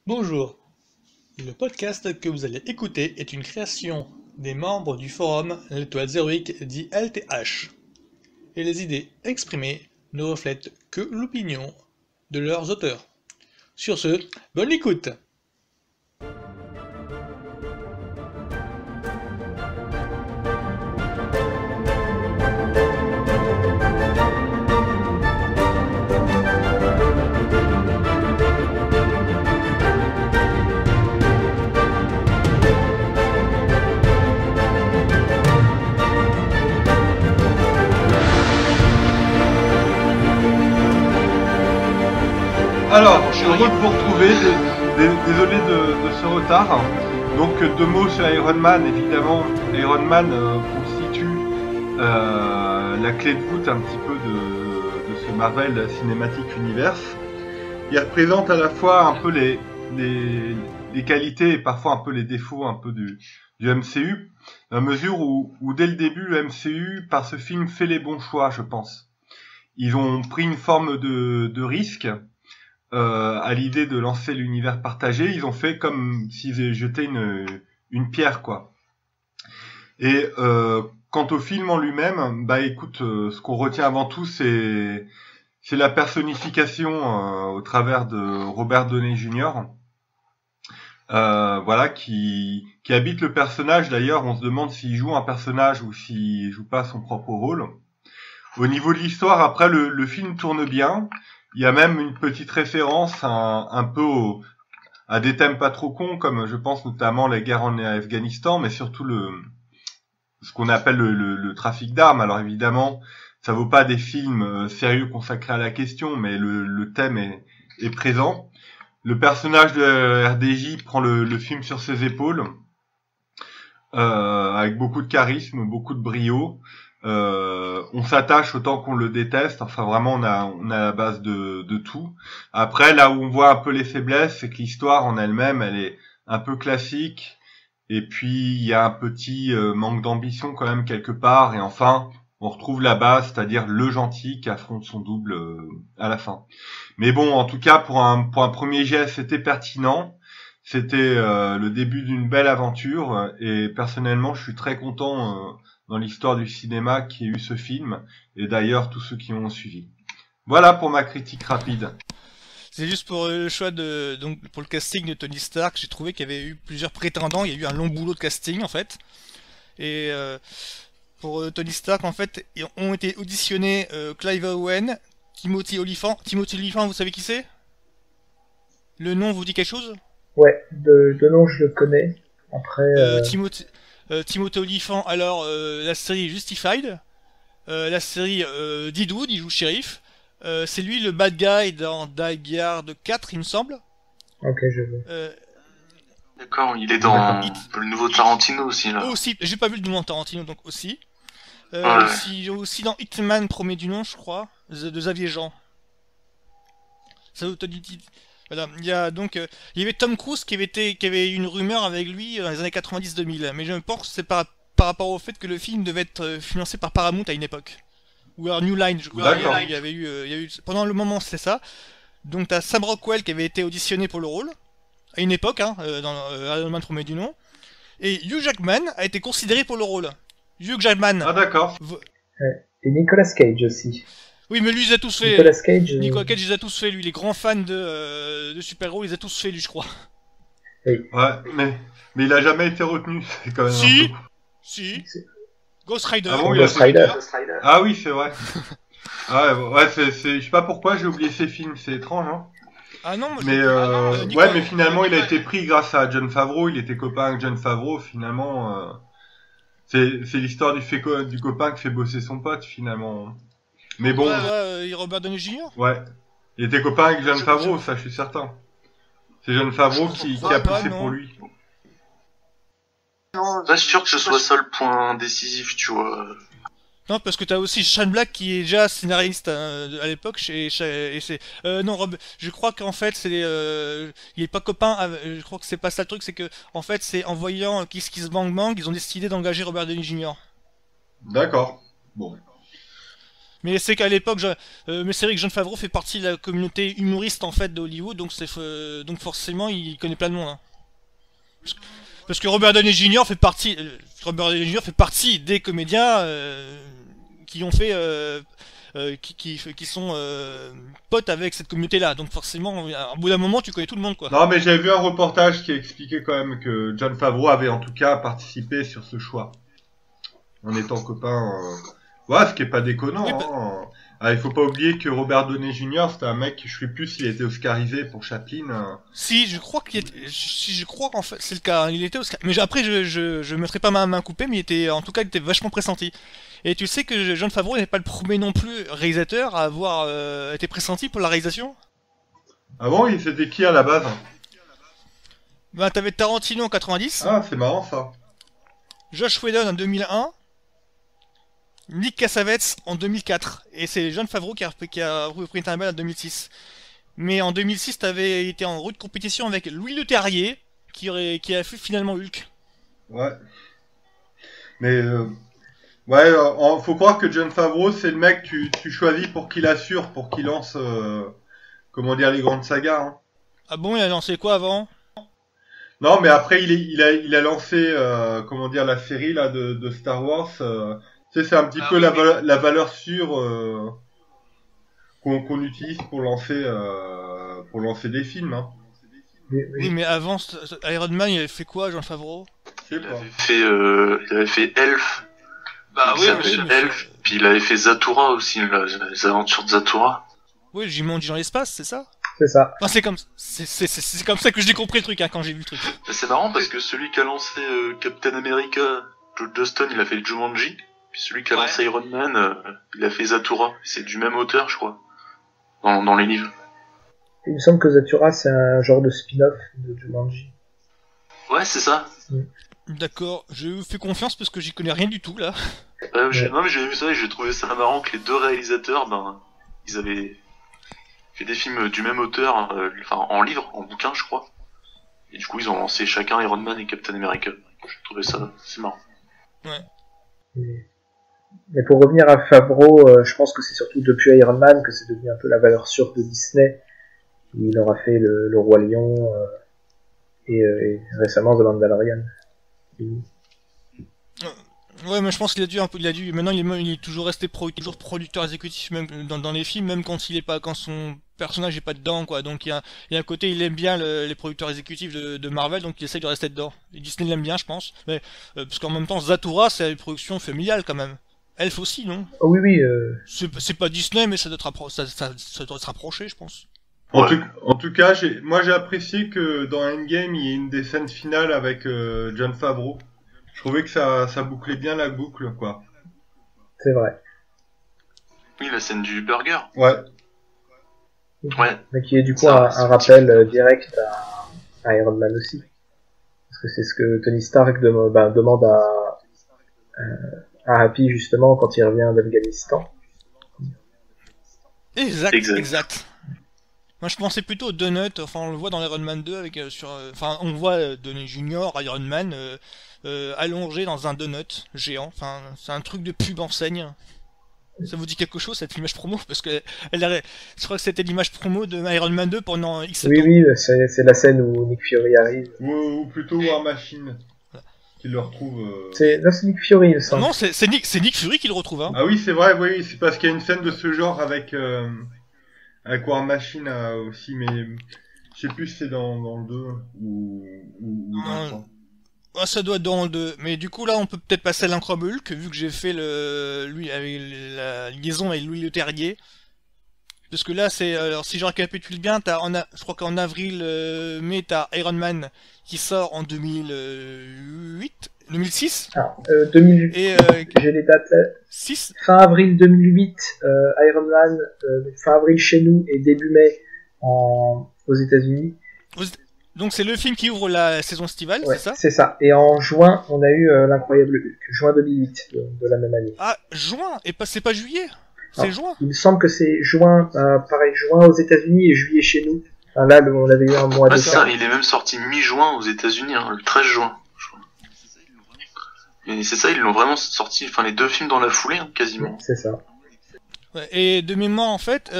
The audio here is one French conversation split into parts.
Bonjour, le podcast que vous allez écouter est une création des membres du forum L'Étoile Zéroïque dit LTH, et les idées exprimées ne reflètent que l'opinion de leurs auteurs. Sur ce, bonne écoute! Alors, je suis heureux de vous retrouver, désolé de ce retard. Donc, deux mots sur Iron Man, évidemment. Iron Man constitue la clé de voûte un petit peu de ce Marvel Cinematic Universe. Il représente à la fois un peu les qualités et parfois un peu les défauts un peu du MCU, dans la mesure où dès le début, le MCU, par ce film, fait les bons choix, je pense. Ils ont pris une forme de risque. À l'idée de lancer l'univers partagé, ils ont fait comme s'ils avaient jeté une pierre, quoi. Et quant au film en lui-même, bah écoute, ce qu'on retient avant tout, c'est la personnification au travers de Robert Downey Jr. Voilà, qui habite le personnage. D'ailleurs, on se demande s'il joue un personnage ou s'il joue pas son propre rôle. Au niveau de l'histoire, après, le film tourne bien. Il y a même une petite référence un peu à des thèmes pas trop cons, comme je pense notamment la guerre en Afghanistan, mais surtout ce qu'on appelle le trafic d'armes. Alors évidemment, ça vaut pas des films sérieux consacrés à la question, mais le thème est présent. Le personnage de RDJ prend le film sur ses épaules, avec beaucoup de charisme, beaucoup de brio. On s'attache autant qu'on le déteste. Enfin, vraiment, on a la base de tout. Après, là où on voit un peu les faiblesses, c'est que l'histoire en elle-même, elle est un peu classique. Et puis, il y a un petit manque d'ambition quand même quelque part. Et enfin, on retrouve la base, c'est-à-dire le gentil qui affronte son double à la fin. Mais bon, en tout cas, pour un premier geste, c'était pertinent. C'était le début d'une belle aventure. Et personnellement, je suis très content dans l'histoire du cinéma qui a eu ce film, et d'ailleurs tous ceux qui ont suivi. Voilà pour ma critique rapide. C'est juste pour le choix donc pour le casting de Tony Stark, j'ai trouvé qu'il y avait eu plusieurs prétendants, il y a eu un long boulot de casting en fait. Et pour Tony Stark en fait, ont été auditionnés Clive Owen, Timothy Olyphant. Timothy Olyphant, vous savez qui c'est? Le nom vous dit quelque chose? Ouais, de nom je le connais. Après. Timothée Olyphant, alors la série Justified, la série Deadwood, il joue shérif. C'est lui le bad guy dans Die Hard 4, il me semble. Ok, je veux. D'accord, il est dans le nouveau Tarantino aussi là. Aussi, j'ai pas vu le nouveau Tarantino donc aussi. Ouais. Aussi dans Hitman, premier du nom, je crois, de Xavier Jean. Ça vous dit. Voilà, il y avait Tom Cruise qui avait eu une rumeur avec lui dans les années 90-2000, mais je pense que c'est par rapport au fait que le film devait être financé par Paramount à une époque. Ou alors New Line, je crois. Il y avait eu pendant le moment c'est ça. Donc t'as Sam Rockwell qui avait été auditionné pour le rôle à une époque, dans Iron Man premier du nom, et Hugh Jackman a été considéré pour le rôle. Hugh Jackman. Ah d'accord. Ouais. Et Nicolas Cage aussi. Oui, mais lui, il les a tous fait. Nicolas Cage, Nicolas Cage, il les a tous fait, lui. Les grands fans de super-héros, il les a tous fait, lui, je crois. Oui. Ouais, mais il a jamais été retenu. C'est quand même Si, un peu... si. Ghost Rider. Ah bon, Ghost Rider. Ah oui, c'est vrai. Ah ouais, je sais pas pourquoi j'ai oublié ces films, c'est étrange, hein. Ah non, moi, Mais Nicolas... ouais, mais finalement, il a été pris grâce à Jon Favreau. Il était copain avec Jon Favreau. Finalement, c'est l'histoire du copain qui fait bosser son pote, finalement. Mais bon. Robert Downey Jr. Ouais. Il était copain avec Jon Favreau, ça je suis certain. C'est Jon Favreau qui a poussé pour lui. Non, pas sûr que ce soit ça le point décisif, tu vois. Non, parce que t'as aussi Shane Black qui est déjà scénariste à l'époque et c'est non Rob, je crois qu'en fait c'est il est pas copain je crois que c'est pas ça le truc, c'est que en fait c'est en voyant Kiss Kiss Bang Bang, ils ont décidé d'engager Robert Downey Jr. D'accord. Bon. Mais c'est qu'à l'époque, mais c'est vrai que Jon Favreau fait partie de la communauté humoriste en fait de Hollywood, donc donc forcément il connaît plein de monde. Hein. Parce que Robert Downey Jr. fait partie, des comédiens qui ont fait, qui sont potes avec cette communauté-là. Donc forcément, à bout d'un moment, tu connais tout le monde, quoi. Non, mais j'avais vu un reportage qui expliquait quand même que Jon Favreau avait en tout cas participé sur ce choix, en étant copain. Ouais, ce qui est pas déconnant. Oui, Hein. Ah, il faut pas oublier que Robert Downey Jr. c'était un mec, je sais plus s'il était oscarisé pour Chaplin. Si, je crois qu'il était, si je crois qu'en fait c'est le cas, hein, il était Oscar. Mais après je mettrai pas ma main coupée, mais il était, en tout cas, il était vachement pressenti. Et tu sais que Jon Favreau n'est pas le premier non plus réalisateur à avoir été pressenti pour la réalisation. Ah bon, c'était qui à la base? Bah t'avais Tarantino en 90, Ah, c'est marrant ça. Josh Whedon en 2001, Nick Cassavetes en 2004, et c'est Jon Favreau qui a repris un bal en 2006. Mais en 2006, t'avais été en rude compétition avec Louis Leterrier, qui a fait finalement Hulk. Ouais. Mais ouais, faut croire que Jon Favreau, c'est le mec que tu choisis pour qu'il assure, pour qu'il lance, comment dire, les grandes sagas. Hein. Ah bon, il a lancé quoi avant? Non, mais après, il a lancé, comment dire, la série là de Star Wars. Tu sais, c'est un petit peu la valeur sûre qu'on utilise pour lancer des films. Hein. Oui, mais avant Iron Man, il avait fait quoi, Jon Favreau? Je sais pas. Il avait fait Elf. Bah oui, Elf. Puis il avait fait Zathura aussi, là, les aventures de Zathura. Oui, Jumanji dans l'espace, c'est ça? C'est ça. Enfin, c'est comme ça que j'ai compris le truc, hein, quand j'ai vu le truc. C'est marrant parce que celui qui a lancé Captain America, Joe Johnston, il a fait Jumanji. Puis celui qui a lancé Iron Man, il a fait Zathura. C'est du même auteur, je crois, dans les livres. Il me semble que Zathura, c'est un genre de spin-off de Jumanji. Ouais, c'est ça. D'accord, je vous fais confiance parce que j'y connais rien du tout, là. Non, mais j'ai vu ça et j'ai trouvé ça marrant que les deux réalisateurs, ils avaient fait des films du même auteur, en livre, en bouquin, je crois. Et du coup, ils ont lancé chacun Iron Man et Captain America. J'ai trouvé ça, c'est marrant. Ouais. Mais pour revenir à Favreau, je pense que c'est surtout depuis Iron Man que c'est devenu un peu la valeur sûre de Disney. Il aura fait le Roi Lion et récemment The Mandalorian. Ouais, mais je pense qu'il a dû. Maintenant, il est toujours resté toujours producteur exécutif, même dans les films, même quand son personnage est pas dedans, quoi. Donc il y a un côté, il aime bien les producteurs exécutifs de Marvel, donc il essaye de rester dedans. Et Disney l'aime bien, je pense. Mais parce qu'en même temps, Zathura, c'est une production familiale quand même. Elf aussi, non? Oh oui, oui. C'est pas Disney, mais ça doit se rapprocher, je pense. En tout cas, moi j'ai apprécié que dans Endgame, il y ait une des scènes finales avec Jon Favreau. Je trouvais que ça bouclait bien la boucle, quoi. C'est vrai. Oui, la scène du burger. Ouais. Mais qui est du coup un rappel direct à Iron Man aussi. Parce que c'est ce que Tony Stark demande à Happy justement quand il revient d'Afghanistan. Exact. Moi je pensais plutôt au Donut, enfin on le voit dans Iron Man 2 avec on voit Downey Jr, Iron Man allongé dans un donut géant, enfin c'est un truc de pub enseigne. Ça vous dit quelque chose cette image promo? Parce que je crois que c'était l'image promo de Iron Man 2 pendant X temps. Oui, c'est la scène où Nick Fury arrive. Ou plutôt War Machine qui le retrouve. C'est Nick Fury, il me semble. Non, c'est Nick Fury qui le retrouve. Hein. Ah oui, c'est vrai, oui, c'est parce qu'il y a une scène de ce genre avec War Machine aussi, mais je sais plus si c'est dans le 2 ou dans le 3. Ah, ça doit être dans le 2. Mais du coup, là, on peut peut-être passer à l'Incroyable Hulk, vu que j'ai fait lui avec la liaison avec Louis Leterrier. Parce que là, alors si je récapitule bien, je crois qu'en avril-mai, t'as Iron Man qui sort en 2006. Ah, 2008. Et j'ai les dates là. 6. Fin avril 2008, Iron Man, fin avril chez nous et début mai aux États-Unis. Donc c'est le film qui ouvre la saison estivale, ouais, c'est ça? C'est ça. Et en juin, on a eu l'Incroyable Hulk, juin 2008 de la même année. Ah, juin, et c'est pas juillet? C'est juin. Il me semble que c'est juin, pareil, juin aux États-Unis et juillet chez nous. Enfin, là, on avait eu un mois de ça. Il est même sorti mi-juin aux États-Unis, le 13 juin. Et c'est ça, ils l'ont vraiment sorti, les deux films dans la foulée, quasiment. C'est ça. Ouais, et de mémoire, en fait,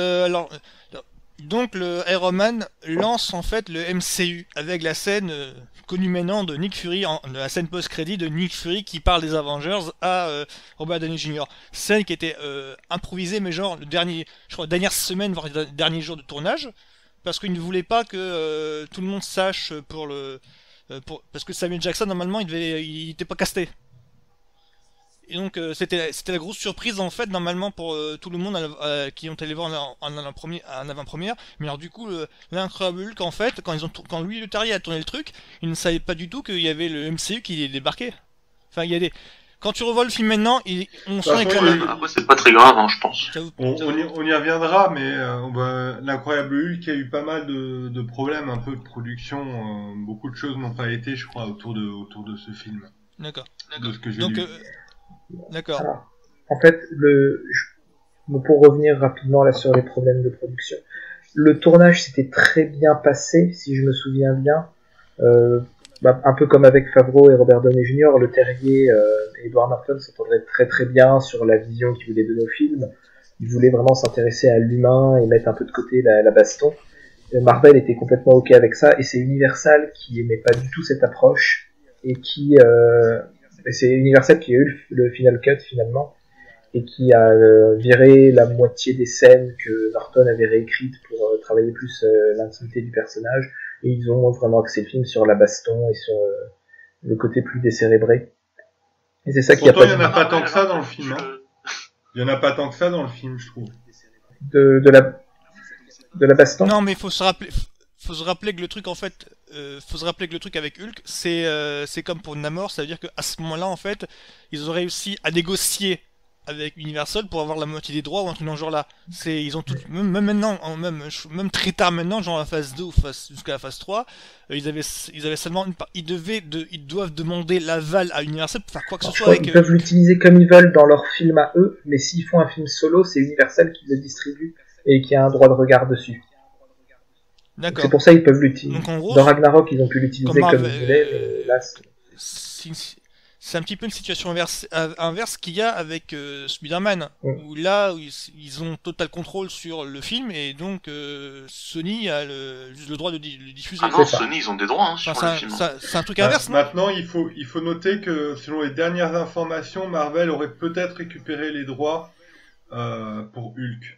donc le Iron Man lance en fait le MCU avec la scène connue maintenant de Nick Fury, la scène post-crédit de Nick Fury qui parle des Avengers à Robert Downey Jr. Scène qui était improvisée, mais genre le dernier, je crois, dernière semaine, voire le dernier jour de tournage, parce qu'il ne voulait pas que tout le monde sache parce que Samuel Jackson normalement il était pas casté. Et donc c'était la grosse surprise en fait normalement pour tout le monde qui ont allé voir en avant-première. Mais alors du coup l'incroyable Hulk en fait quand lui le Terrier a tourné le truc, il ne savait pas du tout qu'il y avait le MCU qui débarquait. Enfin il y a des quand tu revois le film maintenant, on sent façon, quand même. Après, c'est pas très grave, hein, je pense. On y reviendra, mais l'incroyable Hulk a eu pas mal de problèmes un peu de production. Beaucoup de choses n'ont pas été, je crois, autour de ce film. D'accord. De ce que j'ai Donc lu. d'accord. Alors, en fait, pour revenir rapidement là sur les problèmes de production, le tournage s'était très bien passé, si je me souviens bien. Un peu comme avec Favreau et Robert Downey Jr., le Terrier et Edward Norton s'entendraient très très bien sur la vision qu'ils voulaient donner au film. Ils voulaient vraiment s'intéresser à l'humain et mettre un peu de côté la baston. Marvel était complètement ok avec ça, et c'est Universal qui aimait pas du tout cette approche, et c'est Universal qui a eu le final cut finalement, et qui a viré la moitié des scènes que Norton avait réécrites pour travailler plus l'intimité du personnage, et ils ont vraiment axé le film sur la baston et sur le côté plus décérébré. Et c'est ça qui a Pourtant, pas il y en a pas tant que ça dans le film. Hein. Il y en a pas tant que ça dans le film, je trouve. de la baston. Non mais faut se rappeler que le truc en fait, faut se rappeler que le truc avec Hulk, c'est comme pour Namor, ça veut dire qu'à ce moment-là en fait, ils ont réussi à négocier avec Universal pour avoir la moitié des droits ou un truc dans ce genre-là. Ils ont tout, même maintenant, même très tard maintenant, genre la phase 2 ou jusqu'à la phase 3, ils avaient seulement ils doivent demander l'aval à Universal pour faire quoi que ce soit avec Ils peuvent l'utiliser comme ils veulent dans leur film à eux, mais s'ils font un film solo, c'est Universal qui le distribue et qui a un droit de regard dessus. D'accord. C'est pour ça qu'ils peuvent l'utiliser. Donc en gros, dans Ragnarok, ils ont pu l'utiliser comme ils voulaient, mais là, c'est un petit peu une situation inverse qu'il y a avec Spider-Man, où là ils ont total contrôle sur le film et donc Sony a juste le droit de le diffuser. Ah non, Sony ils ont des droits sur le film. C'est un truc inverse, non ? Maintenant, il faut noter que selon les dernières informations, Marvel aurait peut-être récupéré les droits pour Hulk.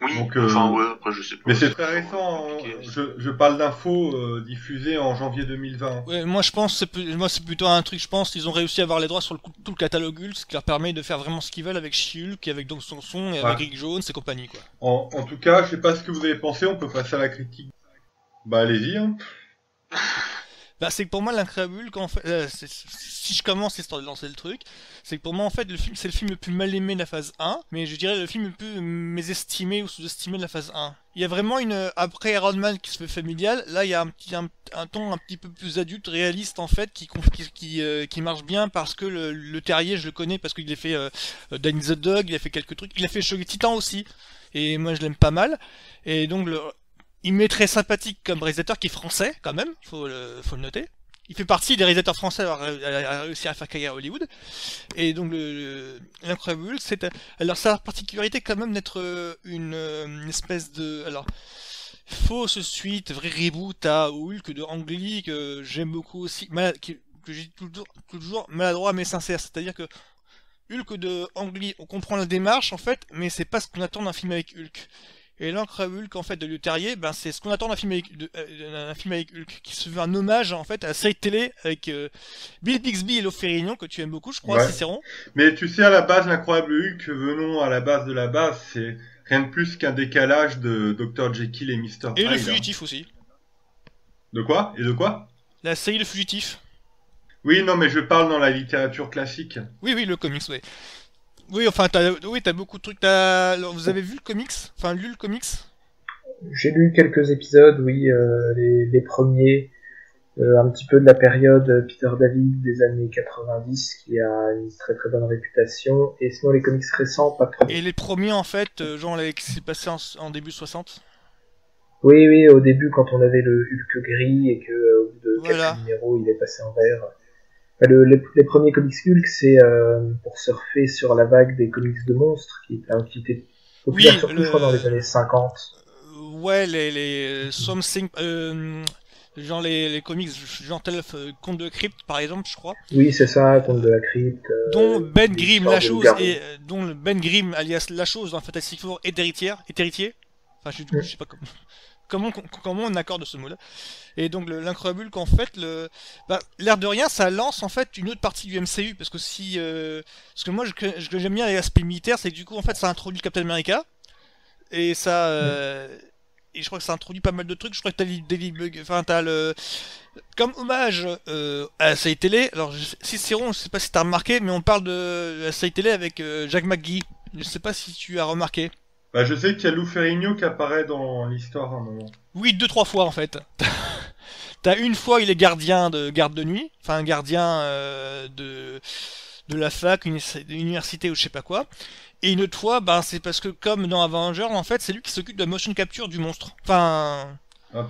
Oui, donc, ouais, après je sais pas. Mais c'est très récent, je parle d'infos diffusées en janvier 2020. Ouais, moi je pense, c'est plutôt un truc, je pense qu'ils ont réussi à avoir les droits sur tout le catalogue Hulk, ce qui leur permet de faire vraiment ce qu'ils veulent avec She-Hulk, et avec donc son et avec Rick Jones et compagnie, quoi. En tout cas, je sais pas ce que vous avez pensé, on peut passer à la critique. Bah allez-y, hein. Bah c'est que pour moi l'incroyable Hulk en fait, si je commence histoire de lancer le truc, c'est que pour moi en fait c'est le film le plus mal aimé de la phase 1, mais je dirais le film le plus mésestimé ou sous-estimé de la phase 1. Il y a vraiment après Iron Man qui se fait familial, là il y a un ton un petit peu plus adulte, réaliste en fait, qui marche bien parce que le Terrier je le connais parce qu'il a fait Danny the Dog, il a fait quelques trucs, il a fait Shogun Titan aussi, et moi je l'aime pas mal, et donc il m'est très sympathique comme réalisateur qui est français quand même, faut le noter. Il fait partie des réalisateurs français à réussir à faire carrière à Hollywood. Et donc l'incroyable Hulk, alors sa particularité quand même d'être une espèce de fausse suite, vrai reboot à Hulk de Ang Lee que j'aime beaucoup aussi, que j'ai toujours maladroit mais sincère. C'est-à-dire que Hulk de Ang Lee, on comprend la démarche en fait, mais c'est pas ce qu'on attend d'un film avec Hulk. Et l'incroyable Hulk en fait de Le Terrier, ben c'est ce qu'on attend d'un film avec Hulk, qui se veut un hommage en fait à la série de télé avec Bill Bixby et Lou Ferrigno que tu aimes beaucoup, je crois, ouais. Cicéron. Mais tu sais, à la base, l'incroyable Hulk, venons à la base de la base, c'est rien de plus qu'un décalage de Dr. Jekyll et Mr. Hyde. Et Le Fugitif aussi. De quoi ? Et de quoi ? La série Le Fugitif. Oui, non, mais je parle dans la littérature classique. Oui, le comics, oui. Oui, enfin, t'as beaucoup de trucs. Alors, vous avez vu le comics ? Enfin, lu le comics ? J'ai lu quelques épisodes, oui, les premiers, un petit peu de la période Peter David des années 90, qui a une très très bonne réputation, et sinon les comics récents, pas trop. Et les premiers, en fait, genre, qui s'est passé en début 60 ? Oui, au début, quand on avait le Hulk gris, et que au bout de quelques numéros, il est passé en vert. Les premiers comics Hulk, c'est pour surfer sur la vague des comics de monstres qui était populaire surtout je crois dans les années 50. Ouais, les Something, genre les comics, genre tel Conte de Crypte par exemple, je crois. Oui, c'est ça, Conte de la Crypte. Dont Ben Grimm, la chose, Garou. et dont le Ben Grimm, alias la chose dans Fantastic Four est héritier. Enfin, je sais pas comment on accorde ce mot-là. Et donc l'incroyable Hulk, en fait, l'air de rien, ça lance en fait une autre partie du MCU, parce que parce que moi, ce que j'aime bien avec l'aspect militaire, c'est que du coup, en fait, ça introduit Captain America, et ça, et je crois que ça introduit pas mal de trucs. Je crois que t'as comme hommage à la série télé. Alors, si c'est rond, je sais pas si t'as remarqué, mais on parle de la série télé avec Jack McGee. Je sais pas si tu as remarqué. Bah, je sais qu'il y a Lou Ferrigno qui apparaît dans l'histoire à un moment. Oui, 2-3 fois en fait. T'as une fois, il est garde de nuit, enfin gardien de la fac, université ou je sais pas quoi. Et une autre fois, ben c'est parce que comme dans Avengers, en fait, c'est lui qui s'occupe de la motion capture du monstre. Enfin,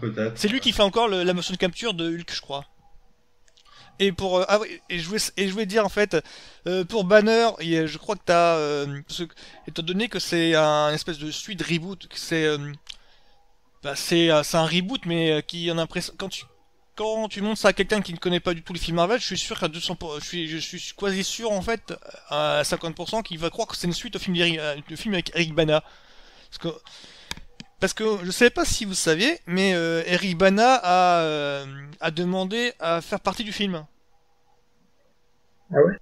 peut-être. c'est lui qui fait encore la motion capture de Hulk, je crois. Et pour ah oui, et je voulais dire en fait pour Banner, je crois que t'as étant donné que c'est un espèce de suite reboot, que c'est un reboot mais qui en impression quand tu montres ça à quelqu'un qui ne connaît pas du tout les films Marvel, je suis sûr qu'à 200%, je suis quasi sûr en fait à 50% qu'il va croire que c'est une suite au film avec Eric Bana. Parce que je sais pas si vous saviez, mais Eric Bana a demandé à faire partie du film. Ah ouais?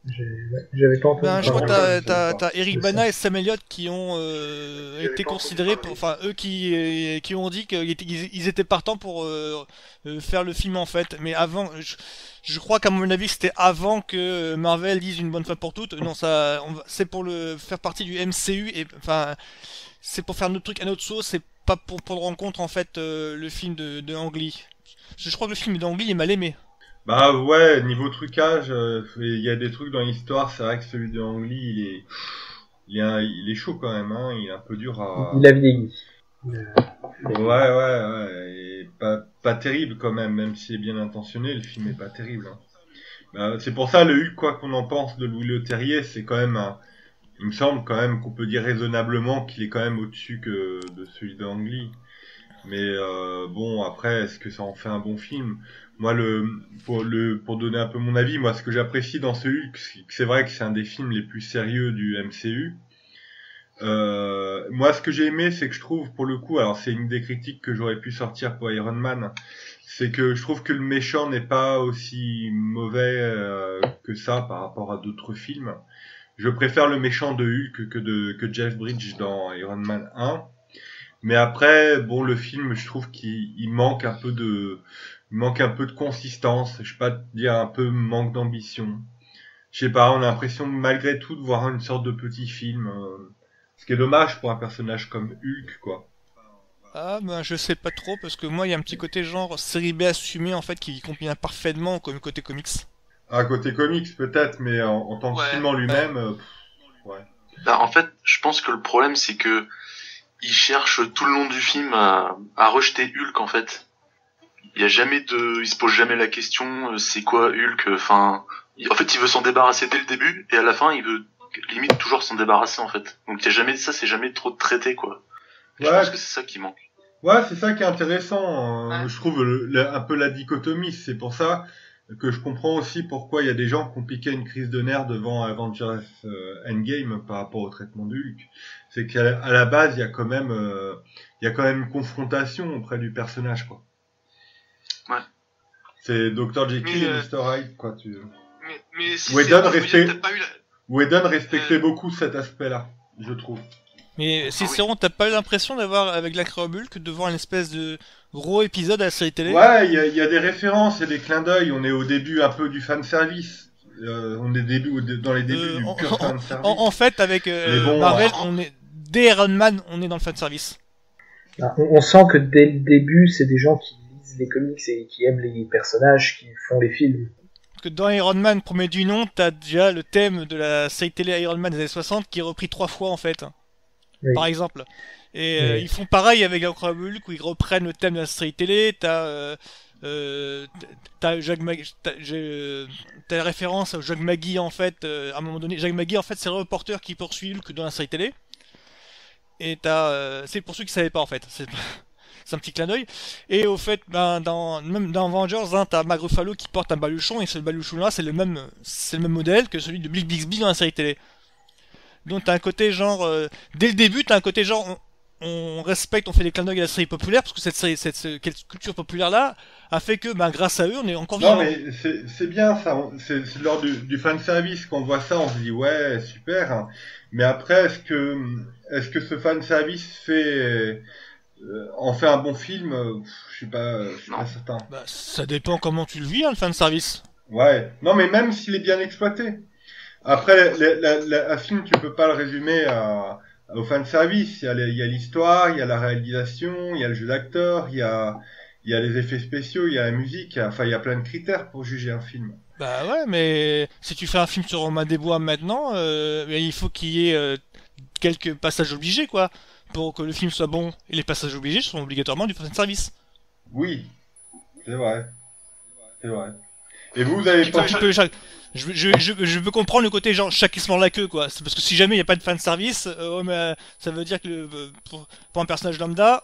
J'avais pas entendu. Ben, je crois que t'as t'as Eric Bana et Sam Elliott qui ont été considérés pour, enfin eux qui ont dit qu'ils étaient partants pour faire le film en fait. Mais avant, je crois qu'à mon avis c'était avant que Marvel dise une bonne fois pour toutes. Non, c'est pour le faire partie du MCU et enfin c'est pour faire notre truc à notre sauce. C'est pas pour prendre en compte en fait le film de Ang Lee. Je crois que le film d'Ang Lee est mal aimé. Bah ouais, niveau trucage, il y a des trucs dans l'histoire, c'est vrai que celui de Ang Lee, il est chaud quand même, hein, il est un peu dur à... Il a vieilli. Ouais, et pas terrible quand même s'il est bien intentionné, le film est pas terrible. Hein. Bah, c'est pour ça, le Hulk, quoi qu'on en pense de Louis Leterrier, c'est quand même il me semble quand même qu'on peut dire raisonnablement qu'il est quand même au-dessus que de celui de Ang Lee. Mais bon, après, est-ce que ça en fait un bon film? Moi, pour donner un peu mon avis, moi, ce que j'apprécie dans ce Hulk, c'est vrai que c'est un des films les plus sérieux du MCU. Moi, ce que j'ai aimé, c'est que je trouve, pour le coup, alors c'est une des critiques que j'aurais pu sortir pour Iron Man, c'est que je trouve que le méchant n'est pas aussi mauvais que ça par rapport à d'autres films. Je préfère le méchant de Hulk que Jeff Bridges dans Iron Man 1. Mais après, bon, le film, je trouve qu'il manque un peu de consistance. Je sais pas te dire, un peu manque d'ambition. Je sais pas, on a l'impression malgré tout de voir une sorte de petit film. Ce qui est dommage pour un personnage comme Hulk, quoi. Ah ben je sais pas trop parce que moi il y a un petit côté genre série B assumé en fait qui combine parfaitement comme côté comics. À côté comics peut-être, mais en tant que film en lui-même, ouais. Bah, en fait, je pense que le problème c'est que il cherche tout le long du film à rejeter Hulk en fait. Il se pose jamais la question c'est quoi Hulk. Enfin, en fait il veut s'en débarrasser dès le début et à la fin il veut limite toujours s'en débarrasser en fait. Donc c'est jamais trop traité quoi. Je pense que c'est ça qui manque. Ouais, c'est ça qui est intéressant. Je trouve un peu la dichotomie. C'est pour ça que je comprends aussi pourquoi il y a des gens qui ont piqué une crise de nerfs devant Avengers Endgame par rapport au traitement de Hulk. C'est qu'à la base, il y a quand même une confrontation auprès du personnage, quoi. Ouais. C'est Dr. Jekyll et Mr. Hyde, quoi. Mais si Whedon respectait beaucoup cet aspect-là, je trouve. Mais sincèrement, t'as pas eu l'impression d'avoir, avec l'Incroyable Hulk, de voir une espèce de gros épisode à la série télé? Ouais, il y a des références et des clins d'œil. On est au début un peu du fanservice. On est dans les débuts du pur fanservice. En fait, avec Marvel, dès Iron Man, on est dans le fanservice. On sent que dès le début, c'est des gens qui lisent les comics et qui aiment les personnages, qui font les films. Parce que dans Iron Man, premier du nom, t'as déjà le thème de la série télé Iron Man des années 60 qui est repris 3 fois en fait. Oui. Par exemple. Et ils font pareil avec Incroyable Hulk où ils reprennent le thème de la série télé. T'as t'as t'as la référence à Jacques Magui en fait. À un moment donné, Jacques Magui en fait c'est le reporter qui poursuit Hulk dans la série télé. Et c'est pour ceux qui savaient pas en fait. C'est un petit clin d'œil. Et au fait, ben, même dans Avengers, hein, t'as Mark Ruffalo qui porte un baluchon, et ce baluchon-là, c'est le même modèle que celui de Bill Bixby dans la série télé. Donc t'as un côté genre, dès le début, t'as un côté genre, on respecte, on fait des clins d'œil à la série populaire, parce que cette culture populaire-là a fait que, ben, grâce à eux, on est encore Non, vivant. mais c'est bien ça. C'est lors du fan service qu'on voit ça, on se dit ouais, super. Hein. Mais après, est-ce que ce fan service en fait un bon film? Je suis Non. pas certain. Bah, ça dépend comment tu le vis, hein, le fan service. Ouais. Non, mais même s'il est bien exploité. Après, un film, tu peux pas le résumer au fan service. Il y a l'histoire, il y a la réalisation, il y a le jeu d'acteur, il y a les effets spéciaux, il y a la musique. Enfin, il y a plein de critères pour juger un film. Bah ouais, mais si tu fais un film sur Romain Desbois maintenant, il faut qu'il y ait quelques passages obligés, quoi. Pour que le film soit bon, et les passages obligés sont obligatoirement du fan service. Oui, c'est vrai. C'est vrai. Et vous avez Tu pas... peux, tu peux- je peux comprendre le côté genre chaque qui se mord la queue, quoi. C'est parce que si jamais il n'y a pas de fan service, ouais, mais, ça veut dire que pour un personnage lambda,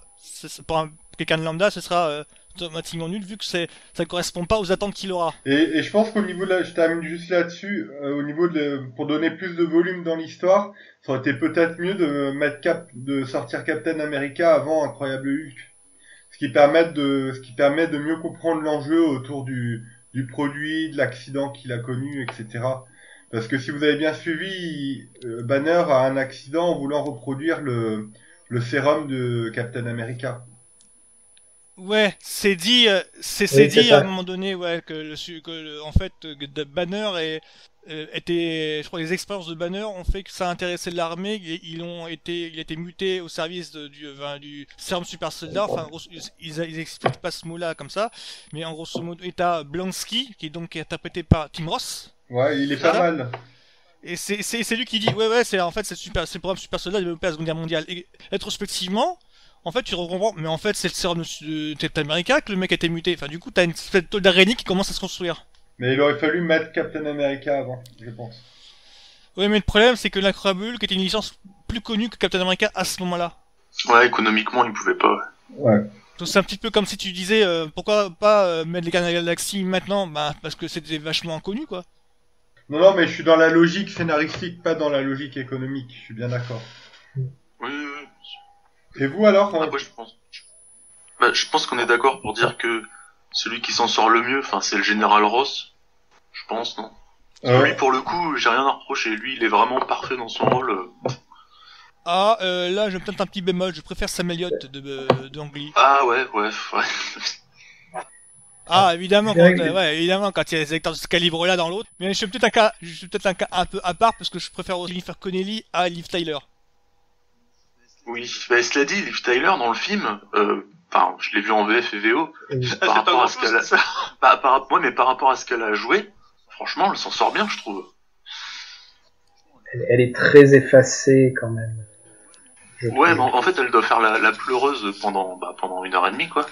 quelqu'un de lambda, ce sera automatiquement nul vu que ça correspond pas aux attentes qu'il aura. Et je pense qu'au niveau de je termine juste là-dessus, au niveau pour donner plus de volume dans l'histoire, ça aurait été peut-être mieux de sortir Captain America avant Incroyable Hulk. Ce qui permet de mieux comprendre l'enjeu autour du produit, de l'accident qu'il a connu, etc. Parce que si vous avez bien suivi, Banner a un accident en voulant reproduire le sérum de Captain America. Ouais, c'est dit, c'est Oui, c'est dit à un ça. moment donné, ouais, en fait, Banner était, je crois, que les expériences de Banner ont fait que ça a intéressé l'armée, il a été muté au service du sérum super soldat. Enfin, ils expliquent pas ce mot-là comme ça, mais en grosso modo, et t'as Blonsky qui est donc interprété par Tim Ross. Ouais, il est pas Voilà. mal. Et c'est lui qui dit ouais c'est en fait c'est le programme super soldat développé à la Seconde Guerre mondiale. Et rétrospectivement, en fait tu comprends, mais en fait c'est le sérum de Captain America que le mec a été muté. Enfin du coup t'as une espèce de d'araignée qui commence à se construire. Mais il aurait fallu mettre Captain America avant, je pense. Ouais, mais le problème c'est que l'Incroyable Hulk était une licence plus connue que Captain America à ce moment-là. Ouais, économiquement, ils pouvaient pas. Ouais. Donc c'est un petit peu comme si tu disais pourquoi pas mettre les Gardiens de la Galaxie maintenant, bah parce que c'était vachement inconnu quoi. Non, non, mais je suis dans la logique scénaristique, pas dans la logique économique. Je suis bien d'accord. Oui, oui, oui. Et vous alors Après, je pense qu'on est d'accord pour dire que celui qui s'en sort le mieux, enfin, c'est le général Ross. Je pense, non? Lui, pour le coup, j'ai rien à reprocher. Lui, il est vraiment parfait dans son rôle. Ah là j'ai peut-être un petit bémol, je préfère Sam Elliott de Ang Lee. Ah ouais, ouais. Ah, évidemment, Je dirais évidemment, quand il y a des acteurs de ce calibre-là dans l'autre. Mais je suis peut-être un cas un peu à part parce que je préfère aussi Jennifer Connelly à Liv Tyler. Oui, bah, cela dit, Liv Tyler, dans le film, enfin, je l'ai vu en VF et VO, Oui. par rapport à ce qu'elle a, ouais, mais par rapport à ce qu'elle a joué, franchement, elle s'en sort bien, je trouve. Elle est très effacée quand même. Ouais, mais en fait, elle doit faire la pleureuse pendant 1h30, quoi.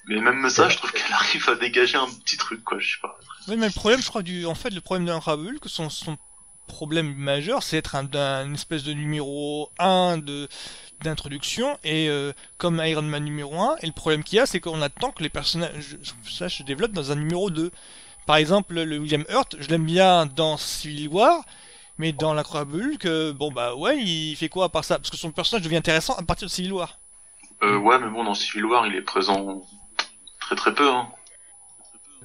Mais même ça, je trouve qu'elle arrive à dégager un petit truc, quoi, je sais pas. Oui, mais le problème, je crois, en fait, le problème d'un Raoul, que son problème majeur, c'est être une espèce de numéro 1 d'introduction, et comme Iron Man numéro 1, et le problème qu'il y a, c'est qu'on attend que les personnages, ça se développe dans un numéro 2. Par exemple, le William Hurt, je l'aime bien dans Civil War, mais dans l'Incroyable Hulk, bon bah ouais, il fait quoi à part ça? Parce que son personnage devient intéressant à partir de Civil War. Ouais, mais bon, dans Civil War, il est présent très très peu, hein.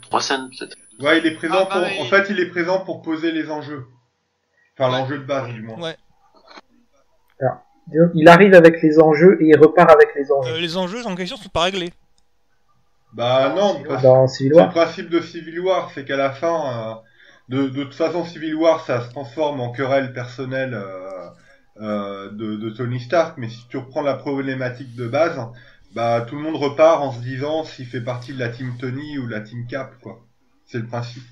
3 scènes, peut-être. Ouais, il est présent Ah, bah, en fait, il est présent pour poser les enjeux. Enfin, l'enjeu de base, du moins. Ouais. Donc, il arrive avec les enjeux et il repart avec les enjeux. Les enjeux en question sont pas réglés. Bah non, Dans Civil c'est le War. principe de Civil War, c'est qu'à la fin, de toute façon, Civil War, ça se transforme en querelle personnelle de Tony Stark, mais si tu reprends la problématique de base, bah tout le monde repart en se disant s'il fait partie de la team Tony ou de la team Cap, quoi. C'est le principe.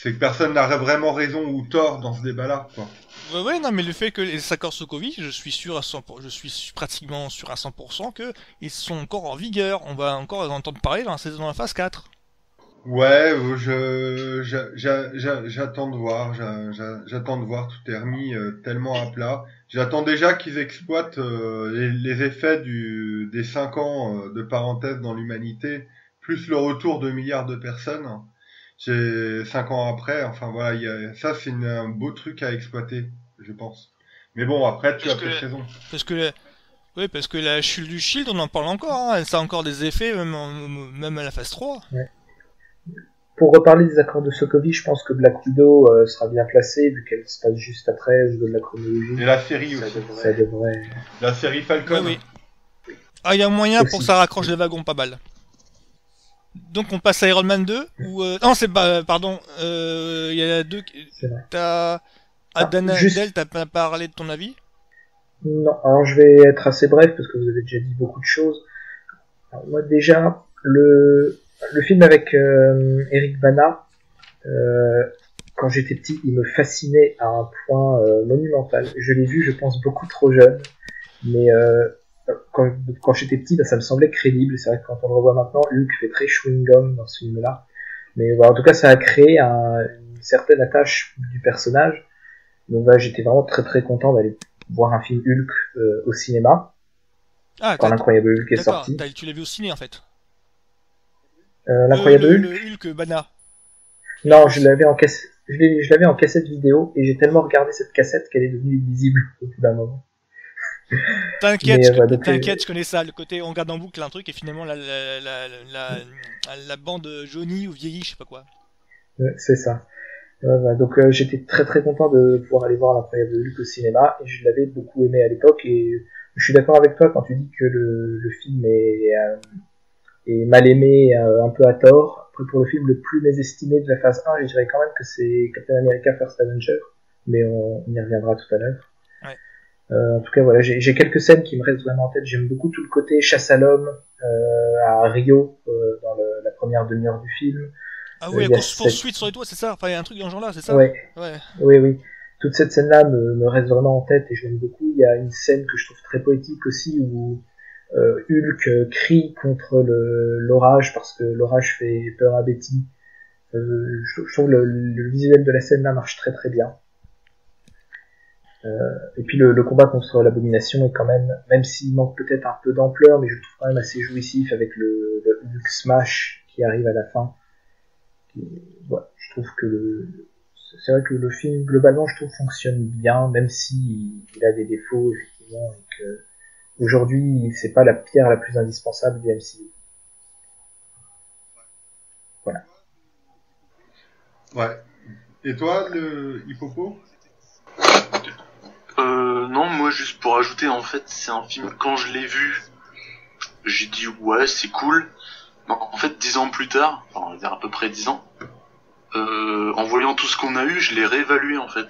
C'est que personne n'a vraiment raison ou tort dans ce débat-là, quoi. Ouais, non, mais le fait que les accords Sokovie, je suis sûr à 100%, je suis pratiquement sûr à 100% que ils sont encore en vigueur. On va encore en entendre parler dans la phase 4. Ouais, j'attends de voir, j'attends de voir, tout est remis tellement à plat. J'attends déjà qu'ils exploitent les effets des 5 ans de parenthèse dans l'humanité, plus le retour de milliards de personnes. J'ai 5 ans après, enfin voilà, ça c'est un beau truc à exploiter, je pense. Mais bon, après tu as peut-être raison. Parce que la chute du Shield, on en parle encore, hein. Ça a encore des effets, même à la phase 3. Ouais. Pour reparler des accords de Sokovie, je pense que Black Widow sera bien placée, vu qu'elle se passe juste après, au niveau de la chronologie. Et la série aussi. Ça devrait... La série Falcon. Oui. Ah, il y a moyen aussi. pour que ça raccroche les wagons pas mal. Donc on passe à Iron Man 2 ou non, c'est pas pardon, il y a deux. C'est vrai. T'as Adana Del, t'as pas parlé de ton avis? Non, alors je vais être assez bref parce que vous avez déjà dit beaucoup de choses. Alors, moi déjà le film avec Eric Bana, quand j'étais petit, il me fascinait à un point monumental. Je l'ai vu, je pense, beaucoup trop jeune, mais quand j'étais petit, ça me semblait crédible. C'est vrai que quand on le revoit maintenant, Hulk fait très chewing-gum dans ce film-là. Mais en tout cas, ça a créé une certaine attache du personnage. Donc j'étais vraiment très très content d'aller voir un film Hulk au cinéma. Quand l'incroyable Hulk est sorti. Tu l'as vu au ciné en fait. L'incroyable Hulk. Le Hulk Bana. Non, je l'avais en cassette vidéo et j'ai tellement regardé cette cassette qu'elle est devenue illisible au bout d'un moment. T'inquiète, je connais ça. Le côté on regarde en boucle un truc et finalement la bande jaunie ou vieillie, je sais pas quoi. C'est ça. Donc j'étais très très content de pouvoir aller voir l'incroyable Hulk au cinéma et je l'avais beaucoup aimé à l'époque et je suis d'accord avec toi quand tu dis que le film est mal aimé un peu à tort. Après pour le film le plus mésestimé de la phase 1, je dirais quand même que c'est Captain America First Avenger, mais on y reviendra tout à l'heure. Ouais. En tout cas voilà, j'ai quelques scènes qui me restent vraiment en tête. J'aime beaucoup tout le côté chasse à l'homme à Rio dans la première demi-heure du film. Ah oui, la course-poursuite sur les toits, c'est ça? Enfin, il y a un truc dans ce genre-là, c'est ça? Ouais. Oui. Toute cette scène-là me reste vraiment en tête et je l'aime beaucoup. Il y a une scène que je trouve très poétique aussi où Hulk crie contre l'orage parce que l'orage fait peur à Betty. Je trouve le visuel de la scène-là marche très très bien. Et puis le combat contre l'abomination est quand même s'il manque peut-être un peu d'ampleur, mais je le trouve quand même assez jouissif avec le Hulk Smash qui arrive à la fin. Ouais, je trouve que c'est vrai que le film globalement je trouve fonctionne bien, même si il a des défauts effectivement et que aujourd'hui c'est pas la pierre la plus indispensable du MCU. Voilà. Ouais. Et toi, le Hippopo? Non, moi juste pour ajouter, en fait, c'est un film, quand je l'ai vu, j'ai dit ouais, c'est cool. Non, en fait, 10 ans plus tard, enfin, on va dire à peu près 10 ans, en voyant tout ce qu'on a eu, je l'ai réévalué en fait.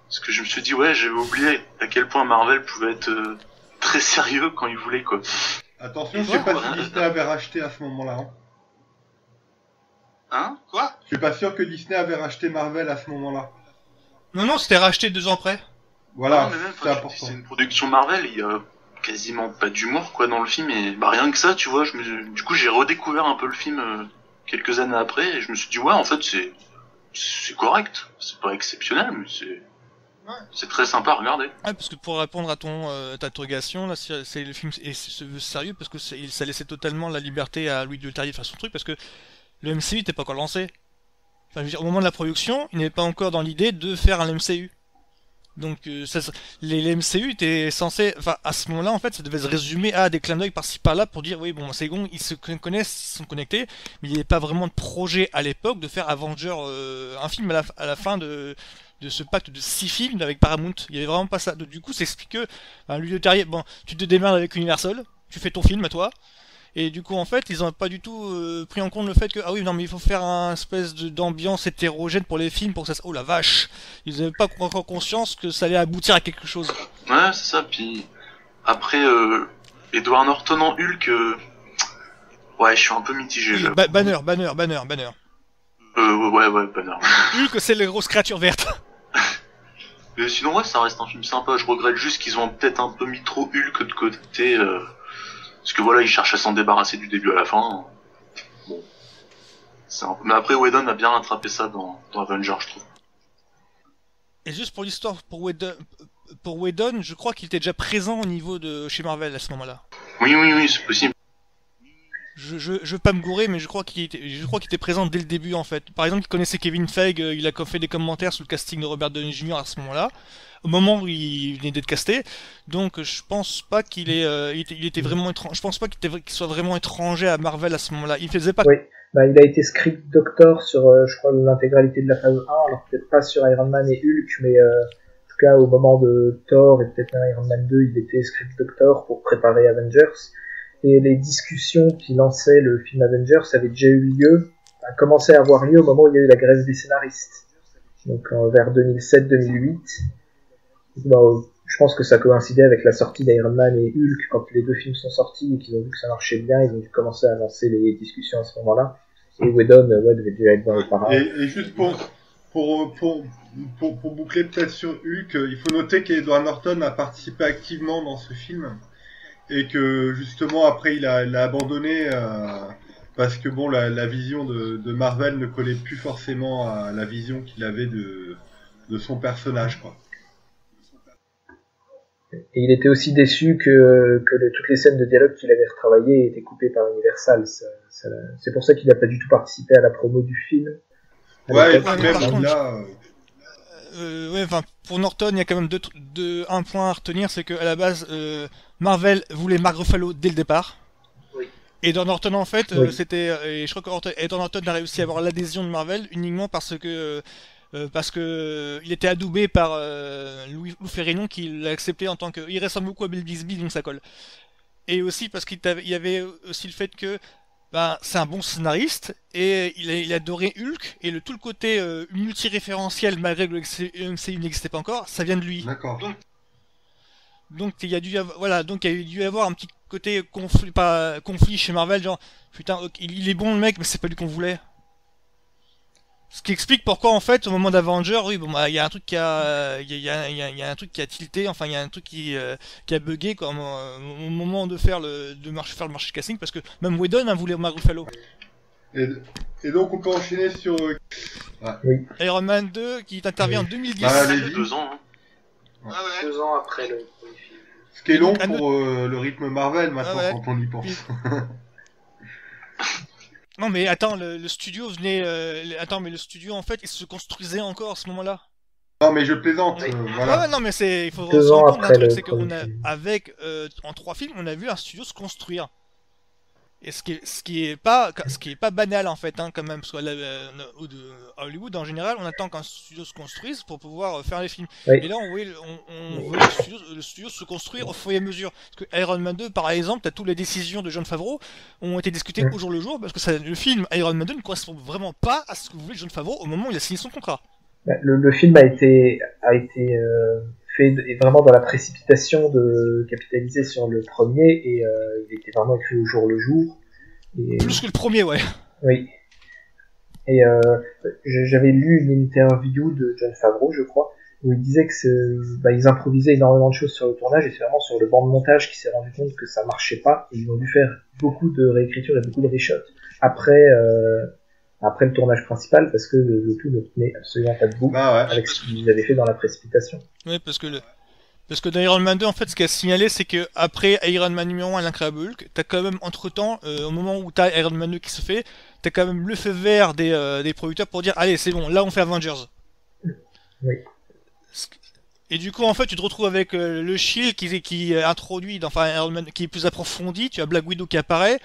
Parce que je me suis dit, ouais, j'avais oublié à quel point Marvel pouvait être très sérieux quand il voulait, quoi. Attention, je sais pas si Disney avait racheté à ce moment-là. Hein? Quoi? Je suis pas sûr que Disney avait racheté Marvel à ce moment-là. Non, c'était racheté 2 ans après. Voilà, non, mais même, c'est important. C'est une production Marvel, il y a quasiment pas d'humour quoi dans le film et bah rien que ça, tu vois, du coup j'ai redécouvert un peu le film quelques années après et je me suis dit ouais en fait c'est correct, c'est pas exceptionnel mais c'est très sympa à regarder. Ouais, parce que pour répondre à ta interrogation, là, c'est le film et se veut sérieux parce que ça laissait totalement la liberté à Louis Leterrier de faire son truc parce que le MCU n'était pas encore lancé. Enfin, je veux dire, au moment de la production, il n'était pas encore dans l'idée de faire un MCU. Donc les MCU étaient censés, enfin à ce moment-là en fait ça devait se résumer à des clins d'œil par-ci par-là pour dire oui bon c'est bon ils se connaissent, ils sont connectés, mais il n'y avait pas vraiment de projet à l'époque de faire Avenger un film à la fin de ce pacte de 6 films avec Paramount. Il y avait vraiment pas ça. Donc, du coup ça explique que Louis Leterrier, bon tu te démerdes avec Universal, tu fais ton film à toi. Et du coup, en fait, ils ont pas du tout pris en compte le fait que, ah oui, non, mais il faut faire un espèce d'ambiance hétérogène pour les films pour que ça. Oh la vache! Ils avaient pas encore conscience que ça allait aboutir à quelque chose. Ouais, c'est ça. Puis après, Edward Norton en Hulk, ouais, je suis un peu mitigé. Oui, Banner. Ouais, Banner. Hulk, c'est les grosses créatures vertes. Mais sinon, ouais, ça reste un film sympa. Je regrette juste qu'ils ont peut-être un peu mis trop Hulk de côté. Parce que voilà, ils cherchent à s'en débarrasser du début à la fin. Bon. Mais après, Whedon a bien rattrapé ça dans Avengers, je trouve. Et juste pour l'histoire, pour Whedon, je crois qu'il était déjà présent au niveau de chez Marvel à ce moment-là. Oui, c'est possible. Je veux pas me gourer, mais je crois qu'il était présent dès le début en fait. Par exemple, il connaissait Kevin Feige, il a fait des commentaires sur le casting de Robert Downey Jr. à ce moment-là, au moment où il venait d'être casté. Donc je pense pas qu'il était vraiment étrange. Je pense pas qu'il soit vraiment étranger à Marvel à ce moment-là. Il faisait pas. Oui, il a été script doctor sur, je crois, l'intégralité de la phase 1, alors peut-être pas sur Iron Man et Hulk, mais en tout cas au moment de Thor et peut-être même Iron Man 2, il était script doctor pour préparer Avengers. Et les discussions qui lançaient le film Avengers avaient déjà eu lieu, commencé à avoir lieu au moment où il y a eu la grève des scénaristes. Donc vers 2007-2008. Je pense que ça coïncidait avec la sortie d'Iron Man et Hulk, quand les deux films sont sortis et qu'ils ont vu que ça marchait bien, ils ont dû commencer à lancer les discussions à ce moment-là. Et Whedon devait déjà être dans les parages. Et juste pour boucler peut-être sur Hulk, il faut noter qu'Edward Norton a participé activement dans ce film. Et que justement après il a abandonné parce que bon la vision de Marvel ne collait plus forcément à la vision qu'il avait de son personnage, quoi. Et il était aussi déçu que toutes les scènes de dialogue qu'il avait retravaillées étaient coupées par Universal. C'est pour ça qu'il n'a pas du tout participé à la promo du film. Ouais, et puis même là... Ouais, enfin, pour Norton, il y a quand même un point à retenir, c'est qu'à la base, Marvel voulait Mark Ruffalo dès le départ. Oui. Et dans Norton, en fait, Oui. et je crois que Edward Norton a réussi à avoir l'adhésion de Marvel uniquement parce que il était adoubé par Lou Ferrigno qui l'a accepté en tant que. Il ressemble beaucoup à Bill Bixby, donc ça colle. Et aussi parce qu'il y avait aussi le fait que c'est un bon scénariste et il adorait Hulk et tout le côté multi-référentiel malgré que le MCU n'existait pas encore, ça vient de lui. D'accord. Donc il y a dû y avoir un petit côté conflit chez Marvel, genre putain il est bon le mec mais c'est pas lui qu'on voulait. Ce qui explique pourquoi en fait au moment d'Avenger, oui bon il y a un truc qui a un truc qui a tilté, enfin il y a un truc qui a bugué quoi, au moment de faire le marché casting parce que même Whedon voulait Mark Ruffalo. Et donc on peut enchaîner sur Oui. Iron Man 2 qui intervient en 2010. allez-y. 2 ans. Hein. 2 ans après le premier film. Ce qui est long pour le rythme Marvel maintenant quand on y pense. Non mais attends, le studio venait... mais le studio en fait il se construisait encore à ce moment-là. Non mais je plaisante, voilà. Ouais, non mais il faut 2 se ans rendre compte d'un après truc, le c'est qu'on premier film. en 3 films on a vu un studio se construire. Et ce qui est pas banal en fait quand même, parce qu'à Hollywood en général on attend qu'un studio se construise pour pouvoir faire les films. Oui. Et là on voit le studio se construire au fur et à mesure. Parce que Iron Man 2 par exemple, t'as toutes les décisions de Jon Favreau ont été discutées au jour le jour parce que le film Iron Man 2 ne correspond vraiment pas à ce que voulait Jon Favreau au moment où il a signé son contrat. Le film a été fait vraiment dans la précipitation de capitaliser sur le premier et il était vraiment écrit au jour le jour. Et, plus que le premier, ouais. Oui. Et j'avais lu une interview de Jon Favreau, je crois, où il disait que ils improvisaient énormément de choses sur le tournage et c'est vraiment sur le banc de montage qu'il s'est rendu compte que ça marchait pas et ils ont dû faire beaucoup de réécriture et beaucoup de reshots après le tournage principal parce que le tout ne tenait absolument pas debout avec ce qu'ils avaient fait dans la précipitation. Oui, parce que dans Iron Man 2, en fait, ce qu'il a signalé, c'est que après Iron Man numéro 1, l'incroyable Hulk, t'as quand même, entre-temps, au moment où t'as Iron Man 2 qui se fait, t'as quand même le feu vert des producteurs pour dire, allez, c'est bon, là on fait Avengers. Oui. Et du coup, en fait, tu te retrouves avec le Shield qui est introduit, Iron Man, qui est plus approfondi, tu as Black Widow qui apparaît.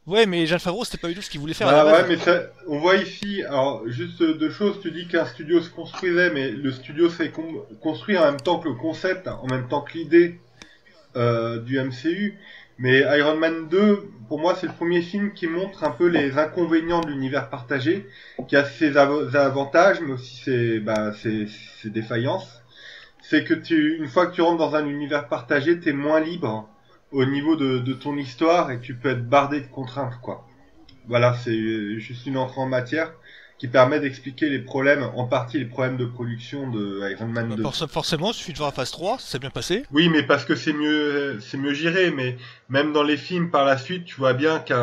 Ouais, mais Jon Favreau, c'était pas du tout ce qu'il voulait faire à la base. Ouais, mais ça, on voit ici, alors, juste 2 choses, tu dis qu'un studio se construisait, mais le studio s'est construit en même temps que le concept, en même temps que l'idée du MCU. Mais Iron Man 2, pour moi, c'est le premier film qui montre un peu les inconvénients de l'univers partagé, qui a ses avantages, mais aussi ses défaillances. C'est que une fois que tu rentres dans un univers partagé, t'es moins libre au niveau de ton histoire et tu peux être bardé de contraintes, quoi. Voilà, c'est juste une entrée en matière. qui permet d'expliquer les problèmes, en partie les problèmes de production de Iron Man 2. Forcément, il suffit de voir la phase 3, ça s'est bien passé. Oui, mais parce que c'est mieux géré, mais même dans les films par la suite, tu vois bien qu'il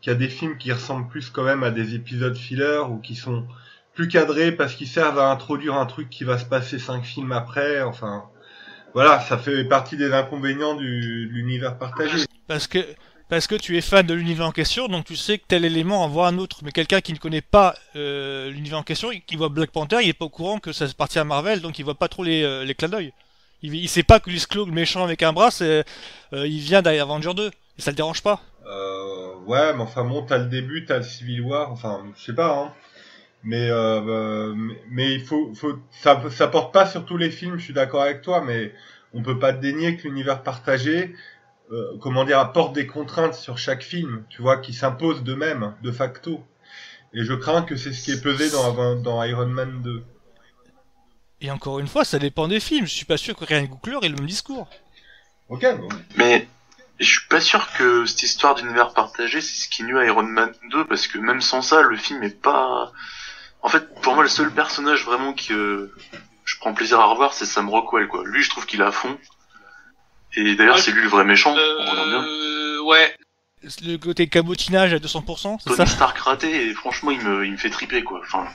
y a des films qui ressemblent plus quand même à des épisodes filler ou qui sont plus cadrés parce qu'ils servent à introduire un truc qui va se passer 5 films après, enfin... Voilà, ça fait partie des inconvénients de l'univers partagé. Parce que tu es fan de l'univers en question, donc tu sais que tel élément envoie un autre. Mais quelqu'un qui ne connaît pas l'univers en question, qui voit Black Panther, il est pas au courant que ça se partit à Marvel, donc il voit pas trop les clins d'œil. Il sait pas que Luis Claw, le méchant avec un bras, il vient d'Avenger 2. Et ça le dérange pas. Ouais, mais enfin bon, t'as le début, t'as le Civil War, enfin, je sais pas, hein. Mais il faut ça porte pas sur tous les films, je suis d'accord avec toi, mais on peut pas dénier que l'univers partagé apporte des contraintes sur chaque film, tu vois, qui s'imposent d'eux-mêmes, de facto. Et je crains que c'est ce qui est pesé dans Iron Man 2. Et encore une fois, ça dépend des films. Je suis pas sûr que Ryan Coogler ait le même discours. Ok, bon. Mais je suis pas sûr que cette histoire d'univers partagé, c'est ce qui nuit à Iron Man 2, parce que même sans ça, le film est pas... En fait, pour moi, le seul personnage vraiment que je prends plaisir à revoir, c'est Sam Rockwell, quoi. Lui, je trouve qu'il est à fond. Et d'ailleurs, c'est lui le vrai méchant, on revient bien. Ouais. Le côté cabotinage à 200%, c'est ça? Tony Stark raté, et franchement, il me fait triper, quoi. Enfin,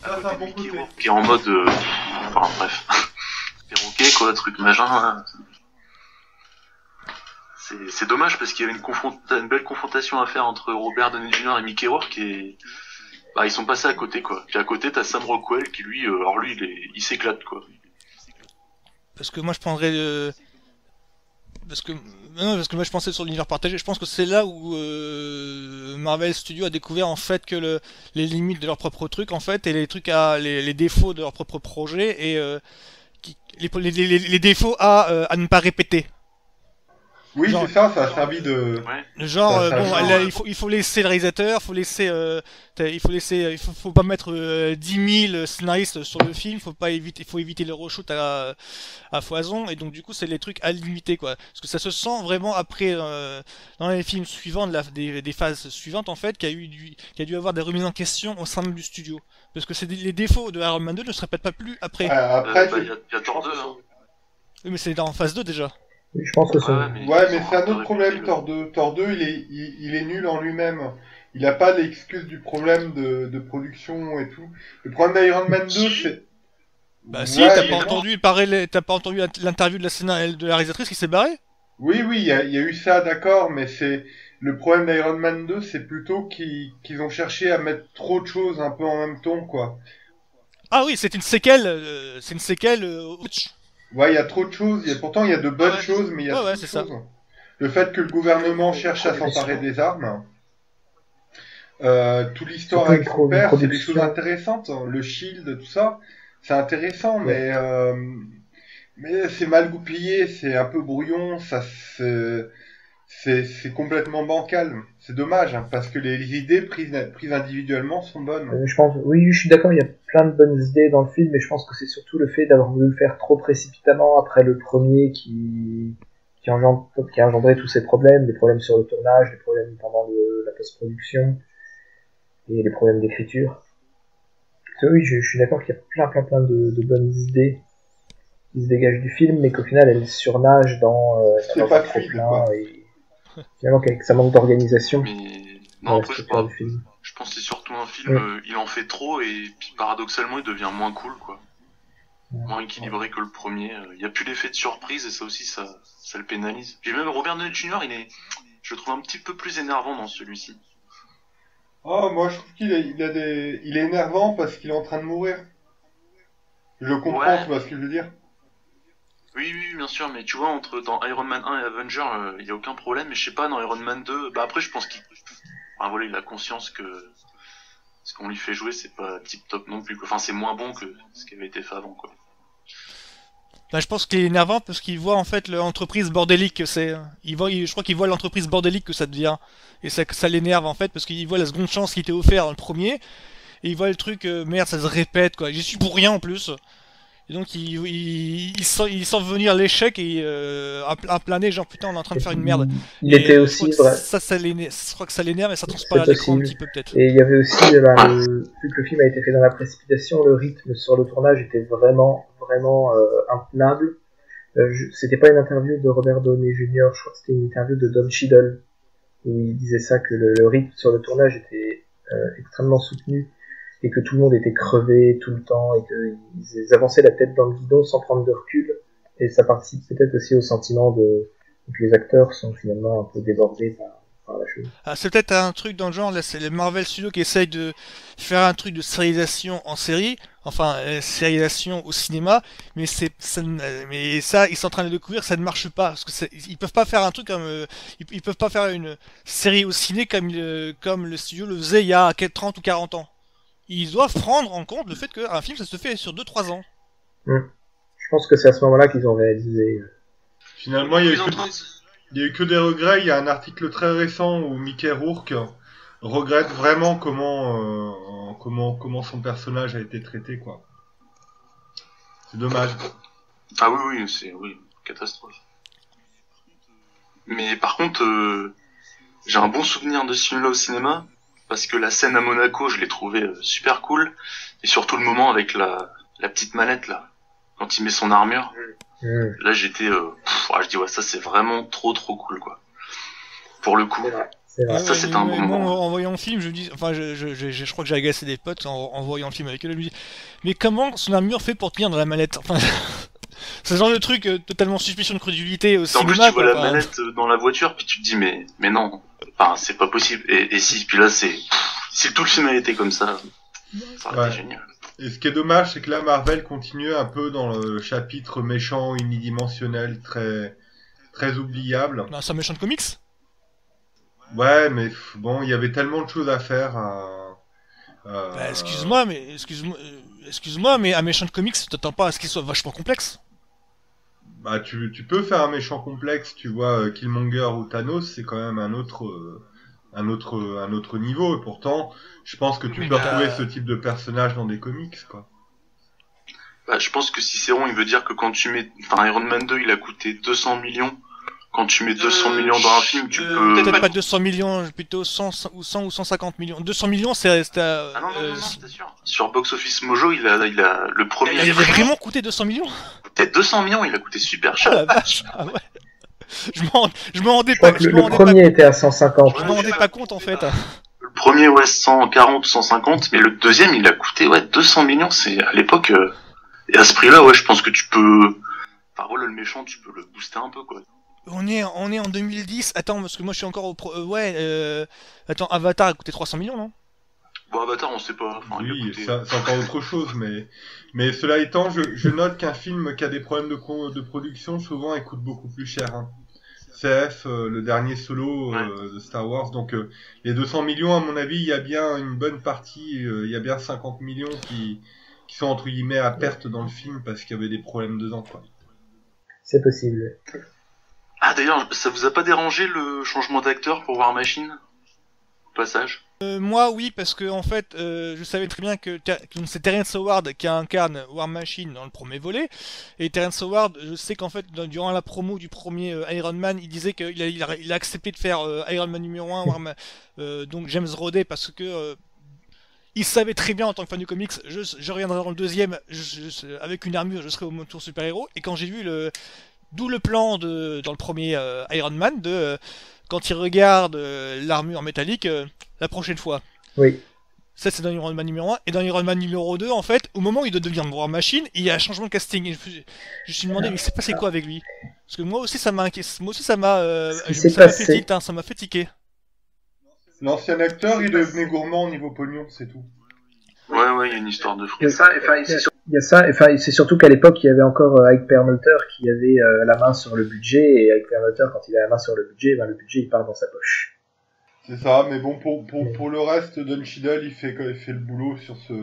Ah, c'est un bon côté. qui est en mode... Enfin, bref. Perroquet, quoi, truc machin, là. C'est dommage, parce qu'il y avait une belle confrontation à faire entre Robert Downey Jr. et Mickey Rourke, et... Bah, ils sont passés à côté, quoi. Puis à côté, t'as Sam Rockwell qui, lui, il s'éclate, quoi. Parce que moi, je prendrais... Parce que moi je pensais sur l'univers partagé, je pense que c'est là où Marvel Studios a découvert en fait que les limites de leur propre truc en fait et les défauts de leur propre projet et les défauts à ne pas répéter. Oui, Genre- c'est ça a servi de... Ouais. Genre Ça bon change. là, il faut laisser le réalisateur, il faut pas mettre 10 000 scénaristes sur le film, il faut éviter le reshoot à foison et donc du coup c'est les trucs à limiter quoi. Parce que ça se sent vraiment après dans les films suivants des phases suivantes en fait qu'il y a dû avoir des remises en question au sein même du studio. Parce que les défauts de Iron Man 2 ne se répètent pas plus après. Après, Il y a Thor 2, hein. Oui mais c'est en phase 2 déjà. Oui, je pense que c'est... ouais, mais c'est un autre problème, Thor 2. Thor 2, il est nul en lui-même. Il a pas l'excuse du problème de production et tout. Le problème d'Iron Man 2, c'est... Bah si, Ouais, t'as mais pas non. entendu t'as pas entendu l'interview de de la réalisatrice qui s'est barrée? Oui, il y a eu ça, d'accord, mais c'est... Le problème d'Iron Man 2, c'est plutôt qu'ils ont cherché à mettre trop de choses un peu en même temps, quoi. Ah oui, c'est une séquelle. Ouais, il y a trop de choses. Pourtant, il y a de bonnes Ouais, choses, mais il y a ouais, trop ouais, de c'est ça. choses. Le fait que le gouvernement cherche à s'emparer des armes, toute l'histoire Surtout avec son père, c'est des production. choses intéressantes. Le Shield, tout ça, c'est intéressant, mais c'est mal goupillé, c'est un peu brouillon, c'est complètement bancal. C'est dommage, hein, parce que les idées prises individuellement sont bonnes. Je pense, oui, je suis d'accord, il y a plein de bonnes idées dans le film, mais je pense que c'est surtout le fait d'avoir voulu le faire trop précipitamment après le premier qui a engendré tous ces problèmes, des problèmes sur le tournage, des problèmes pendant la post-production, et les problèmes d'écriture. Oui, je suis d'accord qu'il y a plein de bonnes idées qui se dégagent du film, mais qu'au final elles surnagent C'est dans pas un fluide, trop-plein, quoi. et finalement qu'avec ça manque d'organisation Mais... dans Non, la après, structure du film. je pense que c'est surtout un film, il en fait trop, et puis paradoxalement, il devient moins cool, quoi. Moins équilibré que le premier. Il y a plus l'effet de surprise, et ça aussi, ça le pénalise. Puis même Robert Downey Jr., je le trouve un petit peu plus énervant dans celui-ci. Oh, moi je trouve qu'il il est énervant parce qu'il est en train de mourir. Je comprends, Ouais. tu vois ce que je veux dire. Oui, bien sûr, mais tu vois, dans Iron Man 1 et Avenger, il y a aucun problème, mais je sais pas, dans Iron Man 2, bah après, je pense voilà, il a conscience que ce qu'on lui fait jouer, c'est pas tip top non plus, quoi. Enfin, c'est moins bon que ce qui avait été fait avant, quoi. Bah, je pense qu'il est énervant parce qu'il voit en fait l'entreprise bordélique que c'est. Je crois qu'il voit l'entreprise bordélique que ça devient. Et ça l'énerve en fait parce qu'il voit la seconde chance qui était offerte dans le premier. Et il voit le truc, merde, ça se répète quoi. J'y suis pour rien en plus. Et donc il sent venir l'échec et à planer genre putain on est en train de faire une merde. Il Et était je aussi, crois que je crois que ça l'énerve et ça transparaît à c'est l'écran un possible. petit peu peut-être. Et il y avait aussi, vu que le film a été fait dans la précipitation, le rythme sur le tournage était vraiment, vraiment intenable. C'était pas une interview de Robert Downey Jr., je crois que c'était une interview de Don Cheadle, où il disait ça, que le rythme sur le tournage était extrêmement soutenu, et que tout le monde était crevé tout le temps, et qu'ils avançaient la tête dans le guidon sans prendre de recul, et ça participe peut-être aussi au sentiment que les acteurs sont finalement un peu débordés par la chose. Ah, c'est peut-être un truc dans le genre, là c'est les Marvel Studios qui essayent de faire un truc de sérialisation en série, enfin sérialisation au cinéma, mais mais ça ils sont en train de le découvrir, ça ne marche pas, parce que ils peuvent pas faire un truc comme ils peuvent pas faire une série au ciné comme le studio le faisait il y a 30 ou 40 ans. Ils doivent prendre en compte le fait qu'un film ça se fait sur 2-3 ans. Je pense que c'est à ce moment-là qu'ils ont réalisé. Finalement, il y a eu que des regrets. Il y a un article très récent où Mickey Rourke regrette vraiment comment son personnage a été traité, quoi. C'est dommage. Ah oui, oui, catastrophe. Mais par contre, j'ai un bon souvenir de ce film-là au cinéma, parce que la scène à Monaco, je l'ai trouvé super cool, et surtout le moment avec la petite mallette, là, quand il met son armure. Là, j'étais... je dis, ouais, ça, c'est vraiment trop cool, quoi. Pour le coup. C'est vrai. Ça, c'était un bon moment. Moi, en voyant le film, je me dis... Enfin, je crois que j'ai agacé des potes en voyant le film avec eux. Je me dis, mais comment son armure fait pour tenir dans la mallette? Enfin... C'est ce genre de truc totalement suspicion de crédulité au cinéma. En plus, tu vois la mallette dans la voiture, puis tu te dis, mais non. Enfin, c'est pas possible. Et si, puis là, si tout le film a été comme ça aurait été génial. Et ce qui est dommage, c'est que là, Marvel continue un peu dans le chapitre méchant, unidimensionnel, très oubliable. C'est un méchant de comics. Ouais, mais bon, il y avait tellement de choses à faire. Excuse-moi, mais un méchant de comics, t'attends pas à ce qu'il soit vachement complexe. Bah, tu peux faire un méchant complexe, tu vois, Killmonger ou Thanos, c'est quand même un autre niveau, et pourtant, je pense que tu peux retrouver ce type de personnage dans des comics, quoi. Bah, je pense que Cicéron, il veut dire que quand tu mets, Iron Man 2, il a coûté 200 millions. Quand tu mets 200 millions dans un film, tu peux... Peut-être pas 200 millions, plutôt 100 ou 150 millions. 200 millions, c'est... Ah non, c'est sûr. Sur Box Office Mojo, il a le premier... Il a vraiment coûté 200 millions? Peut-être 200 millions, il a coûté super cher. Ah la vache, ah ouais. Je me rendais Je crois que le premier était à 150. Je me rendais pas compte en fait. Le premier, 140 ou 150, mais le deuxième, il a coûté 200 millions. C'est à l'époque... Et à ce prix-là, je pense que tu peux... Enfin, voilà, le méchant, tu peux le booster un peu, quoi. On est en 2010. Attends, parce que moi je suis encore au attends, Avatar a coûté 300 millions, non? Bon, Avatar, on sait pas. Enfin, oui, coûté... c'est encore autre chose, mais cela étant, je note qu'un film qui a des problèmes de production, souvent, il coûte beaucoup plus cher. Hein. CF, le dernier solo de Star Wars, donc les 200 millions, à mon avis, il y a bien une bonne partie, il y a bien 50 millions qui sont entre guillemets à perte dans le film parce qu'il y avait des problèmes dedans, quoi. C'est possible. Ah d'ailleurs, ça vous a pas dérangé le changement d'acteur pour War Machine au passage? Moi oui, parce que en fait, je savais très bien que c'est Terrence Howard qui incarne War Machine dans le premier volet, et Terrence Howard, je sais qu'en fait durant la promo du premier Iron Man, il disait qu'il a accepté de faire Iron Man numéro 1, donc James Rhodey, parce que il savait très bien en tant que fan du comics, je reviendrai dans le deuxième, avec une armure, je serai au tour super-héros, et quand j'ai vu d'où le plan dans le premier Iron Man, quand il regarde l'armure métallique, la prochaine fois. Oui. Ça, c'est dans Iron Man numéro 1, et dans Iron Man numéro 2, en fait, au moment où il doit devenir War Machine, il y a un changement de casting, et je me suis demandé, mais c'est passé quoi avec lui? Parce que moi aussi, ça m'a inquiété, ça m'a fait tiquer. L'ancien acteur, il devenait gourmand au niveau pognon, c'est tout. Ouais, il y a une histoire de fric. Il y a ça, enfin, c'est surtout qu'à l'époque, il y avait encore Ike Perlmutter qui avait la main sur le budget, et Ike Perlmutter, quand il a la main sur le budget, le budget, il part dans sa poche. C'est ça, mais bon, pour le reste, Don Cheadle, il fait le boulot sur ce...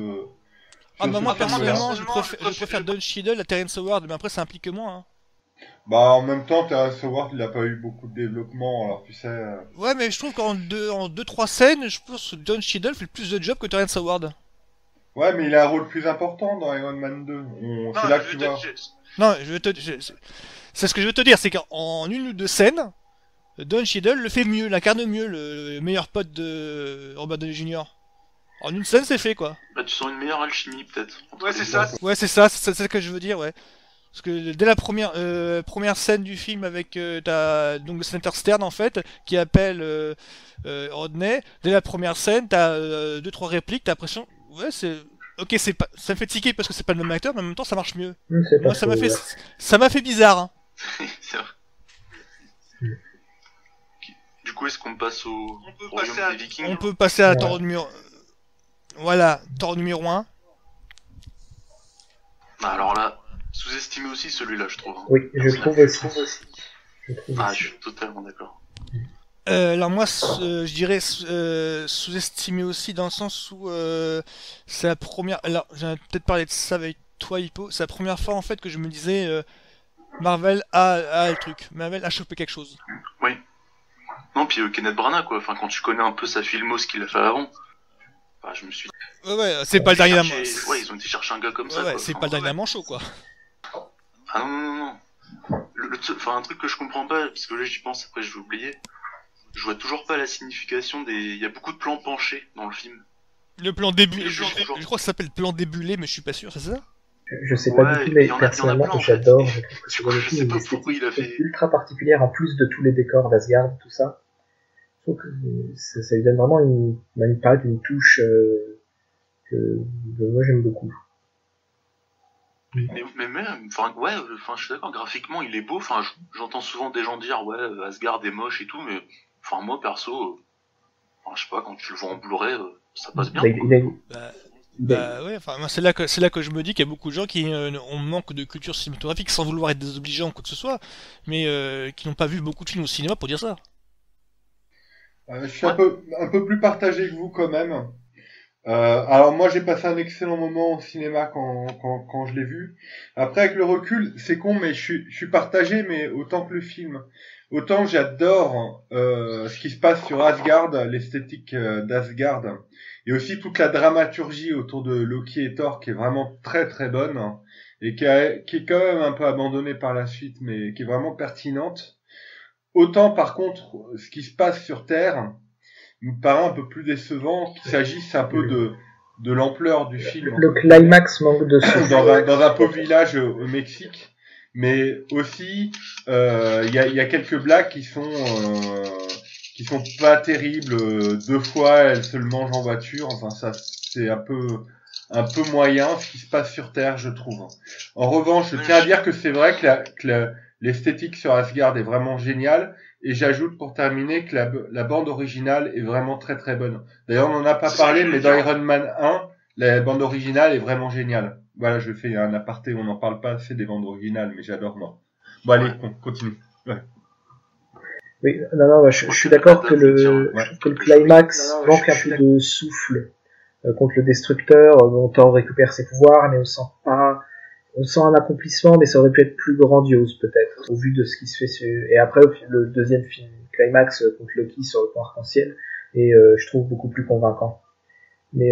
Moi, personnellement, je préfère Don Cheadle à Terrence Howard, mais après, ça implique que moi, hein. Bah, en même temps, Terrence Howard, il a pas eu beaucoup de développement, alors tu sais... Ouais, mais je trouve qu'en 2-3 scènes, je pense que Don Cheadle fait le plus de job que Terrence Howard. Ouais, mais il a un rôle plus important dans Iron Man 2. C'est là que tu vois. Non, c'est ce que je veux te dire, c'est qu'en une ou deux scènes, Don Cheadle le fait mieux, l'incarne mieux, le meilleur pote de Robert Downey Jr. En une scène, c'est fait, quoi. Bah, tu sens une meilleure alchimie, peut-être. Ouais, c'est ça. Ouais, c'est ce que je veux dire, ouais. Parce que dès la première scène du film avec t'as donc le sénateur Stern en fait qui appelle Rodney, dès la première scène t'as deux trois répliques, t'as l'impression ouais c'est ok c'est pas ça me fait tiquer parce que c'est pas le même acteur mais en même temps ça marche mieux. Moi ça m'a fait bizarre. Hein. C'est vrai. Du coup est-ce qu'on passe au royaume des Vikings? On peut passer à Thor numéro voilà Thor numéro 1. Alors là sous-estimé aussi celui-là, je trouve. Oui, je trouve aussi. Je suis totalement d'accord. Alors moi, je dirais sous-estimé aussi dans le sens où c'est la première... Alors, j'ai peut-être parlé de ça avec toi, Hippo. C'est la première fois, en fait, que je me disais Marvel a le truc. Marvel a chopé quelque chose. Oui. Non, puis Kenneth Branagh, quoi. Enfin, quand tu connais un peu sa filmos qu'il a fait avant, je me suis dit... Ouais, c'est pas le dernier... Ouais, ils ont été chercher un gars comme ça, ouais, quoi. c'est pas le dernier manchot, quoi. Ah non. Enfin, un truc que je comprends pas, parce que là j'y pense, après je vais oublier. Je vois toujours pas la signification des... Il y a beaucoup de plans penchés dans le film. Le plan débulé, je crois que ça s'appelle plan débulé, mais je suis pas sûr, c'est ça? Je sais pas du tout, mais personnellement, j'adore. Je sais pas pourquoi il a fait... ultra particulière, en plus de tous les décors d'Asgard, tout ça. Je trouve que ça lui donne vraiment une touche que moi j'aime beaucoup. Mais même, je suis d'accord, graphiquement il est beau, j'entends souvent des gens dire ouais, Asgard est moche et tout, mais moi perso, je sais pas, quand tu le vois en Blu-ray, ça passe bien. Ouais, moi c'est là que je me dis qu'il y a beaucoup de gens qui ont manque de culture cinématographique sans vouloir être désobligeants ou quoi que ce soit, mais qui n'ont pas vu beaucoup de films au cinéma pour dire ça. Je suis un peu plus partagé que vous quand même. Alors moi j'ai passé un excellent moment au cinéma quand je l'ai vu. Après avec le recul, c'est con mais je suis partagé, mais autant que le film. Autant j'adore ce qui se passe sur Asgard, l'esthétique d'Asgard, et aussi toute la dramaturgie autour de Loki et Thor qui est vraiment très très bonne et qui est quand même un peu abandonnée par la suite, mais qui est vraiment pertinente. Autant par contre ce qui se passe sur Terre me paraît un peu plus décevant, qu'il s'agisse un peu de l'ampleur du film. Le climax manque de souffle. Dans un pauvre village au Mexique, mais aussi il y a quelques blagues qui sont pas terribles. Deux fois, elle se le mange en voiture. Enfin, ça c'est un peu moyen ce qui se passe sur Terre, je trouve. En revanche, je tiens à dire que c'est vrai que l'esthétique sur Asgard est vraiment géniale. Et j'ajoute pour terminer que la bande originale est vraiment très très bonne. D'ailleurs, on n'en a pas parlé, mais dans Iron Man 1, la bande originale est vraiment géniale. Voilà, je fais un aparté, on n'en parle pas assez des bandes originales, mais j'adore moi. Bon allez, continue. Ouais. Oui, non, je suis d'accord que le climax manque un peu de souffle contre le Destructeur, dont Thor récupère ses pouvoirs, mais on sent un accomplissement, mais ça aurait pu être plus grandiose peut-être, au vu de ce qui se fait. Et après, le deuxième film, climax contre Loki sur le pont arc-en-ciel, et je trouve beaucoup plus convaincant. Mais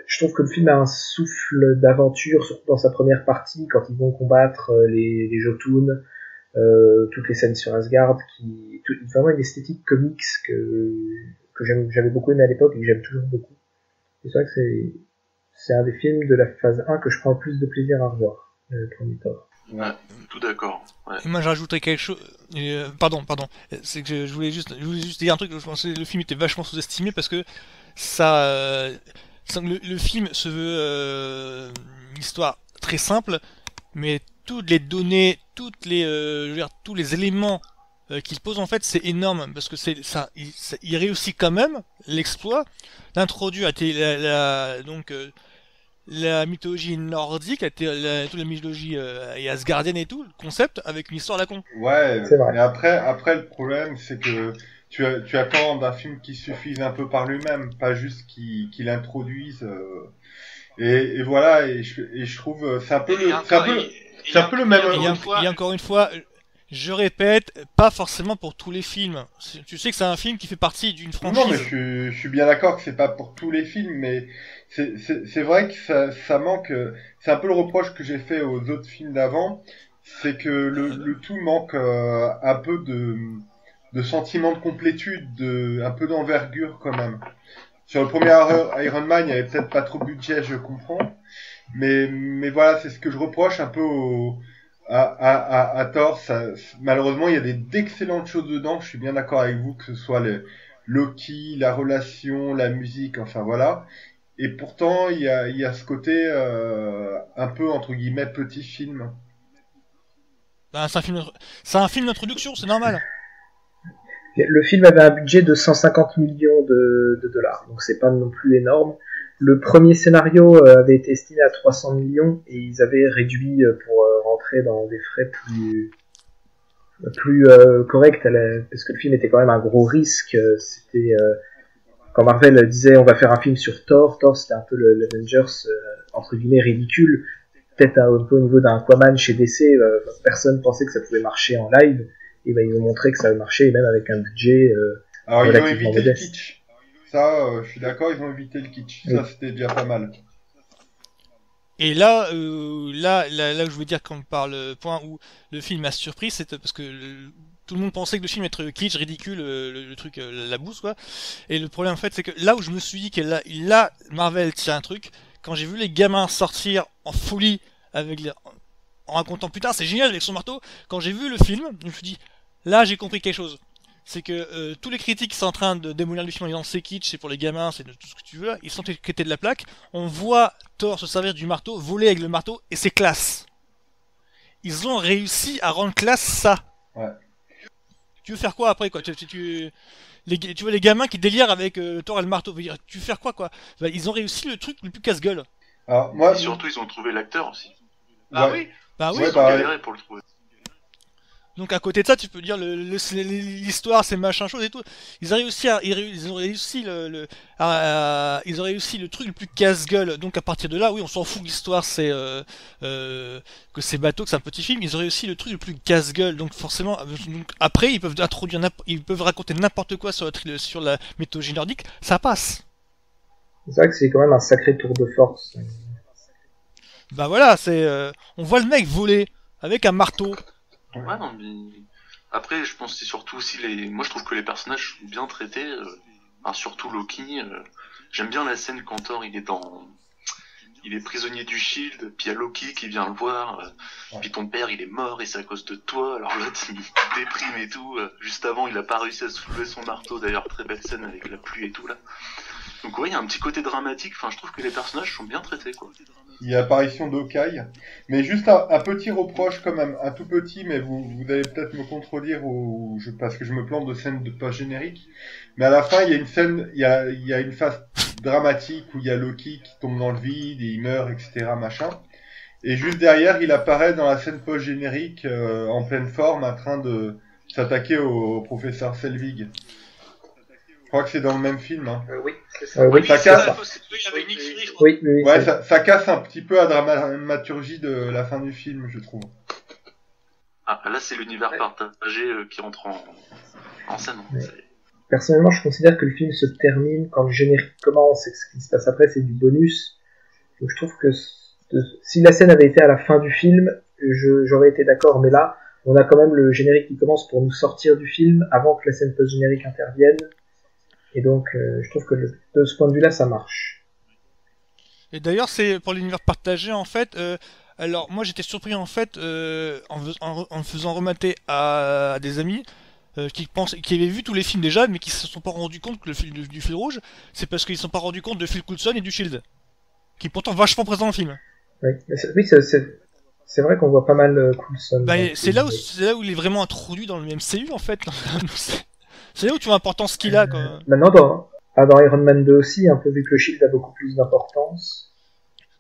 je trouve que le film a un souffle d'aventure, surtout dans sa première partie, quand ils vont combattre les Jotun, toutes les scènes sur Asgard, vraiment une esthétique comics que j'avais beaucoup aimé à l'époque et que j'aime toujours beaucoup. C'est vrai que c'est un des films de la phase 1 que je prends le plus de plaisir à revoir, le premier Thor. Ouais, tout d'accord. Ouais. Et moi, j'ajouterais quelque chose. Pardon. C'est que je voulais juste dire un truc. Je pensais que le film était vachement sous-estimé parce que le film se veut une histoire très simple, mais toutes les données, tous les éléments qu'il pose en fait, c'est énorme parce que il réussit quand même l'exploit d'introduire la mythologie nordique, toute la mythologie et asgardienne et tout, le concept avec une histoire à la con. Ouais, mais après le problème c'est que tu attends d'un film qui suffise un peu par lui-même, pas juste qu'il introduise et voilà, et je trouve c'est un peu le même. Et encore une fois, Je répète, pas forcément pour tous les films. Tu sais que c'est un film qui fait partie d'une Non, mais franchise. je suis bien d'accord que c'est pas pour tous les films, mais c'est vrai que ça manque. C'est un peu le reproche que j'ai fait aux autres films d'avant, c'est que le tout manque un peu de sentiment de complétude, un peu d'envergure quand même. Sur le premier Iron Man, il y avait peut-être pas trop de budget, je comprends, mais voilà, c'est ce que je reproche un peu à Thor. Malheureusement, il y a d'excellentes choses dedans. Je suis bien d'accord avec vous, que ce soit le Loki, la relation, la musique, enfin voilà. Et pourtant, il y a ce côté un peu entre guillemets petit film. Ben, c'est un film d'introduction, c'est normal. Le film avait un budget de 150 millions de dollars, donc c'est pas non plus énorme. Le premier scénario avait été estimé à 300 millions et ils avaient réduit pour rentrer dans des frais plus corrects, parce que le film était quand même un gros risque. C'était quand Marvel disait on va faire un film sur Thor, c'était un peu l'Avengers entre guillemets ridicule. Peut-être un peu au niveau d'un Aquaman chez DC, personne pensait que ça pouvait marcher en live. Et ben ils ont montré que ça marchait, et même avec un budget Alors ils ont relativement évité le modeste. kitsch. Ça, je suis d'accord, ils ont évité le kitsch. Oui. Ça, c'était déjà pas mal. Et là, là où je veux dire qu'on parle, le point où le film m'a surpris, c'est parce que tout le monde pensait que le film était kitsch, ridicule, le truc, la bouse quoi. Et le problème en fait, c'est que là où je me suis dit que là Marvel tient un truc, quand j'ai vu les gamins sortir en folie avec en racontant putain c'est génial avec son marteau, quand j'ai vu le film, je me suis dit là j'ai compris quelque chose. C'est que tous les critiques qui sont en train de démolir le film en disant c'est kitsch, c'est pour les gamins, c'est de tout ce que tu veux, ils sont étiquetés de la plaque. On voit Thor se servir du marteau, voler avec le marteau, et c'est classe. Ils ont réussi à rendre classe ça. Ouais. Tu veux faire quoi après quoi tu vois les gamins qui délirent avec Thor et le marteau, tu veux faire quoi bah, ils ont réussi le truc le plus casse-gueule. Alors moi, Et surtout, ils ont trouvé l'acteur aussi. ouais. Oui. Bah oui. Ouais, Ils ont bah, galéré pour le trouver. Donc à côté de ça, tu peux dire l'histoire, c'est machin chose et tout. Ils ont réussi ils ont réussi ils ont réussi le truc le plus casse-gueule. Donc à partir de là, oui, on s'en fout que l'histoire c'est que c'est bateau, que c'est un petit film. Ils ont réussi le truc le plus casse-gueule. Donc forcément, donc, après ils peuvent introduire, ils peuvent raconter n'importe quoi sur la mythologie nordique, ça passe. C'est vrai que c'est quand même un sacré tour de force. Bah voilà, on voit le mec voler avec un marteau. Ouais, non, mais... Après, je pense que c'est surtout aussi les... Moi, je trouve que les personnages sont bien traités. Enfin, surtout Loki. J'aime bien la scène quand Thor, il est prisonnier du Shield, puis il y a Loki qui vient le voir, puis ton père il est mort et c'est à cause de toi, alors l'autre il déprime et tout, juste avant il a pas réussi à soulever son marteau, d'ailleurs très belle scène avec la pluie et tout là. Donc ouais, il y a un petit côté dramatique, enfin je trouve que les personnages sont bien traités quoi. il y a apparition d'Hawkeye. Mais juste un petit reproche quand même, un tout petit, mais vous allez peut-être me contredire parce que je me plante de scène de post-générique. Mais à la fin, il y a une scène, il y a une phase dramatique où il y a Loki qui tombe dans le vide et il meurt, etc. machin. Et juste derrière, il apparaît dans la scène post-générique en pleine forme, en train de s'attaquer au professeur Selvig. Je crois que c'est dans le même film. Hein. Oui, c'est ça. Oui, ça c'est casse. ça. Avec Nick Fury, je crois. Oui, Ouais, ça casse un petit peu la dramaturgie de la fin du film, je trouve. Ah, là c'est l'univers partagé qui rentre en scène. Ouais. Personnellement, je considère que le film se termine quand le générique commence et ce qui se passe après, c'est du bonus. Donc je trouve que si la scène avait été à la fin du film, j'aurais été d'accord, mais là, on a quand même le générique qui commence pour nous sortir du film avant que la scène post-générique intervienne. Et donc, je trouve que de ce point de vue-là, ça marche. Et d'ailleurs, c'est pour l'univers partagé en fait. Alors, moi j'étais surpris en fait en me faisant remater à des amis qui avaient vu tous les films déjà, mais qui se sont pas rendus compte que le film du fil rouge, c'est parce qu'ils se sont pas rendus compte de Phil Coulson et du Shield, qui est pourtant vachement présent dans le film. Oui, c'est vrai qu'on voit pas mal Coulson. Bah, c'est là où il est vraiment introduit dans le MCU en fait. C'est là où tu vois l'importance qu'il a quoi. Maintenant, dans Iron Man 2 aussi, un peu vu que le Shield a beaucoup plus d'importance.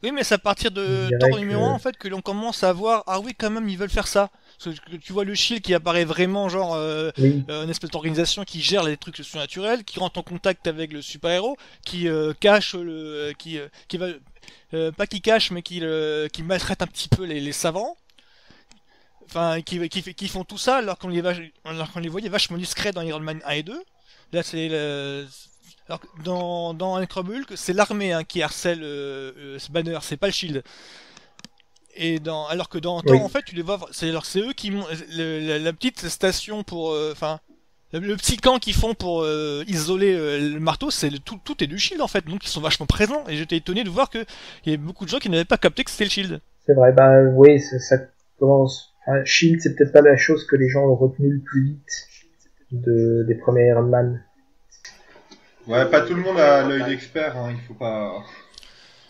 Oui, mais c'est à partir de Thor numéro 1 en fait que l'on commence à voir, ah oui, quand même, ils veulent faire ça. Parce que tu vois le Shield qui apparaît vraiment, genre, une espèce d'organisation qui gère les trucs surnaturels, qui rentre en contact avec le super-héros, qui cache qui va. Pas qui cache, mais qui maltraite un petit peu les savants. enfin, qui font tout ça alors qu'on les voyait vachement discrets dans Iron Man 1 et 2. Là, alors que dans Incredible, c'est l'armée hein, qui harcèle ce Banner, c'est pas le Shield. Alors que dans Thor, Oui. en fait, tu les vois, c'est eux qui la petite station pour, enfin, le petit camp qu'ils font pour isoler le marteau, tout est du Shield en fait, donc ils sont vachement présents. Et j'étais étonné de voir que il y avait beaucoup de gens qui n'avaient pas capté que c'était le Shield. C'est vrai, bah oui, ça commence. Enfin, Shield, c'est peut-être pas la chose que les gens ont retenu le plus vite des premiers Iron Man. Ouais, pas tout le monde a l'œil d'expert, hein, il faut pas...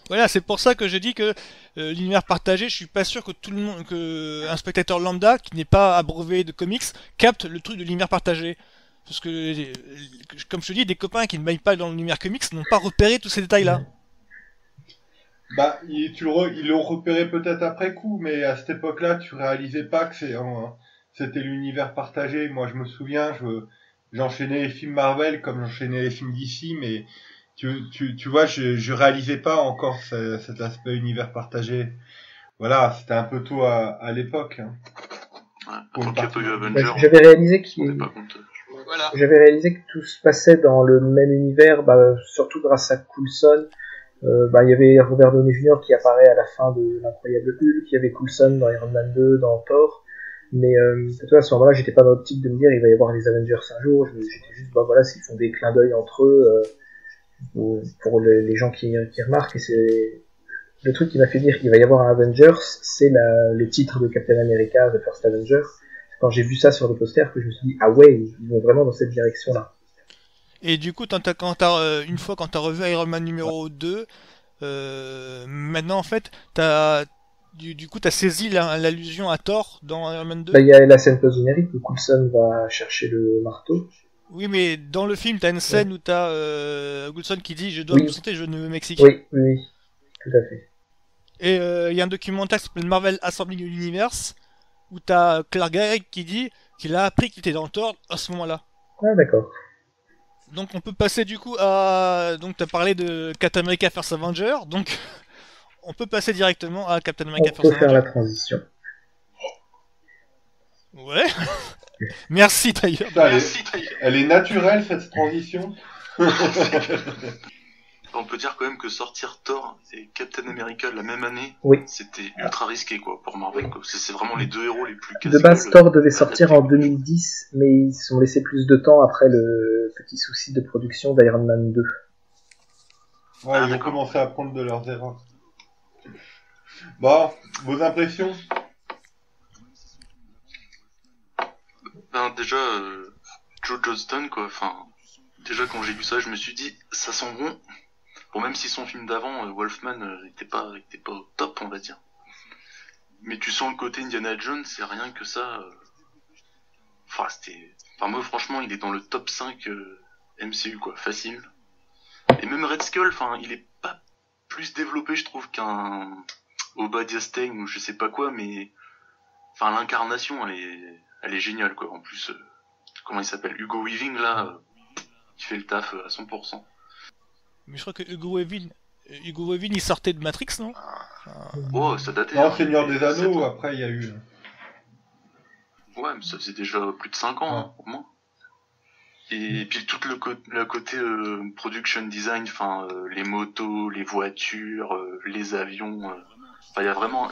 Voilà, c'est pour ça que je dis que l'univers partagé, je suis pas sûr que tout le monde, que un spectateur lambda qui n'est pas abreuvé de comics capte le truc de l'univers partagé. Parce que, comme je te dis, des copains qui ne baignent pas dans l'univers comics n'ont pas repéré tous ces détails-là. Bah, ils l'ont repéré peut-être après coup, mais à cette époque-là, tu réalisais pas que c'était l'univers partagé. Moi, je me souviens, j'enchaînais les films Marvel comme j'enchaînais les films DC, mais tu vois, je réalisais pas encore cet aspect univers partagé. Voilà, c'était un peu tôt à l'époque. Hein. Ouais, tant qu'il n'y a pas eu Avenger, Bah, j'avais réalisé on n'est pas compte. Voilà. J'avais réalisé que tout se passait dans le même univers, bah, surtout grâce à Coulson. Bah, il y avait Robert Downey Jr. qui apparaît à la fin de l'Incroyable Hulk, il y avait Coulson dans Iron Man 2, dans Thor. Mais tu vois, à ce moment-là, j'étais pas dans l'optique de me dire il va y avoir les Avengers un jour. J'étais juste, bah voilà, s'ils font des clins d'œil entre eux pour les gens qui remarquent. Et c'est le truc qui m'a fait dire qu'il va y avoir un Avengers, c'est le titre de Captain America, The First Avenger. Quand j'ai vu ça sur le poster, que je me suis dit ah ouais, ils vont vraiment dans cette direction-là. Et du coup, une fois quand t'as revu Iron Man numéro 2, maintenant en fait, du coup t'as saisi l'allusion à Thor dans Iron Man 2. Bah, il y a la scène post-générique où Coulson va chercher le marteau. Oui, mais dans le film, t'as une scène où t'as Coulson qui dit je dois Oui. me présenter, je ne Mexique. Oui, tout à fait. Et il y a un documentaire qui s'appelle Marvel Assembling Universe où t'as Clark Gregg qui dit qu'il a appris qu'il était dans Thor à ce moment-là. Ah d'accord. Donc on peut passer du coup à... Donc t'as parlé de Captain America First Avenger, donc on peut passer directement à Captain America On First peut faire la Avenger. transition. Ouais. Merci d'ailleurs. Putain, elle est naturelle cette transition. On peut dire quand même que sortir Thor et Captain America la même année, Oui. c'était ultra risqué quoi pour Marvel. Quoi. C'est vraiment les deux héros les plus De casse-gueule. base, Thor devait sortir en 2010, mais ils se sont laissés plus de temps après le petit souci de production d'Iron Man 2. Ouais, ils ont d'accord. commencé à apprendre de leurs erreurs. Bon, vos impressions? Ben, déjà, Joe Johnston quoi. Enfin, déjà quand j'ai lu ça, je me suis dit ça sent bon. Bon, même si son film d'avant, Wolfman, était pas au top, on va dire. Mais tu sens le côté Indiana Jones, c'est rien que ça. Enfin, moi, franchement, il est dans le top 5 MCU, quoi, facile. Et même Red Skull, enfin, il est pas plus développé, je trouve, qu'un Obadiah Stane ou je sais pas quoi, mais... Enfin, l'incarnation, elle est géniale, quoi. En plus, comment il s'appelle, Hugo Weaving, là, il fait le taf à 100%. Mais je crois que Hugo Weaving, il sortait de Matrix, non? Oh, ça datait. Non, hein, Seigneur il y des a 7 Anneaux, ans. après il y a eu... Ouais, mais ça faisait déjà plus de 5 ans, hein, au moins. Et puis tout le côté production design, enfin les motos, les voitures, les avions, enfin il y a vraiment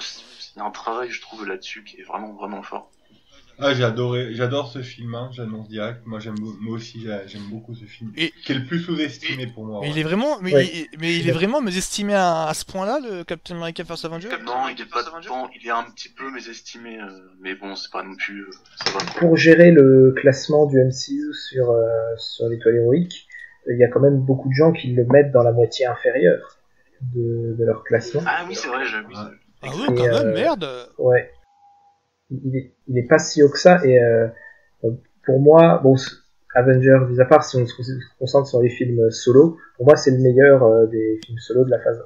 un travail je trouve là-dessus qui est vraiment vraiment fort. Ah, j'adore ce film, hein, j'annonce direct. Moi aussi j'aime beaucoup ce film. Et- Qui est le plus sous-estimé pour moi. Mais ouais. il est vraiment, il est vraiment mésestimé à ce point-là, le Captain America First Avenger? Non, il est pas dedans, il est un petit peu mésestimé, mais bon c'est pas non plus, ça va quoi. Pour gérer le classement du MCU sur l'étoile héroïque, il y a quand même beaucoup de gens qui le mettent dans la moitié inférieure de leur classement. Ah oui c'est vrai, j'ai vu ça. Ah oui, quand même, merde. Ouais. Il est pas si haut que ça, et pour moi, bon, Avengers mis à part, si on se concentre sur les films solo, pour moi c'est le meilleur des films solo de la phase 1.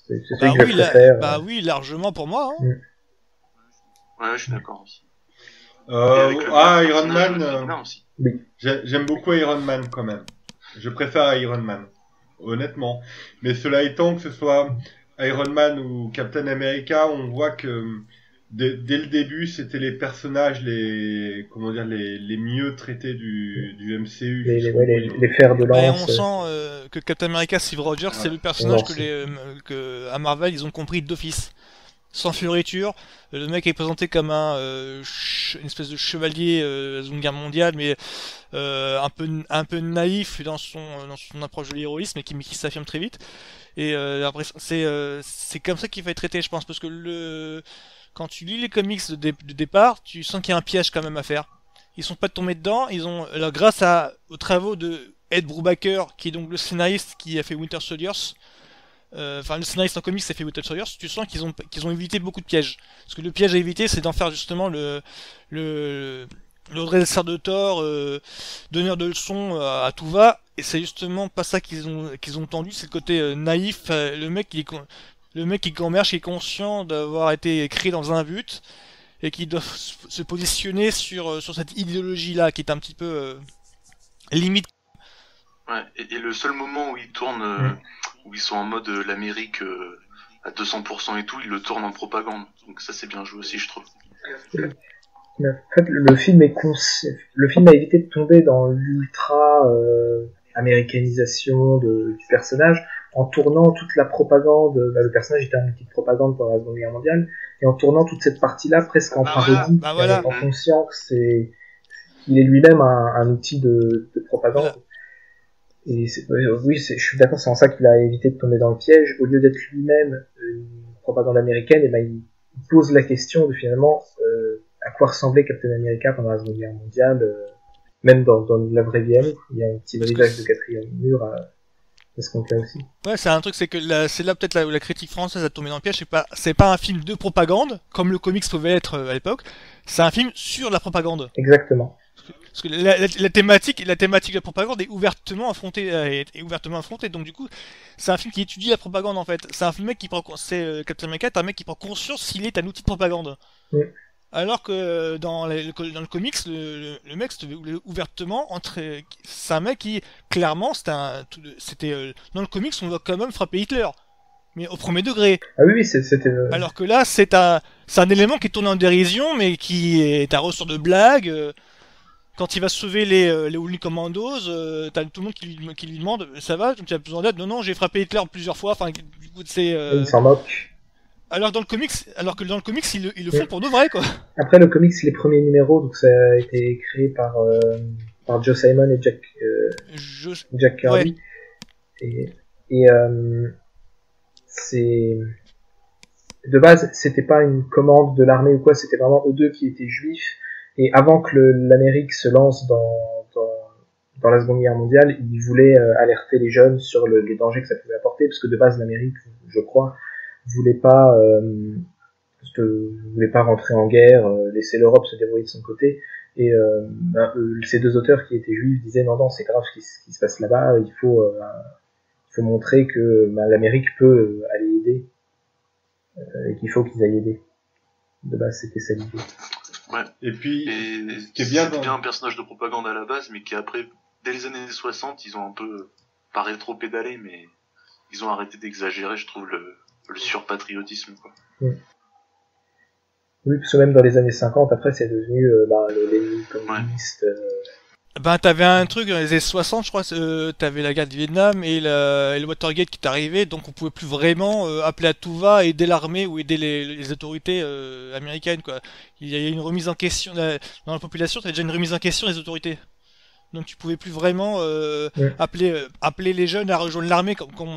C'est celui que je préfère. Bah oui, largement pour moi. Hein. Ouais je suis d'accord aussi. Et avec le Iron personnage Man, de Sigma aussi. j'aime beaucoup Iron Man quand même. Je préfère Iron Man, honnêtement. Mais cela étant, que ce soit Iron Man ou Captain America, on voit que dès le début, c'était les personnages les mieux traités du MCU. Les fers de Bah, lance. on sent que Captain America Steve Rogers, c'est le personnage que à Marvel ils ont compris d'office. Sans fioriture, le mec est présenté comme une espèce de chevalier de la Seconde Guerre mondiale, mais un peu naïf dans son approche de l'héroïsme et qui s'affirme très vite. Et après, c'est comme ça qu'il va être traité, je pense, parce que quand tu lis les comics de départ, tu sens qu'il y a un piège quand même à faire. Ils sont pas tombés dedans, alors, grâce aux travaux de Ed Brubaker, qui est donc le scénariste qui a fait Winter Soldier. Enfin, le scénariste en comics s'est fait Winter Soldier. Tu sens qu'ils ont évité beaucoup de pièges. Parce que le piège à éviter, c'est d'en faire justement le dresseur de Thor, donneur de leçons à tout va. Et c'est justement pas ça qu'ils ont tendu. C'est le côté naïf. Le mec qui commerce, qui est conscient d'avoir été créé dans un but et qui doit se positionner sur cette idéologie-là, qui est un petit peu limite. Ouais, et le seul moment où ils tournent, où ils sont en mode l'Amérique à 200% et tout, ils le tournent en propagande. Donc ça c'est bien joué aussi, je trouve. En fait, le film a évité de tomber dans l'ultra américanisation du personnage en tournant toute la propagande. Le personnage était un outil de propagande pendant la Seconde Guerre mondiale, et en tournant toute cette partie-là presque en parodie, voilà. en conscient que il est lui-même un outil de propagande. Voilà. Et oui, je suis d'accord, c'est en ça qu'il a évité de tomber dans le piège. Au lieu d'être lui-même une propagande américaine, et ben il pose la question de finalement à quoi ressemblait Captain America pendant la Seconde Guerre mondiale, même dans la vraie vie. Il y a un petit brisage de quatrième mur à ce compte-là aussi. Ouais, c'est un truc, c'est que c'est là peut-être où la critique française a tombé dans le piège. C'est pas un film de propagande comme le comics pouvait être à l'époque. C'est un film sur la propagande. Exactement. Parce que la thématique de la propagande est ouvertement affrontée, donc du coup, c'est un film qui étudie la propagande en fait. C'est un mec qui prend, Captain America, c'est un mec qui prend conscience qu'il est un outil de propagande. Oui. Alors que dans le comics, le mec ouvertement c'est un mec qui clairement c'était dans le comics on doit quand même frapper Hitler, mais au premier degré. Ah oui, c'était. Alors que là, c'est un élément qui est tourné en dérision, mais qui est un ressort de blague. Quand il va sauver les Holy Commandos, t'as tout le monde qui lui demande ça va, tu as besoin d'aide? Non, j'ai frappé Hitler plusieurs fois. Enfin, du coup, c'est. Il s'en moque. Alors que dans le comics, ils le font pour de vrai, quoi. Après le comics, les premiers numéros, donc ça a été créé par Joe Simon et Jack Kirby. Ouais. Et c'est de base, c'était pas une commande de l'armée ou quoi, c'était vraiment eux deux qui étaient juifs. Et avant que l'Amérique se lance dans la Seconde Guerre mondiale, ils voulaient alerter les jeunes sur les dangers que ça pouvait apporter, parce que de base l'Amérique, je crois, voulait pas rentrer en guerre, laisser l'Europe se débrouiller de son côté. Et ces deux auteurs qui étaient juifs disaient non, c'est grave ce qui se passe là-bas, il faut montrer que l'Amérique peut aller aider, et qu'il faut qu'ils aillent aider. De base, c'était ça l'idée. Ouais. Et puis, ce qui est bien un personnage de propagande à la base, mais qui après, dès les années 60, ils ont un peu, pas rétro-pédalé, mais ils ont arrêté d'exagérer, je trouve, le surpatriotisme, quoi. Oui, parce que même dans les années 50, après, c'est devenu l'ennemi communiste. Ben, t'avais un truc dans les années 60, je crois, t'avais la guerre du Vietnam et le Watergate qui est arrivé, donc on pouvait plus vraiment appeler à tout va, aider l'armée ou aider les autorités américaines, quoi. Il y a une remise en question, dans la population, t'avais déjà une remise en question des autorités. Donc tu pouvais plus vraiment appeler les jeunes à rejoindre l'armée, comme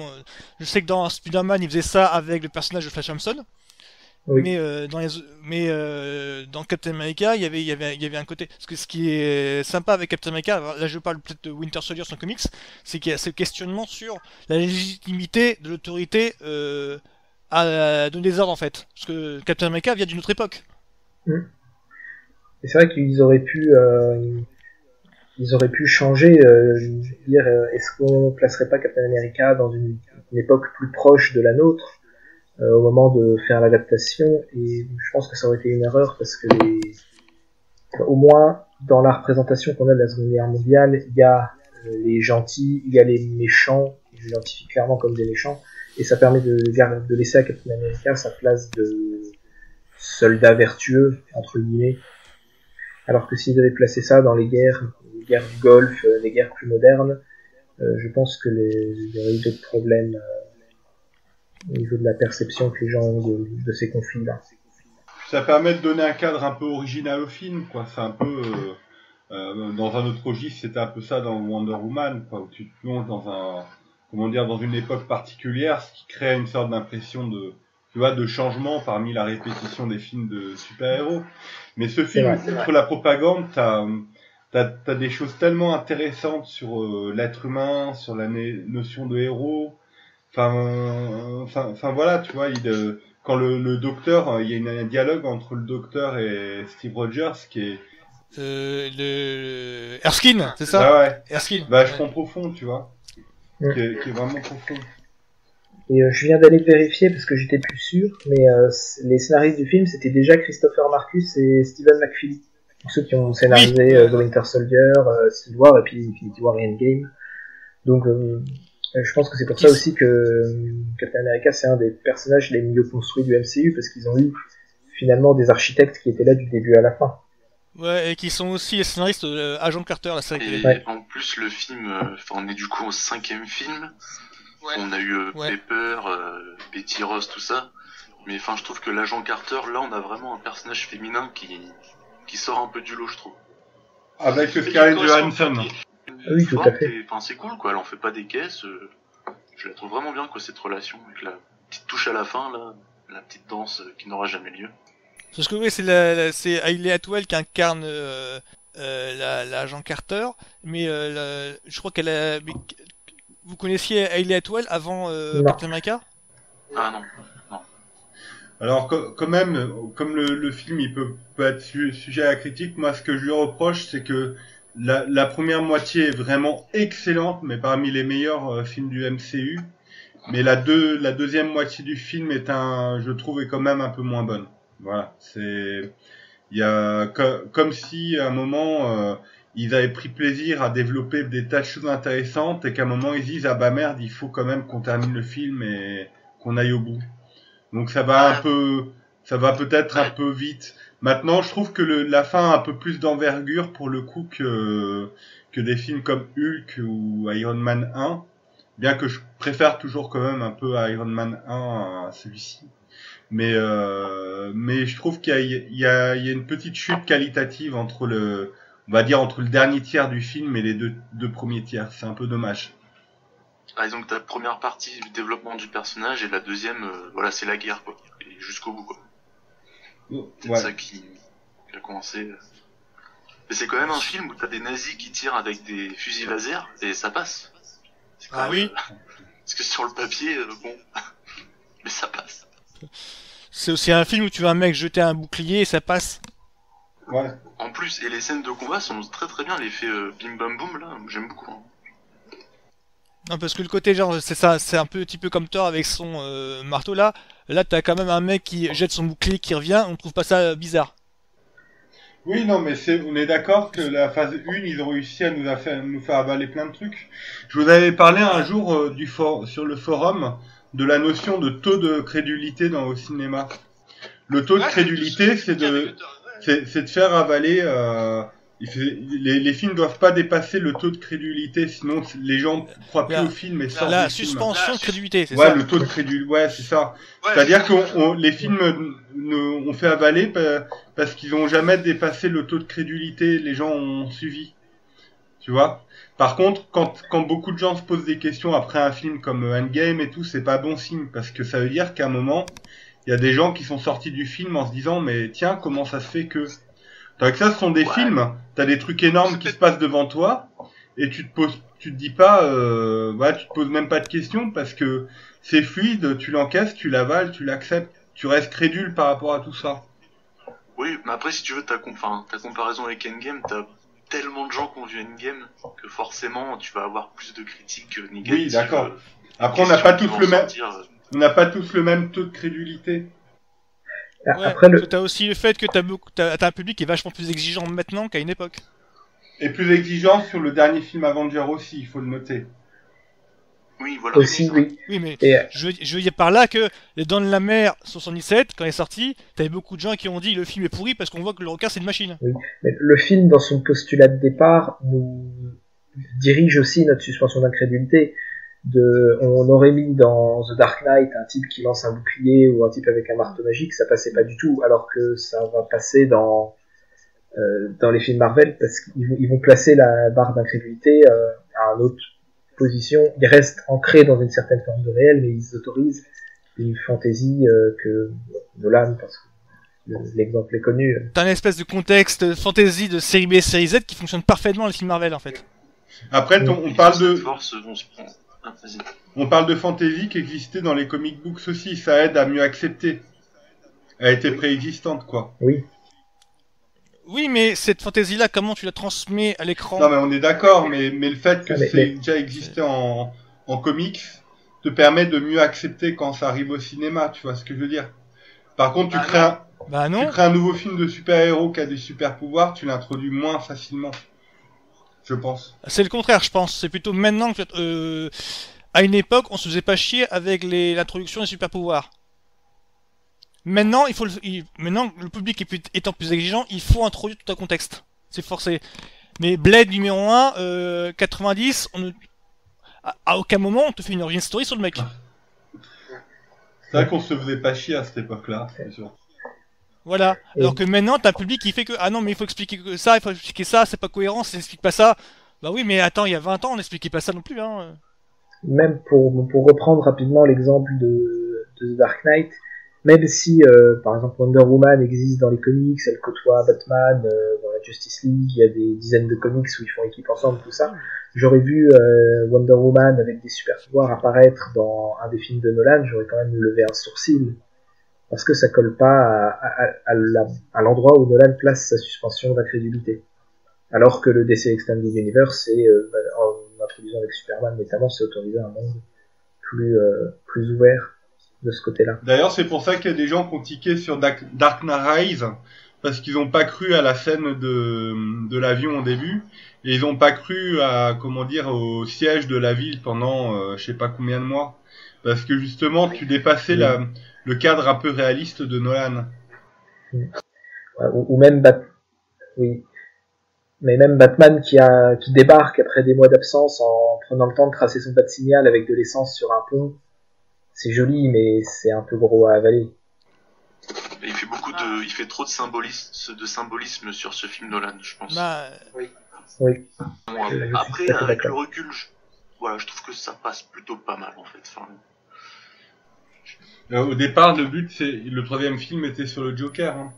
je sais que dans Spider-Man, il faisait ça avec le personnage de Flash Thompson. Oui. Mais dans Captain America, il y avait un côté. Parce que ce qui est sympa avec Captain America, là je parle peut-être de Winter Soldier sans comics, c'est qu'il y a ce questionnement sur la légitimité de l'autorité à donner des ordres en fait. Parce que Captain America vient d'une autre époque. Et c'est vrai qu'ils auraient pu changer, dire est-ce qu'on placerait pas Captain America dans une époque plus proche de la nôtre au moment de faire l'adaptation, et je pense que ça aurait été une erreur parce que au moins dans la représentation qu'on a de la Seconde Guerre mondiale, il y a les gentils, il y a les méchants, qui s'identifient clairement comme des méchants, et ça permet de laisser à Captain America sa place soldat vertueux entre guillemets, alors que s'ils avaient placé ça dans les guerres du Golfe, les guerres plus modernes, je pense que il y aurait eu d'autres problèmes au niveau de la perception que les gens ont de ces conflits-là. Ça permet de donner un cadre un peu original au film, quoi. C'est un peu dans un autre registre, c'était un peu ça dans Wonder Woman, quoi, où tu te plonges dans une époque particulière, ce qui crée une sorte d'impression de changement parmi la répétition des films de super-héros. Mais ce film, outre la propagande, t'as des choses tellement intéressantes sur l'être humain, sur la notion de héros. Enfin voilà, tu vois, quand le docteur, il y a un dialogue entre le docteur et Steve Rogers qui est le Erskine, c'est ça? Ah ouais. Erskine. Vachement profond, tu vois. Qui est vraiment profond. Et je viens d'aller vérifier parce que j'étais plus sûr, mais les scénaristes du film c'était déjà Christopher Marcus et Stephen McFeely, ceux qui ont scénarisé The Winter Soldier, Civil War et puis Infinity War et Endgame. Donc je pense que c'est pour ça aussi que Captain America c'est un des personnages les mieux construits du MCU, parce qu'ils ont eu finalement des architectes qui étaient là du début à la fin. Ouais, et qui sont aussi les scénaristes de Agent Carter, la série télé. Et en plus, le film, on est du coup au 5e film. Ouais. On a eu Pepper, Betty Ross, tout ça. Mais enfin, je trouve que l'Agent Carter, là, on a vraiment un personnage féminin qui sort un peu du lot, je trouve. Avec Scarlett Johansson. Oui, tout à fait. Enfin, c'est cool, quoi. Elle en fait pas des caisses. Je la trouve vraiment bien, quoi, cette relation. Avec la petite touche à la fin, là. La petite danse qui n'aura jamais lieu. Parce que oui, c'est Hayley Atwell qui incarne l'agent Carter, mais je crois qu'elle a... Vous connaissiez Hayley Atwell avant Captain America? Ah non. Alors quand même, comme le film il peut être sujet à la critique, moi ce que je lui reproche c'est que la première moitié est vraiment excellente, mais parmi les meilleurs films du MCU, mais la deuxième moitié du film je trouve est quand même un peu moins bonne. Voilà, il y a comme si à un moment ils avaient pris plaisir à développer des tas de choses intéressantes et qu'à un moment ils disent ah bah merde, il faut quand même qu'on termine le film et qu'on aille au bout. Donc ça va peut-être un peu vite. Maintenant, je trouve que la fin a un peu plus d'envergure pour le coup que des films comme Hulk ou Iron Man 1, bien que je préfère toujours quand même un peu Iron Man 1 à celui-ci. Mais je trouve qu'il y a une petite chute qualitative entre le dernier tiers du film et les deux premiers tiers. C'est un peu dommage. Ah, donc ta première partie du développement du personnage et la deuxième, voilà, c'est la guerre, quoi. Et jusqu'au bout, quoi. C'est ça qui a commencé. Et c'est quand même un film où t'as des nazis qui tirent avec des fusils laser et ça passe. Ah oui. Parce que sur le papier, bon, mais ça passe. C'est aussi un film où tu vois un mec jeter un bouclier et ça passe. Ouais. En plus, et les scènes de combat sont très très bien, l'effet bim bam boum là, j'aime beaucoup. Hein. Non, parce que le côté genre, c'est ça, c'est un petit peu comme Thor avec son marteau là. Là, t'as quand même un mec qui jette son bouclier qui revient, on trouve pas ça bizarre. Oui, non, mais on est d'accord que la phase 1, ils ont réussi à nous faire avaler plein de trucs. Je vous avais parlé un jour sur le forum de la notion de taux de crédulité au cinéma. Le taux de crédulité, c'est de faire avaler... les films doivent pas dépasser le taux de crédulité, sinon les gens croient plus au film et sortent la du film. suspension de crédulité, c'est ça. Ouais, le taux de crédulité, ouais, c'est ça. Ouais, c'est-à-dire que les films on fait avaler parce qu'ils ont jamais dépassé le taux de crédulité, les gens ont suivi. Tu vois? Par contre, quand beaucoup de gens se posent des questions après un film comme Endgame et tout, c'est pas bon signe, parce que ça veut dire qu'à un moment, il y a des gens qui sont sortis du film en se disant, mais tiens, comment ça se fait que... Donc ça, ce sont des films, t'as des trucs énormes qui se passent devant toi, et tu te dis pas, tu te poses même pas de questions, parce que c'est fluide, tu l'encaisses, tu l'avales, tu l'acceptes, tu restes crédule par rapport à tout ça. Oui, mais après, si tu veux ta comparaison avec Endgame, t'as tellement de gens qui ont vu Endgame que forcément tu vas avoir plus de critiques négatives. Oui, d'accord. Après, on n'a pas tous le même taux de crédulité. Ouais, après t'as aussi le fait que t'as un public qui est vachement plus exigeant maintenant qu'à une époque. Et plus exigeant sur le dernier film Avenger aussi, il faut le noter. Oui, voilà. Aussi, oui. Oui, mais Et je veux dire par là que Les Dents de la Mer 77, quand il est sorti, t'avais beaucoup de gens qui ont dit le film est pourri parce qu'on voit que le requin c'est une machine. mais le film, dans son postulat de départ, nous dirige aussi notre suspension d'incrédulité. On aurait mis dans The Dark Knight un type qui lance un bouclier ou un type avec un marteau magique, ça passait pas du tout, alors que ça va passer dans les films Marvel, parce qu'ils vont placer la barre d'incrédulité à une autre position. Ils restent ancrés dans une certaine forme de réel, mais ils autorisent une fantaisie que Nolan, parce que l'exemple est connu. T'as une espèce de contexte fantasy de série B, série Z qui fonctionne parfaitement dans le film Marvel en fait. Après, on parle de... Force vont se prendre. Ah, vas-y. On parle de fantasy qui existait dans les comic books aussi, ça aide à mieux accepter. Elle était préexistante, quoi. Oui. Oui, mais cette fantaisie-là, comment tu la transmets à l'écran? Non, mais on est d'accord, mais le fait que c'est déjà existé en comics te permet de mieux accepter quand ça arrive au cinéma, tu vois ce que je veux dire. Par contre, tu crées un nouveau film de super-héros qui a des super-pouvoirs, tu l'introduis moins facilement. Je pense. C'est le contraire, je pense. C'est plutôt maintenant que... à une époque, on se faisait pas chier avec l'introduction des super-pouvoirs. Maintenant, maintenant, le public étant plus exigeant, il faut introduire tout un contexte. C'est forcé. Mais Blade numéro 1, 90, à aucun moment on te fait une origin story sur le mec. C'est vrai qu'on se faisait pas chier à cette époque-là, c'est sûr. Voilà. Alors que maintenant, t'as un public qui fait que ah non, mais il faut expliquer ça, il faut expliquer ça, c'est pas cohérent, ça n'explique pas ça. Bah oui, mais attends, il y a 20 ans, on n'expliquait pas ça non plus, hein. Même pour reprendre rapidement l'exemple de The Dark Knight, même si, par exemple, Wonder Woman existe dans les comics, elle côtoie Batman dans la Justice League, il y a des dizaines de comics où ils font équipe ensemble, tout ça. J'aurais vu Wonder Woman avec des super pouvoirs apparaître dans un des films de Nolan, j'aurais quand même levé un sourcil. Parce que ça colle pas à l'endroit où Nolan place sa suspension d'incrédulité. Alors que le DC Extended Universe, en introduisant avec Superman notamment, c'est autorisé un monde plus ouvert de ce côté-là. D'ailleurs, c'est pour ça qu'il y a des gens qui ont tiqué sur Dark Knight Rise, parce qu'ils n'ont pas cru à la scène de l'avion au début, et ils n'ont pas cru au siège de la ville pendant je sais pas combien de mois. Parce que justement, tu dépassais le cadre un peu réaliste de Nolan. Ou même oui. Mais même Batman qui débarque après des mois d'absence en prenant le temps de tracer son pas de signal avec de l'essence sur un pont, c'est joli, mais c'est un peu gros à avaler. Et il fait trop de symbolisme sur ce film Nolan, je pense. Oui. Bon, après, avec le recul, je trouve que ça passe plutôt pas mal en fait. Enfin, au départ, le troisième film était sur le Joker. Hein.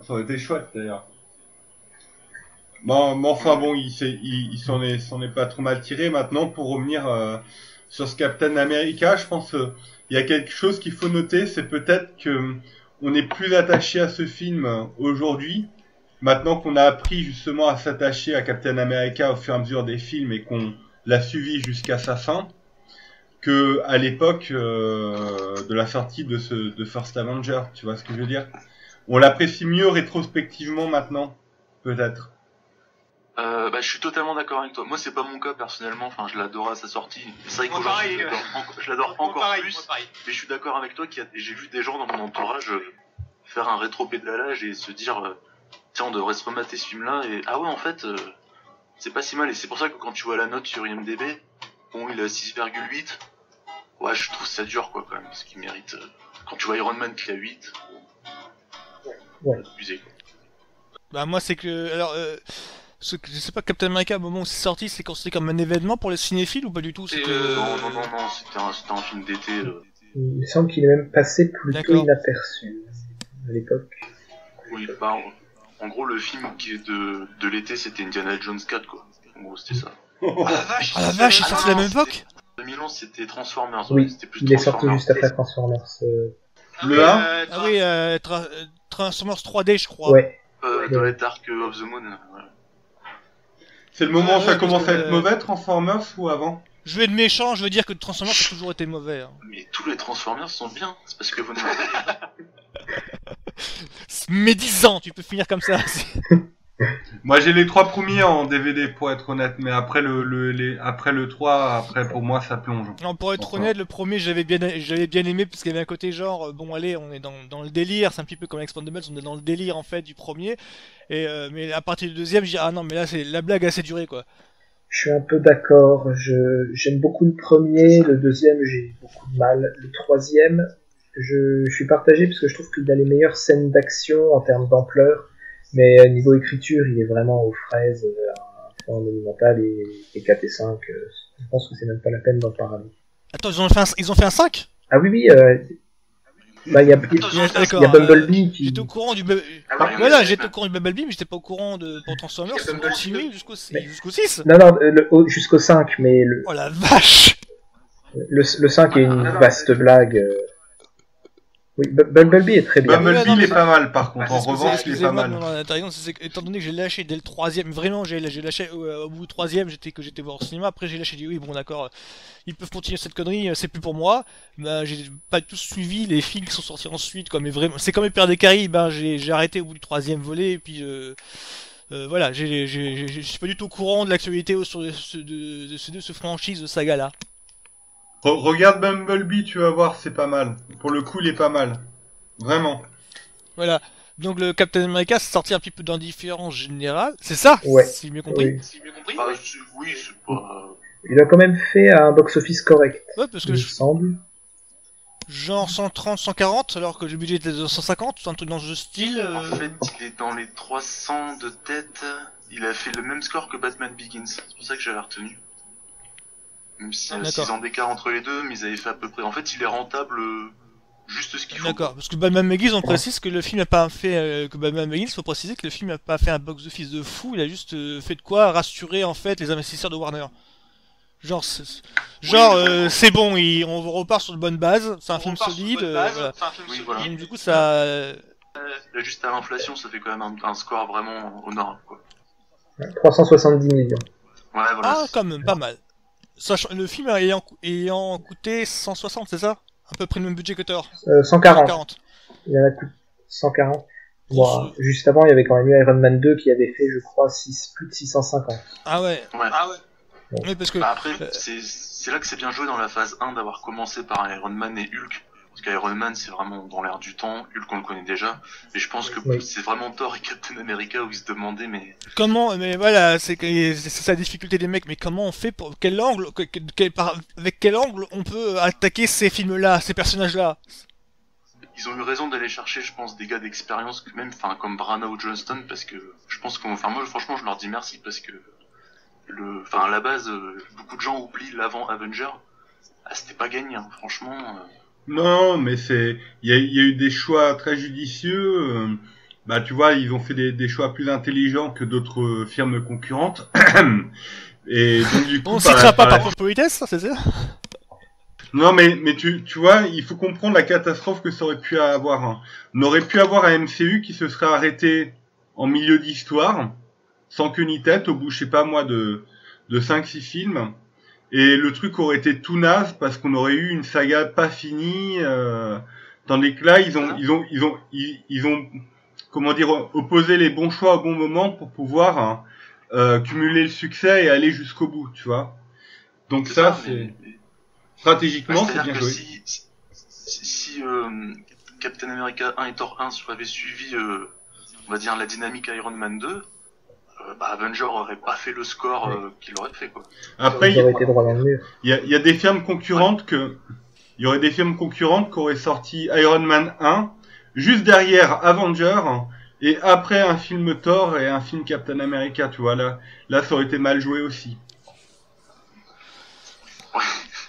Ça aurait été chouette d'ailleurs. Bon, mais enfin bon, il s'en est pas trop mal tiré. Maintenant, pour revenir sur ce Captain America, je pense il y a quelque chose qu'il faut noter, c'est peut-être que on est plus attaché à ce film aujourd'hui, maintenant qu'on a appris justement à s'attacher à Captain America au fur et à mesure des films et qu'on l'a suivi jusqu'à sa fin, que à l'époque de la sortie de First Avenger, tu vois ce que je veux dire? On l'apprécie mieux rétrospectivement maintenant, peut-être. Je suis totalement d'accord avec toi. Moi, c'est pas mon cas personnellement. Enfin, je l'adore à sa sortie. C'est vrai qu'aujourd'hui, je l'adore encore plus. Mais je suis d'accord avec toi j'ai vu des gens dans mon entourage faire un rétro-pédalage et se dire tiens, on devrait se remater ce film-là. Et ah ouais, en fait, c'est pas si mal. Et c'est pour ça que quand tu vois la note sur IMDb, bon, il est à 6,8. Ouais, je trouve ça dur, quoi, quand même. Ce qui mérite. Quand tu vois Iron Man qui a 8, ouais. Abusé, quoi. Bah, moi, c'est que. Alors, je sais pas, Captain America, au moment où c'est sorti, c'est considéré comme un événement pour les cinéphiles ou pas du tout? Non, c'était un film d'été. Il me semble qu'il est même passé plutôt inaperçu à l'époque. Oui, bah, en gros, le film qui est de l'été, c'était Indiana Jones 4, quoi. En gros, c'était ça. Ah la vache, il sorti à la même époque? 2011, c'était Transformers. Oui, c'était plus il est sorti juste après Transformers. Le 1 Ah oui, Transformers 3D, je crois. Ouais. Dans les Dark of the Moon. Ouais. C'est le moment où ça commence à être mauvais, Transformers, ou avant? Je vais être méchant, je veux dire que Transformers a toujours été mauvais. Hein. Mais tous les Transformers sont bien, c'est parce que vous ne m'avez pas. Mais 10 ans, tu peux finir comme ça. Moi, j'ai les 3 premiers en DVD pour être honnête, mais après après le 3, après pour moi ça plonge. Non, pour être Enfin. honnête, le premier j'avais bien aimé parce qu'il y avait un côté genre bon allez, on est dans le délire, c'est un petit peu comme Expendables, on est dans le délire en fait du premier. Et mais à partir du deuxième, je dis ah non mais là c'est la blague a assez duré quoi. Je suis un peu d'accord. J'aime beaucoup le premier, le deuxième j'ai beaucoup de mal. Le troisième, je suis partagé parce que je trouve qu'il a les meilleures scènes d'action en termes d'ampleur, mais niveau écriture, il est vraiment aux fraises, un point monumental et 4 et 5. Je pense que c'est même pas la peine d'en parler. Attends, ils ont fait un 5. Ah oui, oui, bah, il y a Bumblebee qui... J'étais au courant du voilà, j'étais au courant du Bumblebee, mais j'étais pas au courant de pour Transformers, ils ont continué jusqu'au 6. Non, non, jusqu'au 5, mais Oh la vache. le 5 est une vaste blague. Oui, Bumblebee est très bien. Bumblebee, non, il mais est pas mal par contre. En Excusez- revanche, il est pas excusez-moi mal. de mon interrogation, étant donné que j'ai lâché dès le troisième, vraiment j'ai lâché au bout du troisième, j'étais voir au cinéma, après j'ai lâché, j'ai dit oui bon d'accord, ils peuvent continuer cette connerie, c'est plus pour moi. Bah, j'ai pas tous suivi les films qui sont sortis ensuite, quoi, mais vraiment, c'est comme les Pirates des Caraïbes, hein, j'ai arrêté au bout du troisième volet, et puis voilà, je suis pas du tout au courant de l'actualité sur ce franchise de saga là. Regarde Bumblebee, tu vas voir, c'est pas mal. Pour le coup, il est pas mal. Vraiment. Voilà. Donc le Captain America c'est sorti un petit peu d'indifférence générale, c'est ça? Ouais. Si j'ai bien compris. Oui. Bah, oui, c'est pas. Il a quand même fait un box-office correct, Ouais, parce il que me semble. genre 130, 140, alors que le budget était de 150, un truc dans ce style. En fait, il est dans les 300 de tête. Il a fait le même score que Batman Begins. C'est pour ça que j'avais retenu. Même s'il y a D'accord. 6 ans d'écart entre les deux, mais ils avaient fait à peu près. En fait, il est rentable juste ce qu'il faut. D'accord, parce que Batman Begins, on précise que le film n'a pas fait que Batman Begins, faut préciser que le film n'a pas fait un box-office de fou, il a juste fait de quoi rassurer en fait les investisseurs de Warner. Genre, c'est bon, on repart sur de bonnes bases, c'est un film solide. Voilà. Oui, voilà. Donc, du coup, ça. Là, juste à l'inflation, ça fait quand même un score vraiment honorable, quoi. 370 millions. Ouais, voilà. Ah, quand même, pas mal. Le film ayant coûté 160, c'est ça? À peu près le même budget que Thor. 140. 140. Il y en a coûté 140. Grosso- Bon, juste avant, il y avait quand même eu Iron Man 2 qui avait fait, je crois, plus de 650. Ah ouais. Ouais. Oui, parce que. Bah après, c'est là que c'est bien joué dans la phase 1 d'avoir commencé par Iron Man et Hulk. Parce qu'Iron Man, c'est vraiment dans l'air du temps. Hulk, on le connaît déjà. Et je pense que Oui. c'est vraiment Thor et Captain America où ils se demandaient, mais Comment, mais voilà, c'est sa difficulté des mecs, mais comment on fait pour, quel angle, avec quel angle on peut attaquer ces films-là, ces personnages-là? ils ont eu raison d'aller chercher, je pense, des gars d'expérience, même, enfin, comme Branagh ou Johnston, parce que je pense que, enfin, moi, franchement, je leur dis merci, parce que à la base, beaucoup de gens oublient l'avant Avenger. Ah, c'était pas gagné, hein, franchement. Non, mais il y a eu des choix très judicieux. Bah, tu vois, ils ont fait des choix plus intelligents que d'autres firmes concurrentes. Et donc, du coup, On citera pas par politesse, c'est ça? Non, mais tu vois, il faut comprendre la catastrophe que ça aurait pu avoir. Hein. On aurait pu avoir un MCU qui se serait arrêté en milieu d'histoire, sans queue ni tête, au bout, je sais pas moi, de 5-6 films. Et le truc aurait été tout naze parce qu'on aurait eu une saga pas finie. Tandis que là, ils ont, comment dire, opposé les bons choix au bon moment pour pouvoir cumuler le succès et aller jusqu'au bout, tu vois. Donc ça, c'est stratégiquement, c'est bien que joué. Si Captain America 1 et Thor 1 avaient suivi, on va dire, la dynamique Iron Man 2, bah Avenger aurait pas fait le score qu'il aurait fait, quoi. Après, Ils auraient été droit dans le mur. il y a des firmes concurrentes il y aurait des firmes concurrentes qui auraient sorti Iron Man 1 juste derrière Avenger et après un film Thor et un film Captain America, tu vois, là ça aurait été mal joué aussi. Ouais,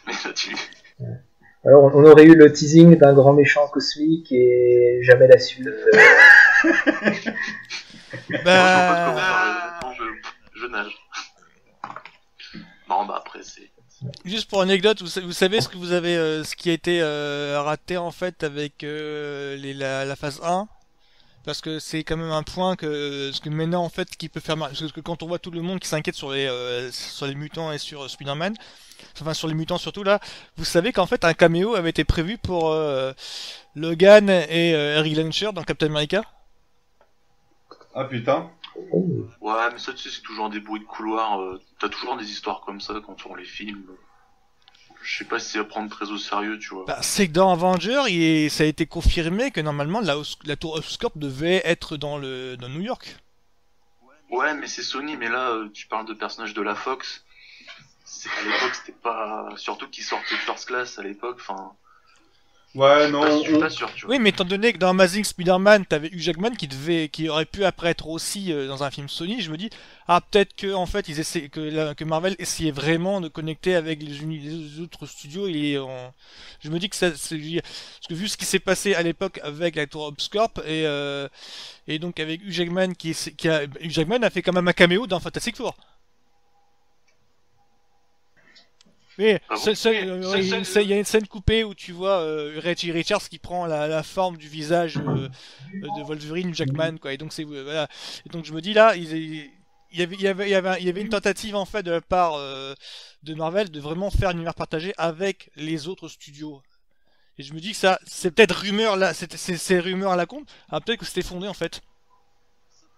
mais là-dessus. Alors, on aurait eu le teasing d'un grand méchant cosmique et jamais la suite. Bah, Je nage. Non, bah après, c'est. juste pour anecdote, vous savez ce que vous avez, ce qui a été raté en fait avec la phase 1? Parce que c'est quand même un point ce que maintenant en fait qui peut faire mal. Parce que quand on voit tout le monde qui s'inquiète sur les mutants et sur Spider-Man, enfin sur les mutants surtout là, vous savez qu'en fait un caméo avait été prévu pour Logan et Harry Lancher dans Captain America? Ah putain. Oh. Ouais, mais ça, tu sais, c'est toujours des bruits de couloir. T'as toujours des histoires comme ça quand on les filme. Je sais pas si c'est à prendre très au sérieux, tu vois. Bah, c'est que dans Avenger, ça a été confirmé que normalement la tour Oscorp devait être dans New York. Ouais, mais c'est Sony, mais là, tu parles de personnages de la Fox. À l'époque, c'était pas... Surtout qu'ils sortaient de First Class à l'époque, enfin... Ouais, Je suis pas sûr, tu vois. Oui, mais étant donné que dans Amazing Spider-Man, t'avais Hugh Jackman qui aurait pu après être aussi dans un film Sony, je me dis, ah, peut-être que, en fait, que Marvel essayait vraiment de connecter avec les autres studios, je me dis que parce que vu ce qui s'est passé à l'époque avec la Tour Oscorp, et donc avec Hugh Jackman Hugh Jackman a fait quand même un caméo dans Fantastic Four. Oui, Ah bon il y a une scène coupée où tu vois Reggie Richards qui prend la forme du visage de Wolverine Jackman, quoi. Et donc voilà. Et donc je me dis là, il y avait une tentative en fait de la part de Marvel de vraiment faire une univers partagé avec les autres studios. Et je me dis que ça, c'est peut-être rumeur là, c'est rumeur à la compte. Ah, peut-être que c'était fondé en fait.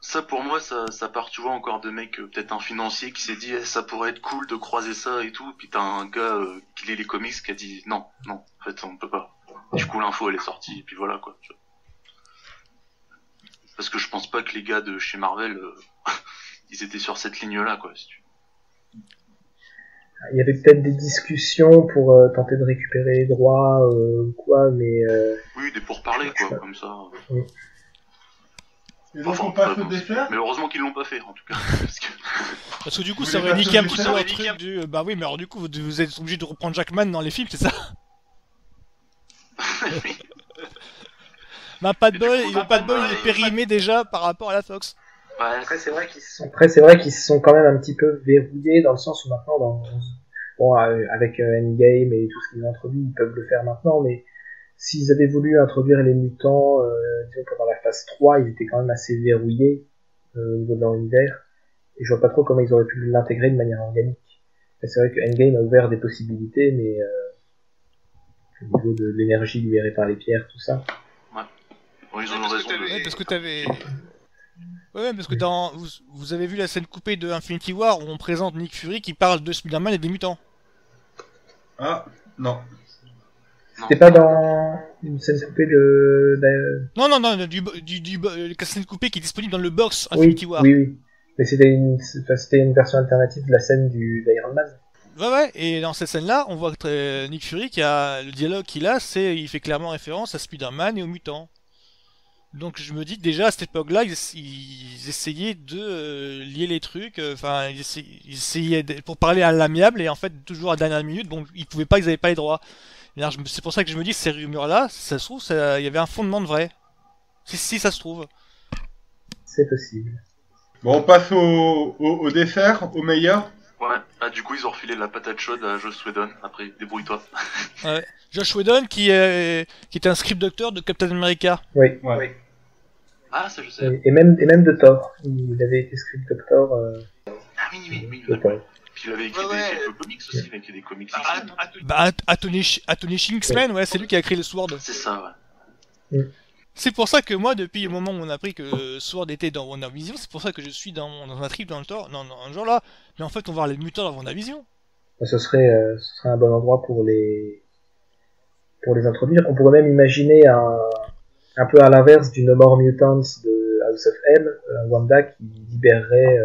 Ça, pour moi, ça part, tu vois, encore de mecs, peut-être un financier qui s'est dit, ça pourrait être cool de croiser ça et tout. Puis t'as un gars qui lit les comics qui a dit, non, en fait, on peut pas. Du coup, l'info, elle est sortie, et puis voilà, quoi. Tu vois. Parce que je pense pas que les gars de chez Marvel, ils étaient sur cette ligne-là, quoi. Si tu... Il y avait peut-être des discussions pour tenter de récupérer les droits ou quoi, mais... Oui, des pourparlers, quoi, comme ça. Oui. Et donc on passe au dessert. Mais heureusement qu'ils l'ont pas fait, en tout cas. Parce que du coup, Vous ça voulez aurait passer niqué au un petit peu dessert le truc du. Bah oui, mais alors du coup, vous êtes obligé de reprendre Jackman dans les films, c'est ça? Oui. Bah pas de Et du bol, coup, il est périmé déjà par rapport à la Fox. Ouais, Après, c'est vrai qu'ils se sont quand même un petit peu verrouillés dans le sens où maintenant, avec Endgame et tout ce qu'ils ont introduit, ils peuvent le faire maintenant, mais s'ils avaient voulu introduire les mutants, disons pendant la phase 3, ils étaient quand même assez verrouillés au niveau de leur univers, et je vois pas trop comment ils auraient pu l'intégrer de manière organique. Et c'est vrai que Endgame a ouvert des possibilités, mais au niveau de l'énergie libérée par les pierres, tout ça. bon, ils ont raison. Ouais, parce que t'avais. Ouais, parce que vous avez vu la scène coupée de Infinity War où on présente Nick Fury qui parle de Spider-Man et des mutants. Ah, non. C'était pas dans une scène coupée Non, la scène coupée qui est disponible dans le box Oui, Infinity War. oui. Mais c'était une version alternative de la scène d'Iron Man. Ouais, et dans cette scène-là, on voit que Nick Fury, le dialogue qu'il a, il fait clairement référence à Spider-Man et aux mutants. Donc je me dis que déjà à cette époque-là, ils essayaient de lier les trucs, enfin ils essayaient pour parler à l'amiable et en fait toujours à la dernière minute, donc ils pouvaient pas, ils avaient pas les droits. C'est pour ça que je me dis ces rumeurs-là, si ça se trouve, il y avait un fondement de vrai. Si ça se trouve. C'est possible. Bon, on passe au dessert, au meilleur. Ouais, ah, du coup, ils ont refilé la patate chaude à Joss Whedon. Après, débrouille-toi. Ouais. Josh Whedon qui était un script docteur de Captain America. Oui. Ouais. Ah, ça je sais. Et même de Thor. Il avait été script doctor. Ah oui. De Thor. Puis il avait écrit quelques comics aussi, il a écrit des comics. Bah, Astonishing X-Men, ouais, c'est lui qui a créé le Sword. C'est ça, ouais. C'est pour ça que moi, depuis le moment où on a appris que Sword était dans WandaVision, c'est pour ça que je suis dans un trip dans le temps, un jour là. Mais en fait, on va voir les mutants dans WandaVision. Ce serait un bon endroit pour les introduire. On pourrait même imaginer un peu à l'inverse du No More Mutants de House of M, Wanda qui libérerait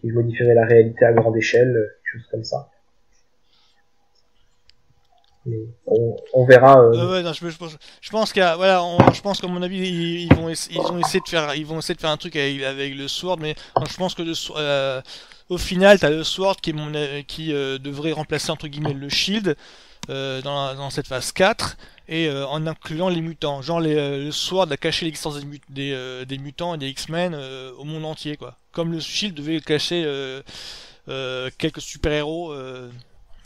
qui modifierait la réalité à grande échelle, quelque chose comme ça. Mais on verra. Non, je pense je pense qu'à mon avis ils vont essayer de faire un truc avec le Sword, mais je pense que au final t'as le Sword qui devrait remplacer entre guillemets le Shield dans cette phase 4 et en incluant les mutants, genre le Sword a caché l'existence des mutants et des X-Men au monde entier, quoi, comme le Shield devait cacher quelques super-héros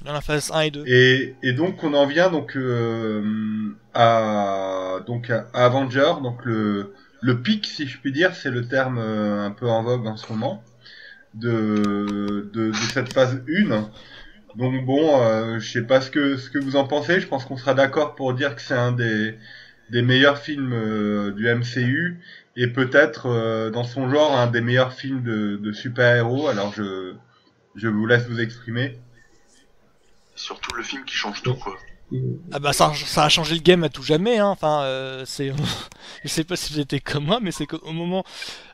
dans la phase 1 et 2. Et donc on en vient à Avenger, donc le pic, si je puis dire, c'est le terme un peu en vogue en ce moment de cette phase 1. Donc bon, je sais pas ce que vous en pensez. Je pense qu'on sera d'accord pour dire que c'est un des des meilleurs films du MCU et peut-être dans son genre un des meilleurs films de super-héros. Alors je vous laisse vous exprimer. Surtout le film qui change tout, quoi. Ah bah ça a changé le game à tout jamais, hein. Enfin, c'est, je sais pas si vous étiez comme moi, mais c'est qu'au moment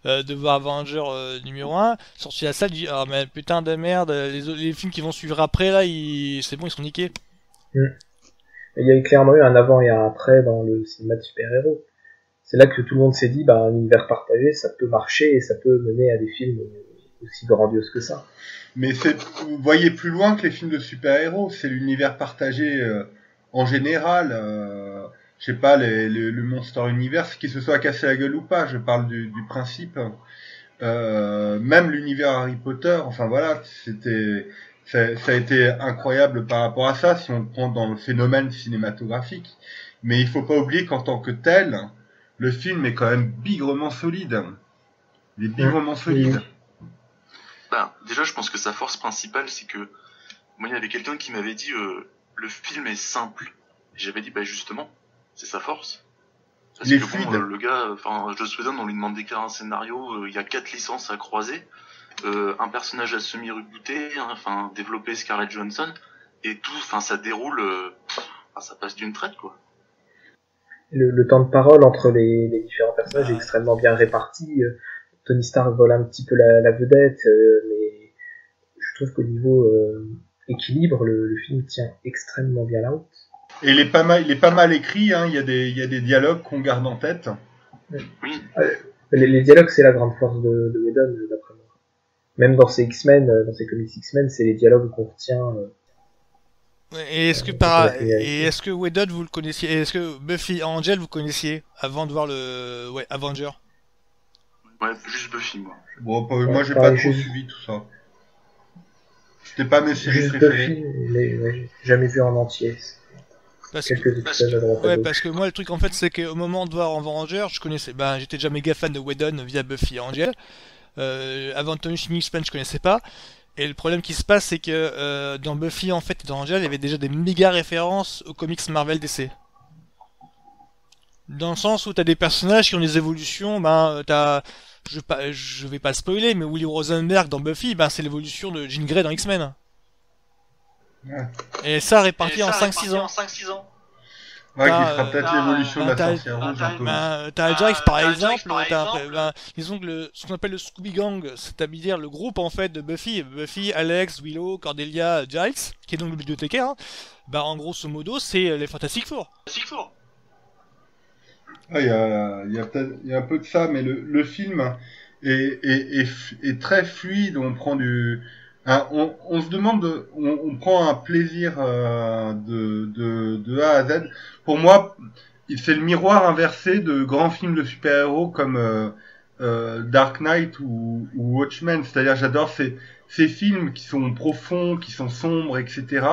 de voir Avenger numéro 1, sorti à la salle, je dis ah mais putain de merde, les films qui vont suivre après là, c'est bon, ils sont niqués. Il y a clairement eu un avant et un après dans le cinéma de super-héros. C'est là que tout le monde s'est dit, un univers partagé, ça peut marcher et ça peut mener à des films aussi grandioses que ça. Mais vous voyez plus loin que les films de super-héros, c'est l'univers partagé en général. Je sais pas, le Monster Universe, qui se soit cassé la gueule ou pas, je parle du principe. Même l'univers Harry Potter, enfin voilà, ça a été incroyable par rapport à ça, si on prend dans le phénomène cinématographique. Mais il faut pas oublier qu'en tant que tel, le film est quand même bigrement solide. Il est bigrement solide. Déjà, je pense que sa force principale, c'est que moi, il y avait quelqu'un qui m'avait dit le film est simple. Et j'avais dit justement, c'est sa force. Parce que bon, le gars, Joss Whedon, on lui demande d'écrire un scénario, il y a 4 licences à croiser, un personnage à semi-rebooter, développer Scarlett Johansson, et tout, ça déroule, ça passe d'une traite, quoi. Le temps de parole entre les différents personnages est extrêmement bien réparti. Tony Stark vole un petit peu la vedette, mais je trouve qu'au niveau équilibre, le film tient extrêmement bien la route. Et il est pas mal écrit, hein. Il y a des dialogues qu'on garde en tête. Oui. Les dialogues, c'est la grande force de Whedon, d'après moi. Même dans ses X-Men, dans ses comics X-Men, c'est les dialogues qu'on retient. Et est-ce que Whedon vous le connaissiez? Est-ce que Buffy Angel vous connaissiez avant de voir le Avenger? Ouais, juste Buffy, moi. Bon, moi j'ai pas trop suivi tout ça. C'était pas mes séries préférées. Buffy, mais j'ai jamais vu en entier. Parce que moi le truc en fait c'est qu'au moment de voir Avenger, je connaissais, j'étais déjà méga fan de Whedon via Buffy et Angel. Avant Tony X-Men je connaissais pas. Et le problème qui se passe c'est que dans Buffy en fait et dans Angel il y avait déjà des méga références aux comics Marvel DC. Dans le sens où t'as des personnages qui ont des évolutions, je vais pas le spoiler, mais Willy Rosenberg dans Buffy, c'est l'évolution de Jean Grey dans X-Men. Ouais. Et ça réparti en 5-6 ans. Ouais, qui fera peut-être l'évolution de la sorcière rouge un peu. T'as Ajax par exemple, disons que ce qu'on appelle le Scooby Gang, c'est-à-dire le groupe en fait de Buffy, Alex, Willow, Cordelia, Giles, qui est donc le bibliothécaire, en grosso modo c'est les Fantastic Four. Il y a un peu de ça, mais le film est très fluide. On prend on se demande, on prend un plaisir de A à Z. Pour moi, c'est le miroir inversé de grands films de super-héros comme Dark Knight ou Watchmen. C'est-à-dire, j'adore ces films qui sont profonds, qui sont sombres, etc.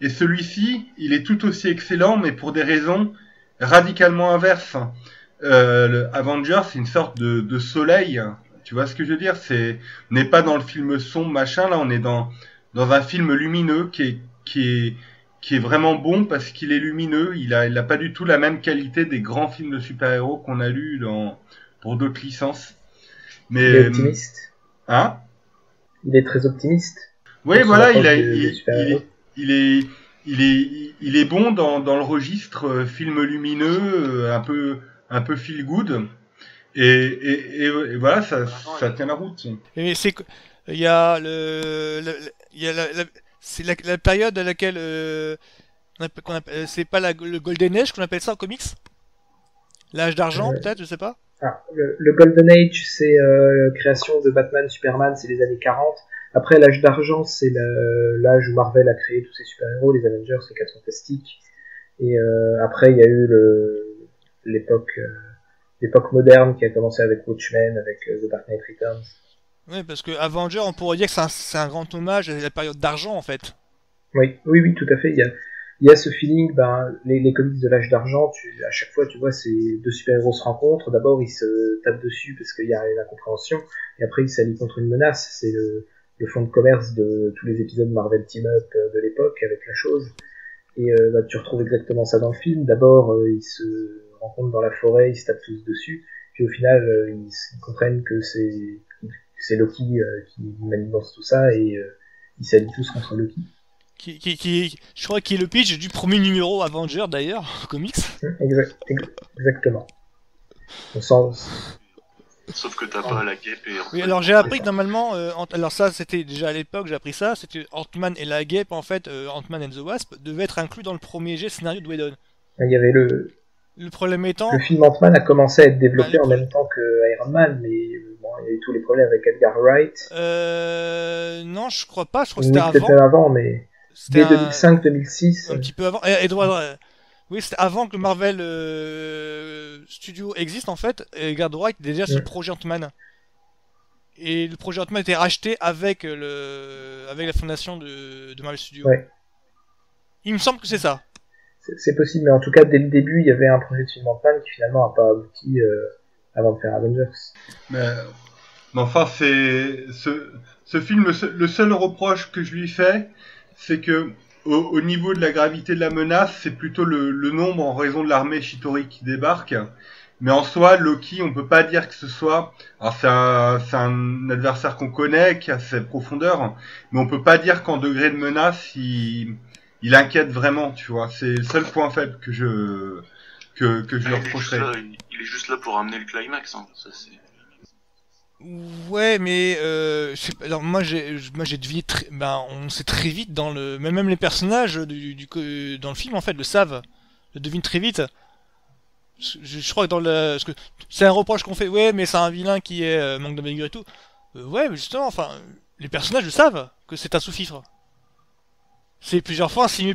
Et celui-ci, il est tout aussi excellent, mais pour des raisons radicalement inverses. Le Avenger, c'est une sorte de soleil. Tu vois ce que je veux dire? On n'est pas dans le film sombre, machin. Là, on est dans un film lumineux qui est vraiment bon parce qu'il est lumineux. Il a pas du tout la même qualité des grands films de super-héros qu'on a lus pour d'autres licences. Mais, il est optimiste. Hein? Il est très optimiste. Oui, voilà, il est bon dans le registre film lumineux, un peu feel good. Et voilà, ça tient la route. Et il y a c'est la période à laquelle c'est pas le Golden Age qu'on appelle ça en comics, l'âge d'argent peut-être, je sais pas. Le Golden Age, c'est création de Batman, Superman, c'est les années 40. Après, l'âge d'argent, c'est l'âge où Marvel a créé tous ses super-héros, les Avengers, les 4 Fantastiques. Et après, il y a eu l'époque moderne qui a commencé avec Watchmen, avec The Dark Knight Returns. Oui, parce que Avenger, on pourrait dire que c'est un grand hommage à la période d'argent, en fait. Oui, tout à fait. Il y a ce feeling, les comics de l'âge d'argent, à chaque fois, tu vois, ces deux super-héros se rencontrent. D'abord, ils se tapent dessus parce qu'il y a une incompréhension, et après, ils s'allient contre une menace. C'est le fond de commerce de tous les épisodes Marvel Team Up de l'époque avec la chose. Et tu retrouves exactement ça dans le film. D'abord, ils se rencontrent dans la forêt, ils se tapent tous dessus. Puis au final, ils comprennent que c'est Loki qui manipule tout ça et ils s'allient tous contre Loki. Je crois qu'il est le pitch du premier numéro Avenger d'ailleurs, comics. Exactement. On sent... Sauf que t'as pas la guêpe et... Oui, alors j'ai appris que normalement, alors ça c'était déjà à l'époque, j'ai appris ça, c'était Ant-Man et la guêpe en fait, Ant-Man and the Wasp, devaient être inclus dans le premier jet scénario de Whedon. Il y avait le problème étant... Le film Ant-Man a commencé à être développé en même temps que Iron Man, mais bon, il y a eu tous les problèmes avec Edgar Wright. Non, je crois pas, je crois que c'était avant. Peut-être même avant, mais dès 2005-2006... Un petit peu avant. Oui, c'était avant que Marvel Studios existe en fait. Edgar Wright était déjà sur le projet Ant-Man. Et le projet Ant-Man était racheté avec la fondation de Marvel Studios. Ouais. Il me semble que c'est ça. C'est possible, mais en tout cas, dès le début, il y avait un projet de film Ant-Man qui finalement n'a pas abouti avant de faire Avengers. Mais enfin, ce film, le seul reproche que je lui fais, c'est que au niveau de la gravité de la menace, c'est plutôt le nombre en raison de l'armée Chitauri qui débarque. Mais en soi, Loki, on peut pas dire que ce soit... Alors c'est un adversaire qu'on connaît, qui a ses profondeurs, mais on peut pas dire qu'en degré de menace, il inquiète vraiment, tu vois. C'est le seul point faible que je lui reprocherais. Il est juste là pour amener le climax, hein. Ça, c'est... Ouais, mais alors moi j'ai deviné on sait très vite dans le même les personnages dans le film en fait le savent, le devinent très vite. Je crois que parce que c'est un reproche qu'on fait, ouais, mais c'est un vilain qui est manque d'envergure et tout. Ouais, mais justement, enfin, les personnages le savent que c'est un sous-fifre. C'est plusieurs fois insinué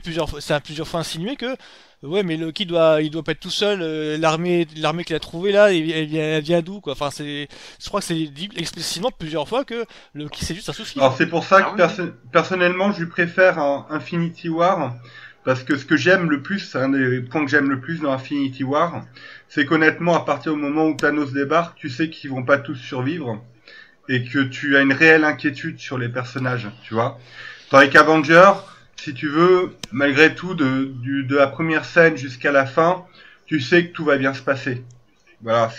que ouais, mais Loki il doit pas être tout seul. L'armée qu'il a trouvée là, elle vient d'où quoi. Enfin, je crois que c'est dit explicitement plusieurs fois que Loki c'est juste un sous-fifre. Alors c'est pour ça que personnellement, je lui préfère Infinity War. Parce que ce que j'aime le plus, c'est un des points que j'aime le plus dans Infinity War, c'est qu'honnêtement, à partir du moment où Thanos débarque, tu sais qu'ils vont pas tous survivre, et que tu as une réelle inquiétude sur les personnages, tu vois. Tandis qu'Avenger, si tu veux, malgré tout, de la première scène jusqu'à la fin, tu sais que tout va bien se passer. Voilà,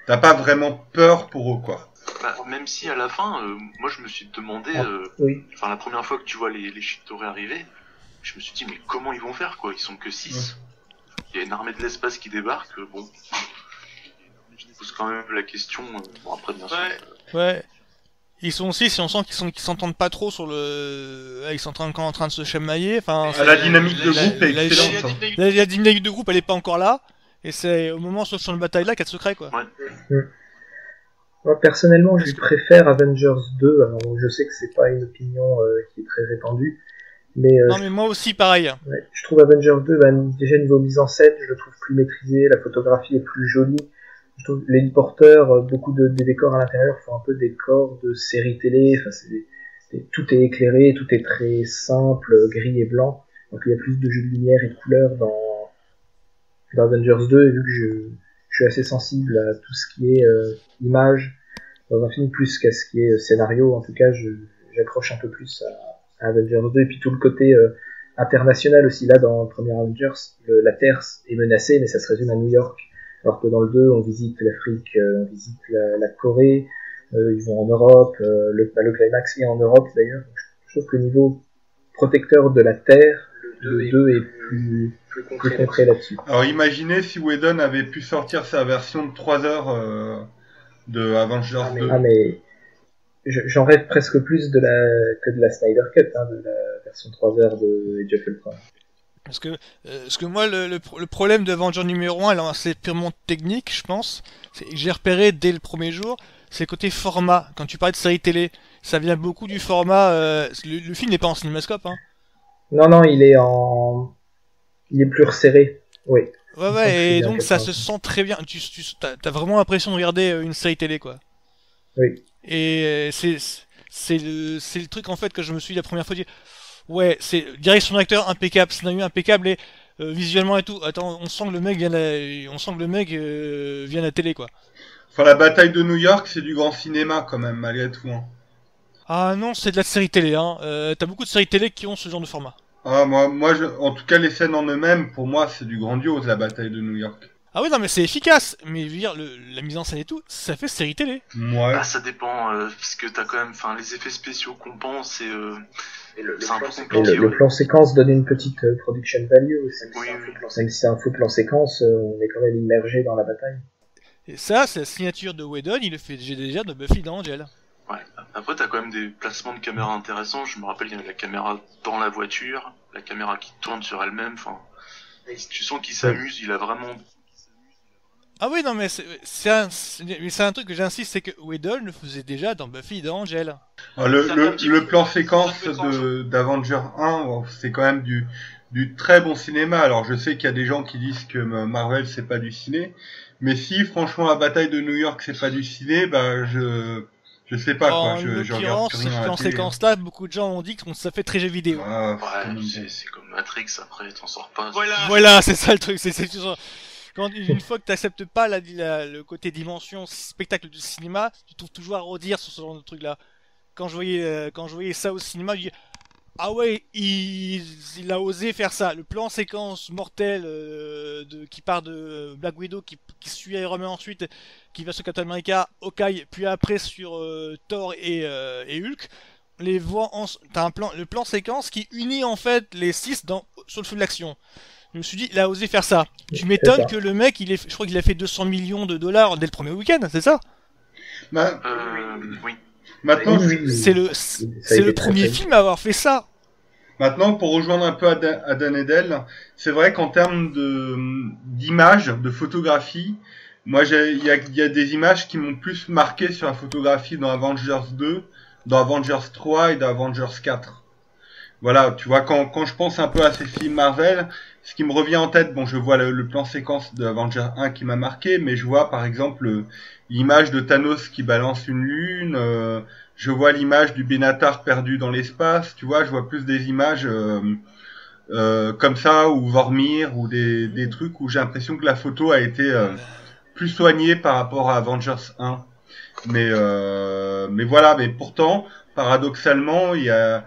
t'as pas vraiment peur pour eux, quoi. Bah, même si à la fin, moi je me suis demandé, la première fois que tu vois les Chitauri arriver, je me suis dit, mais comment ils vont faire, quoi? Ils sont que 6. Il y a une armée de l'espace qui débarque, bon. Je me pose quand même la question, bon après, bien sûr. Ouais. Ils sont 6 et on sent qu'ils s'entendent pas trop sur ils sont encore en train de se chamailler, enfin... La dynamique de groupe est excellente. La dynamique de groupe, elle est pas encore là, et c'est au moment sur le bataille là qu'il y a de secret, quoi. Ouais. Moi, personnellement, je préfère Avengers 2, alors je sais que c'est pas une opinion qui est très répandue, mais non mais moi aussi pareil. Ouais, je trouve Avengers 2 déjà niveau mise en scène, je le trouve plus maîtrisé, la photographie est plus jolie. Je trouve l'héliporteur, beaucoup des décors à l'intérieur font un peu décors de séries télé. Enfin, tout est éclairé, tout est très simple, gris et blanc. Donc il y a plus de jeux de lumière et de couleurs dans Avengers 2. Et vu que je suis assez sensible à tout ce qui est image dans un film plus qu'à ce qui est scénario, en tout cas, j'accroche un peu plus à Avengers 2, et puis tout le côté international aussi. Là dans le premier Avengers, la Terre est menacée, mais ça se résume à New York, alors que dans le 2 on visite l'Afrique, on visite la Corée, ils vont en Europe, le climax est en Europe d'ailleurs. Je trouve que niveau protecteur de la Terre, le 2 est plus concret là-dessus. Alors imaginez si Whedon avait pu sortir sa version de 3 heures de Avengers 2. Mais j'en rêve presque plus que de la Snyder Cut, de la version 3 heures de Age of Ultron. Parce que moi, le problème de Avenger numéro 1, alors c'est purement technique, je pense. J'ai repéré dès le premier jour, c'est le côté format. Quand tu parlais de série télé, ça vient beaucoup du format. Le film n'est pas en cinémascope, hein. Non, il est plus resserré. Oui. Ouais, et donc ça se sent très bien. T'as vraiment l'impression de regarder une série télé, quoi. Oui. Et c'est le truc en fait que je me suis dit la première fois dit. Ouais, c'est direction d'acteur impeccable, scénario impeccable et visuellement et tout. Attends, on sent que le mec vient de la télé, quoi. Enfin, la bataille de New York, c'est du grand cinéma quand même, malgré tout. Hein. Ah non, c'est de la série télé, hein. T'as beaucoup de séries télé qui ont ce genre de format. Ah, en tout cas, les scènes en eux-mêmes, pour moi, c'est du grandiose, la bataille de New York. Ah oui, non, mais c'est efficace. Mais je veux dire, la mise en scène et tout, ça fait série télé. Ouais. Ah, ça dépend, parce que t'as quand même, enfin, les effets spéciaux qu'on pense et Et le c'est un peu plan, compliqué. le Ouais. plan séquence donne une petite production value. Oui, Même si c'est un faux plan séquence, on est quand même immergé dans la bataille. Et ça, c'est la signature de Whedon, il le fait déjà de Buffy dans Angel. Ouais. Après, t'as quand même des placements de caméra intéressants. Je me rappelle, il y avait la caméra dans la voiture, la caméra qui tourne sur elle-même. Enfin, tu sens qu'il s'amuse. Il a vraiment. Ah oui, non, mais c'est un truc que j'insiste, c'est que Whedon le faisait déjà dans Buffy dans Angel. Ah, le plan séquence d'Avenger 1, bon, c'est quand même du très bon cinéma. Alors je sais qu'il y a des gens qui disent que Marvel c'est pas du ciné, mais si franchement la bataille de New York c'est pas du ciné, bah je sais pas quoi, En je regarde l'occurrence, plus ce rien à la plan télé. séquence-là, beaucoup de gens ont dit que ça fait très jeu vidéo. Ah, Ouais, c'est comme Matrix. Après, t'en sors pas. Voilà, c'est ça le truc. C'est toujours... Quand, une fois que tu n'acceptes pas le côté dimension spectacle du cinéma, tu trouves toujours à redire sur ce genre de truc là. Quand je voyais ça au cinéma, je dis ah ouais, il a osé faire ça. Le plan séquence mortel qui part de Black Widow, qui suit Iron Man ensuite, qui va sur Captain America, Hawkeye, puis après sur Thor et Hulk. Les voit t'as le plan séquence qui unit en fait les 6 sur le feu de l'action. Je me suis dit, il a osé faire ça. Tu m'étonnes que le mec, je crois qu'il a fait 200 millions de dollars dès le premier week-end, c'est ça? Bah, Oui. maintenant, C'est le premier film à avoir fait ça. Maintenant, pour rejoindre un peu Adam Edel, c'est vrai qu'en termes d'image, de photographie, moi, il y a des images qui m'ont plus marqué sur la photographie dans Avengers 2, dans Avengers 3 et dans Avengers 4. Voilà, tu vois, quand je pense un peu à ces films Marvel, ce qui me revient en tête, bon, je vois le plan séquence de Avengers 1 qui m'a marqué, mais je vois par exemple l'image de Thanos qui balance une lune, je vois l'image du Benatar perdu dans l'espace, tu vois, je vois plus des images comme ça, ou Vormir, ou des trucs où j'ai l'impression que la photo a été plus soignée par rapport à Avengers 1. Mais voilà, mais pourtant, paradoxalement, il y a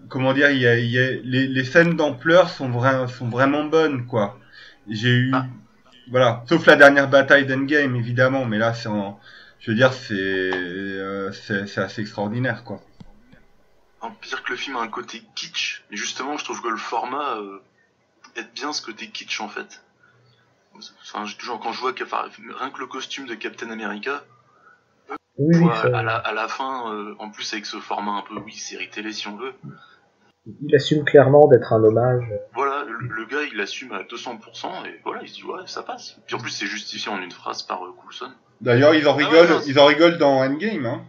comment dire, les scènes d'ampleur sont vraiment bonnes, quoi. J'ai eu, voilà, sauf la dernière bataille d'Endgame, évidemment, mais là, je veux dire, c'est assez extraordinaire, quoi. On peut dire que le film a un côté kitsch, mais justement, je trouve que le format aide bien ce côté kitsch, en fait. Enfin, quand je vois rien que le costume de Captain America, oui, à la fin, en plus avec ce format un peu, oui, série télé si on veut. Il assume clairement d'être un hommage. Voilà, le gars il assume à 200% et voilà, il se dit ouais, ça passe. Puis en plus c'est justifié en une phrase par Coulson. D'ailleurs, ils en rigolent dans Endgame, hein.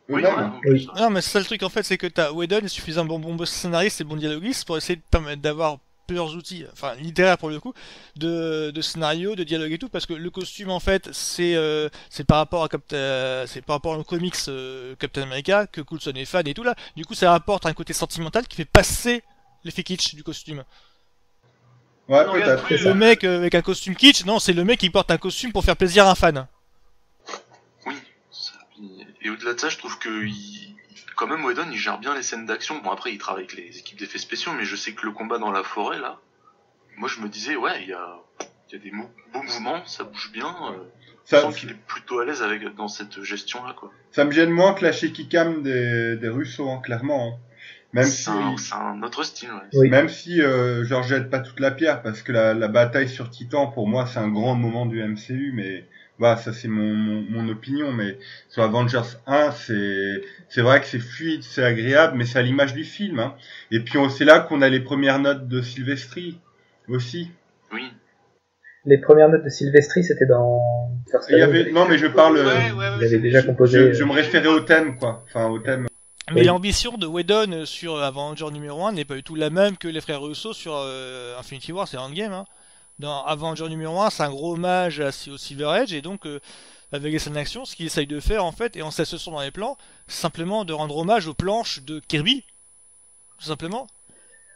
Oui, Oui. Non, mais c'est ça le truc en fait, c'est que t'as Whedon, il suffit d'un bon scénariste et bon dialoguiste pour essayer de permettre d'avoir plusieurs outils, enfin littéraires pour le coup, de scénario, de dialogue et tout, parce que le costume en fait, c'est par rapport au comics Captain America que Coulson est fan et tout là. Du coup, ça apporte un côté sentimental qui fait passer l'effet kitsch du costume. Ouais, Non, peut-être. c'est Le mec avec un costume kitsch, non, c'est le mec qui porte un costume pour faire plaisir à un fan. Oui. Et au-delà de ça, je trouve que quand même Whedon il gère bien les scènes d'action. Bon après il travaille avec les équipes d'effets spéciaux, mais je sais que le combat dans la forêt là, moi je me disais ouais il y a des beaux mouvements, ça bouge bien. Je sens qu'il est plutôt à l'aise dans cette gestion là quoi. Ça me gêne moins que la shaky cam des Russo, hein, clairement. Hein. Même c'est un autre style. Ouais. Oui. Même si je leur jette pas toute la pierre parce que la bataille sur Titan pour moi c'est un grand moment du MCU, mais voilà, ça c'est mon opinion, mais sur Avengers 1, c'est vrai que c'est fluide, c'est agréable, mais c'est à l'image du film, hein. Et puis c'est là qu'on a les premières notes de Silvestri aussi. Oui. Les premières notes de Silvestri, c'était dans First Avenger. Non, mais je parle. Il avait déjà composé. Je me référais au thème, quoi. Enfin, au thème. Mais l'ambition de Whedon sur Avenger numéro 1 n'est pas du tout la même que les frères Russo sur Infinity War, c'est Endgame, hein. Dans Avenger numéro 1, c'est un gros hommage au Silver Age, et donc avec les scènes d'action, ce qu'il essaye de faire en fait, et on s'associe dans les plans, c'est simplement de rendre hommage aux planches de Kirby, tout simplement.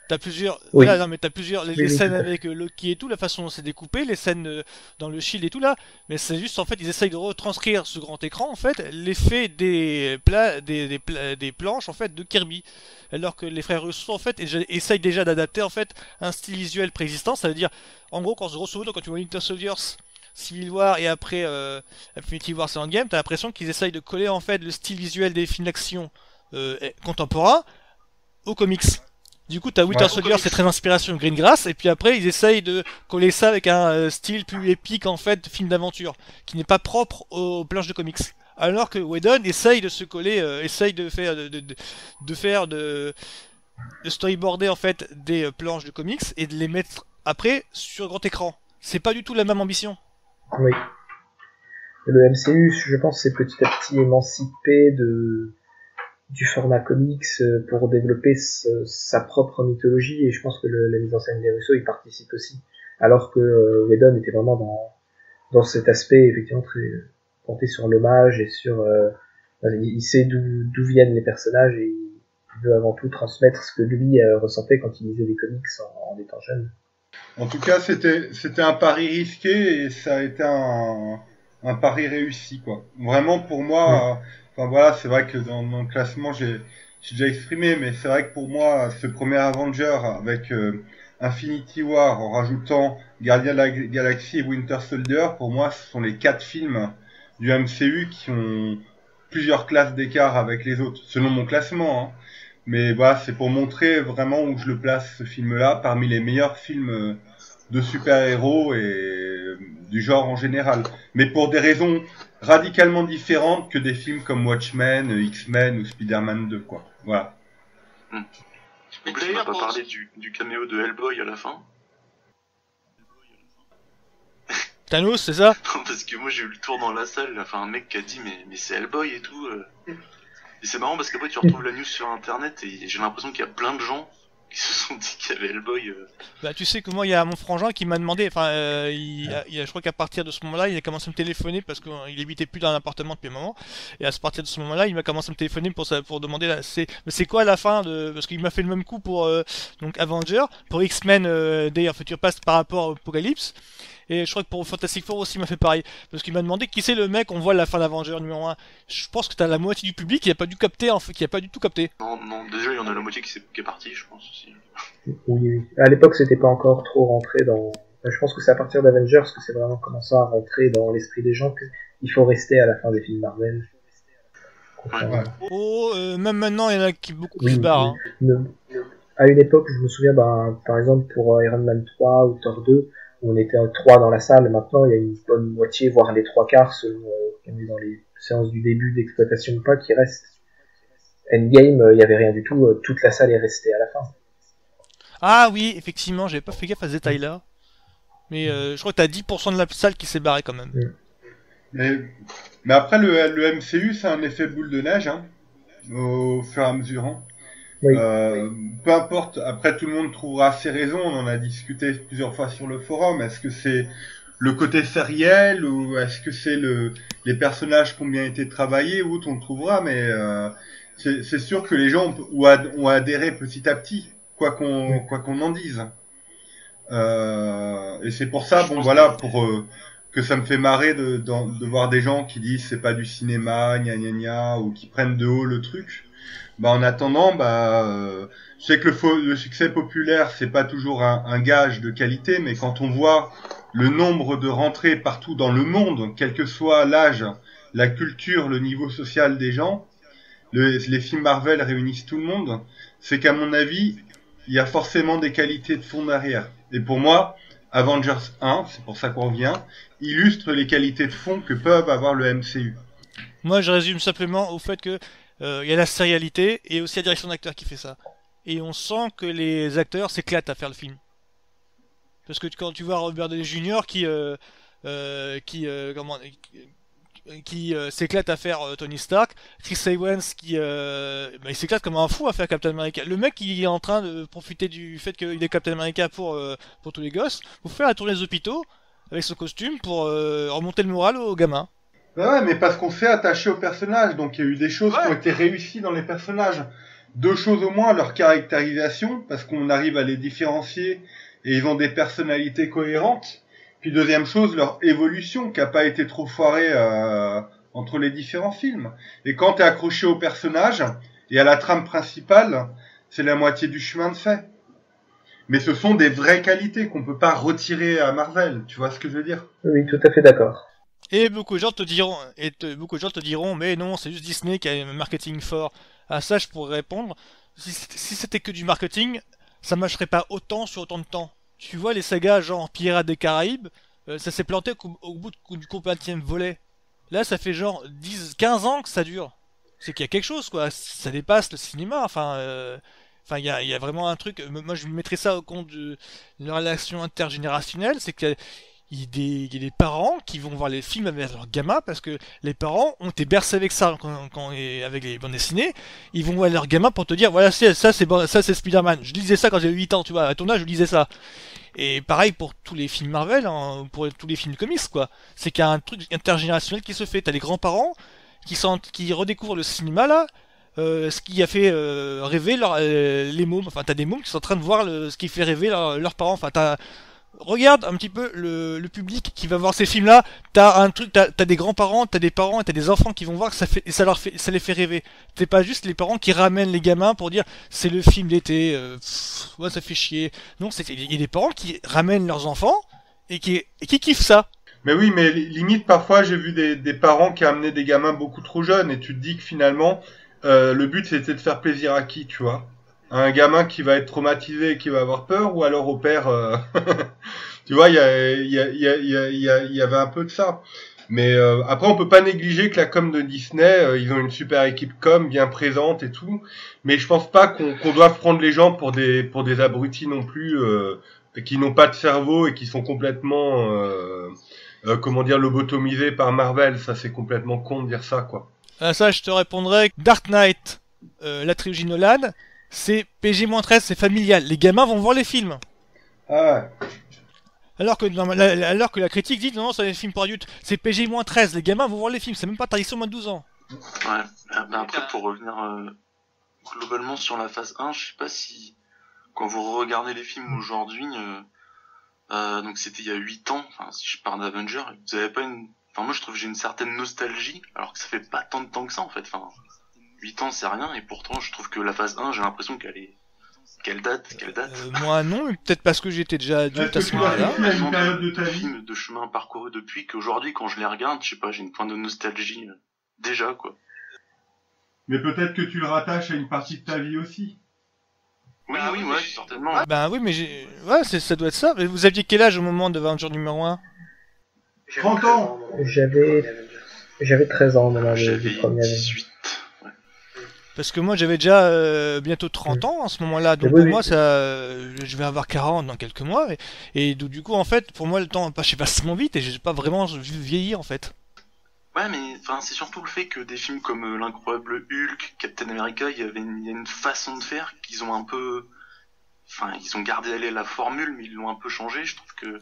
T'as plusieurs, Oui. voilà, non, mais t'as plusieurs, les Oui, oui, scènes tout à fait. avec Loki et tout, la façon dont c'est découpé, les scènes dans le Shield et tout là, mais c'est juste en fait, ils essayent de retranscrire sur grand écran en fait l'effet des planches en fait de Kirby, alors que les frères Russo en fait essayent déjà d'adapter en fait un style visuel préexistant, ça veut dire, en gros, grosso modo, quand tu vois Winter Soldier, Civil War et après Infinity War, c'est Endgame, t'as l'impression qu'ils essayent de coller en fait le style visuel des films d'action contemporains aux comics. Du coup, t'as Winter Ouais. Soldier, c'est très inspiration Greengrass, et puis après, ils essayent de coller ça avec un style plus épique, en fait, de film d'aventure, qui n'est pas propre aux planches de comics. Alors que Whedon essaye de se coller, essaye de faire, de storyboarder, en fait, des planches de comics, et de les mettre, après, sur grand écran. C'est pas du tout la même ambition. Oui. Le MCU, je pense, s'est petit à petit émancipé du format comics pour développer sa propre mythologie, et je pense que la mise en scène des Russo y participe aussi. Alors que Whedon était vraiment dans cet aspect effectivement très porté sur l'hommage et sur il sait d'où viennent les personnages, et il veut avant tout transmettre ce que lui ressentait quand il lisait des comics en étant jeune. En tout cas, c'était un pari risqué et ça a été un pari réussi, quoi. Vraiment, pour moi, enfin voilà, c'est vrai que dans le classement, j'ai déjà exprimé, mais c'est vrai que pour moi, ce premier Avenger avec Infinity War en rajoutant Guardian de la Galaxy et Winter Soldier, pour moi, ce sont les 4 films du MCU qui ont plusieurs classes d'écart avec les autres, selon mon classement, hein. Mais voilà, c'est pour montrer vraiment où je le place, ce film-là, parmi les meilleurs films de super-héros et du genre en général. Mais pour des raisons radicalement différentes que des films comme Watchmen, X-Men ou Spider-Man 2, quoi. Voilà. Mais tu m'as pas parlé du caméo de Hellboy à la fin. Thanos, c'est ça? Parce que moi j'ai eu le tour dans la salle, enfin un mec qui a dit mais c'est Hellboy et tout. Et c'est marrant parce qu'après tu retrouves la news sur internet et j'ai l'impression qu'il y a plein de gens qui se sont dit qu'il y avait Hellboy. Bah, tu sais que moi, il y a mon frangin qui m'a demandé, enfin, je crois qu'à partir de ce moment-là, il a commencé à me téléphoner parce qu'il habitait plus dans un appartement depuis un moment. Et à partir de ce moment-là, il m'a commencé à me téléphoner pour demander, mais c'est quoi la fin de, parce qu'il m'a fait le même coup pour, donc Avenger, pour X-Men, Day of Future Past par rapport à Apocalypse. Et je crois que pour Fantastic Four aussi, il m'a fait pareil. Parce qu'il m'a demandé qui c'est le mec, on voit la fin d'Avenger numéro 1. Je pense que t'as la moitié du public qui a pas dû capter, en fait, qui a pas du tout capté. Non, déjà il y en a la moitié qui est partie, je pense aussi. Oui. À l'époque, c'était pas encore trop rentré dans. Je pense que c'est à partir d'Avengers que c'est vraiment commencé à rentrer dans l'esprit des gens qu'il faut rester à la fin des films Marvel. Ouais. Oh, même maintenant, il y en a qui beaucoup qui se barrent. Hein. À une époque, je me souviens, par exemple, pour Iron Man 3 ou Thor 2, où on était 3 dans la salle. Maintenant, il y a une bonne moitié, voire les 3/4, selon qu'on est dans les séances du début d'exploitation ou pas, qui restent. Endgame, il y avait rien du tout. Toute la salle est restée à la fin. Ah oui, effectivement, j'avais pas fait gaffe à ce détail-là. Mais je crois que t'as 10% de la salle qui s'est barrée quand même. Mais après, le MCU, c'est un effet boule de neige, hein, au fur et à mesure. Hein. Oui. Peu importe, après tout le monde trouvera ses raisons, on en a discuté plusieurs fois sur le forum. Est-ce que c'est le côté sériel ou est-ce que c'est les personnages qui ont bien été travaillés ou autre, on le trouvera, mais c'est sûr que les gens ont adhéré petit à petit, quoi qu'on en dise. Et c'est pour ça, bon voilà, pour que ça me fait marrer de voir des gens qui disent c'est pas du cinéma, gna gna gna, ou qui prennent de haut le truc. Bah en attendant, je sais que le succès populaire c'est pas toujours un gage de qualité, mais quand on voit le nombre de rentrées partout dans le monde, quel que soit l'âge, la culture, le niveau social des gens, les films Marvel réunissent tout le monde, c'est qu'à mon avis, il y a forcément des qualités de fond derrière. Et pour moi, Avengers 1, c'est pour ça qu'on revient, illustre les qualités de fond que peuvent avoir le MCU. Moi, je résume simplement au fait que il y a la sérialité et aussi la direction d'acteur qui fait ça. Et on sent que les acteurs s'éclatent à faire le film. Parce que quand tu vois Robert Downey Jr. qui s'éclate à faire Tony Stark, Chris Evans il s'éclate comme un fou à faire Captain America. Le mec qui est en train de profiter du fait qu'il est Captain America pour tous les gosses, pour faire la tournée des hôpitaux avec son costume pour remonter le moral aux gamins. Ouais, mais parce qu'on s'est attaché aux personnages, donc il y a eu des choses qui ont été réussies dans les personnages. deux choses au moins, leur caractérisation, parce qu'on arrive à les différencier et ils ont des personnalités cohérentes. Puis deuxième chose, leur évolution, qui a pas été trop foirée entre les différents films. Et quand t'es accroché au personnage et à la trame principale, c'est la moitié du chemin de fait. Mais ce sont des vraies qualités qu'on peut pas retirer à Marvel, tu vois ce que je veux dire? Oui, tout à fait d'accord. Et beaucoup de gens te diront, mais non, c'est juste Disney qui a un marketing fort. À ça, je pourrais répondre, si c'était que du marketing, ça marcherait pas autant sur autant de temps. Tu vois, les sagas genre Pirates des Caraïbes, ça s'est planté au bout du 20e volet. Là, ça fait genre 10-15 ans que ça dure. C'est qu'il y a quelque chose, quoi. Ça dépasse le cinéma, Enfin, il y a vraiment un truc. Moi, je mettrais ça au compte de la relation intergénérationnelle. C'est qu'il y a des parents qui vont voir les films avec leurs gamins parce que les parents ont été bercés avec ça avec les bandes dessinées. Ils vont voir leurs gamins pour te dire voilà, ça c'est Spider-Man. Je lisais ça quand j'avais 8 ans, tu vois. À ton âge, je lisais ça. Et pareil pour tous les films Marvel, hein, pour tous les films comics, quoi. C'est qu'il y a un truc intergénérationnel qui se fait. T'as les grands-parents qui redécouvrent le cinéma là. Ce qui a fait rêver les mômes. Enfin, t'as des mômes qui sont en train de voir ce qui fait rêver leurs parents. Enfin, regarde un petit peu le public qui va voir ces films-là. T'as des grands-parents, t'as des parents et t'as des enfants qui vont voir que ça les fait rêver. C'est pas juste les parents qui ramènent les gamins pour dire c'est le film d'été, ouais, ça fait chier. Non, il y a des parents qui ramènent leurs enfants et qui kiffent ça. Mais oui, mais limite parfois j'ai vu des parents qui amenaient des gamins beaucoup trop jeunes et tu te dis que finalement le but c'était de faire plaisir à qui, tu vois? Un gamin qui va être traumatisé et qui va avoir peur, ou alors au père, tu vois, il y avait un peu de ça. Mais après, on peut pas négliger que la com de Disney, ils ont une super équipe com bien présente et tout. Mais je pense pas qu'on doive prendre les gens pour des abrutis non plus, qui n'ont pas de cerveau et qui sont complètement, comment dire, lobotomisés par Marvel. Ça, c'est complètement con de dire ça, quoi. À ça, je te répondrais Dark Knight, la trilogie Nolan. C'est PG-13, c'est familial. Les gamins vont voir les films. Ah ouais. Alors que la critique dit non, c'est des films pour adultes. C'est PG-13, les gamins vont voir les films. C'est même pas tradition moins de 12 ans. Ouais, mais après, pour revenir globalement sur la phase 1, je sais pas si, quand vous regardez les films aujourd'hui, donc c'était il y a 8 ans, enfin, si je parle d'Avenger, vous avez pas une... Enfin, moi je trouve que j'ai une certaine nostalgie, alors que ça fait pas tant de temps que ça en fait. Enfin, 8 ans c'est rien, et pourtant je trouve que la phase 1, j'ai l'impression qu'elle date. Moi non, mais peut-être parce que j'étais déjà adulte à ce moment-là. Il y a une période de ta vie. Film de chemin parcouru depuis qu'aujourd'hui quand je les regarde, je sais pas, j'ai une pointe de nostalgie déjà quoi. Mais peut-être que tu le rattaches à une partie de ta vie aussi. Oui, ouais, certainement. Ben oui, mais ouais, ça doit être ça. Mais vous aviez quel âge au moment de Avenger numéro 1? 30 ans. J'avais 13 ans au moment J'avais du premier Avenger. 18. Parce que moi j'avais déjà bientôt 30 ans à ce moment-là, donc Oui, pour oui. moi je vais avoir 40 dans quelques mois, et donc, du coup en fait pour moi le temps passe vachement vite et j'ai pas vraiment vu vieillir en fait. Ouais, mais enfin c'est surtout le fait que des films comme l'incroyable Hulk, Captain America, il y a une façon de faire qu'ils ont un peu, enfin ils ont gardé la formule mais ils l'ont un peu changé. Je trouve que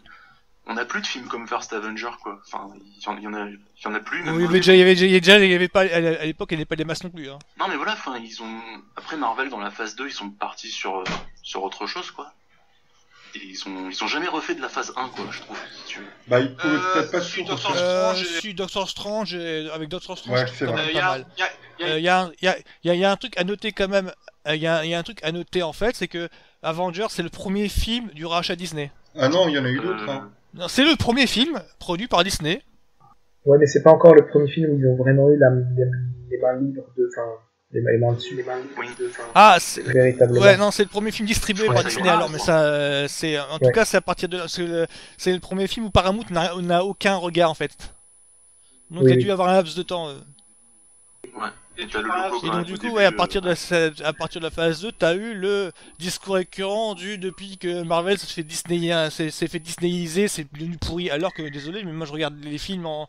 on n'a plus de films comme First Avenger quoi. Enfin il y en a plus. Même Oui, mais il y avait pas à l'époque il n'y avait pas des masses non plus. Hein. Non mais voilà, enfin ils ont après Marvel dans la phase 2 ils sont partis sur autre chose quoi. Et ils ont jamais refait de la phase 1 quoi, je trouve. Si tu veux. Bah, il pouvait peut-être pas si tout Doctor refaire. Strange Si Doctor Strange avec Doctor Strange Ouais, c'est c'est quand vrai. même y pas a, mal. y a- Il y a un truc à noter quand même. Il y a un truc à noter en fait, c'est que Avengers c'est le premier film du rachat Disney. Ah non, il y en a eu d'autres, hein. Non, c'est le premier film produit par Disney. Ouais, mais c'est pas encore le premier film où ils ont vraiment eu les mains libres les mains dessus, Oui. Ah, véritablement. ouais, non, c'est le premier film distribué Ouais. par Disney alors, mais ça, c'est en tout Ouais. cas, c'est à partir de là, c'est le premier film où Paramount n'a aucun regard en fait. Donc il y a Oui. dû avoir un laps de temps. Ouais. Et t'as le logo Et quand donc même du au coup, début, ouais, à partir de la phase 2, t'as eu le discours récurrent depuis que Marvel s'est fait Disneyiser, c'est devenu pourri. Alors que, désolé, mais moi je regarde les films en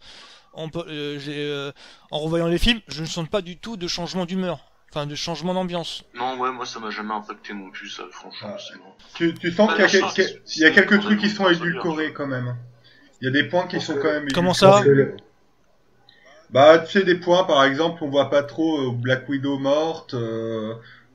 revoyant les films, je ne sens pas du tout de changement d'humeur. Enfin, de changement d'ambiance. Non, ouais, moi ça m'a jamais impacté non plus, ça, franchement. Ah. Sinon. Tu sens qu'il y a, il y a quelques trucs qui sont Ouais. édulcorés quand même. Il y a des points qui sont quand même édulcorés. Comment ça Parce que Bah, tu sais, des points, par exemple, on voit pas trop Black Widow morte,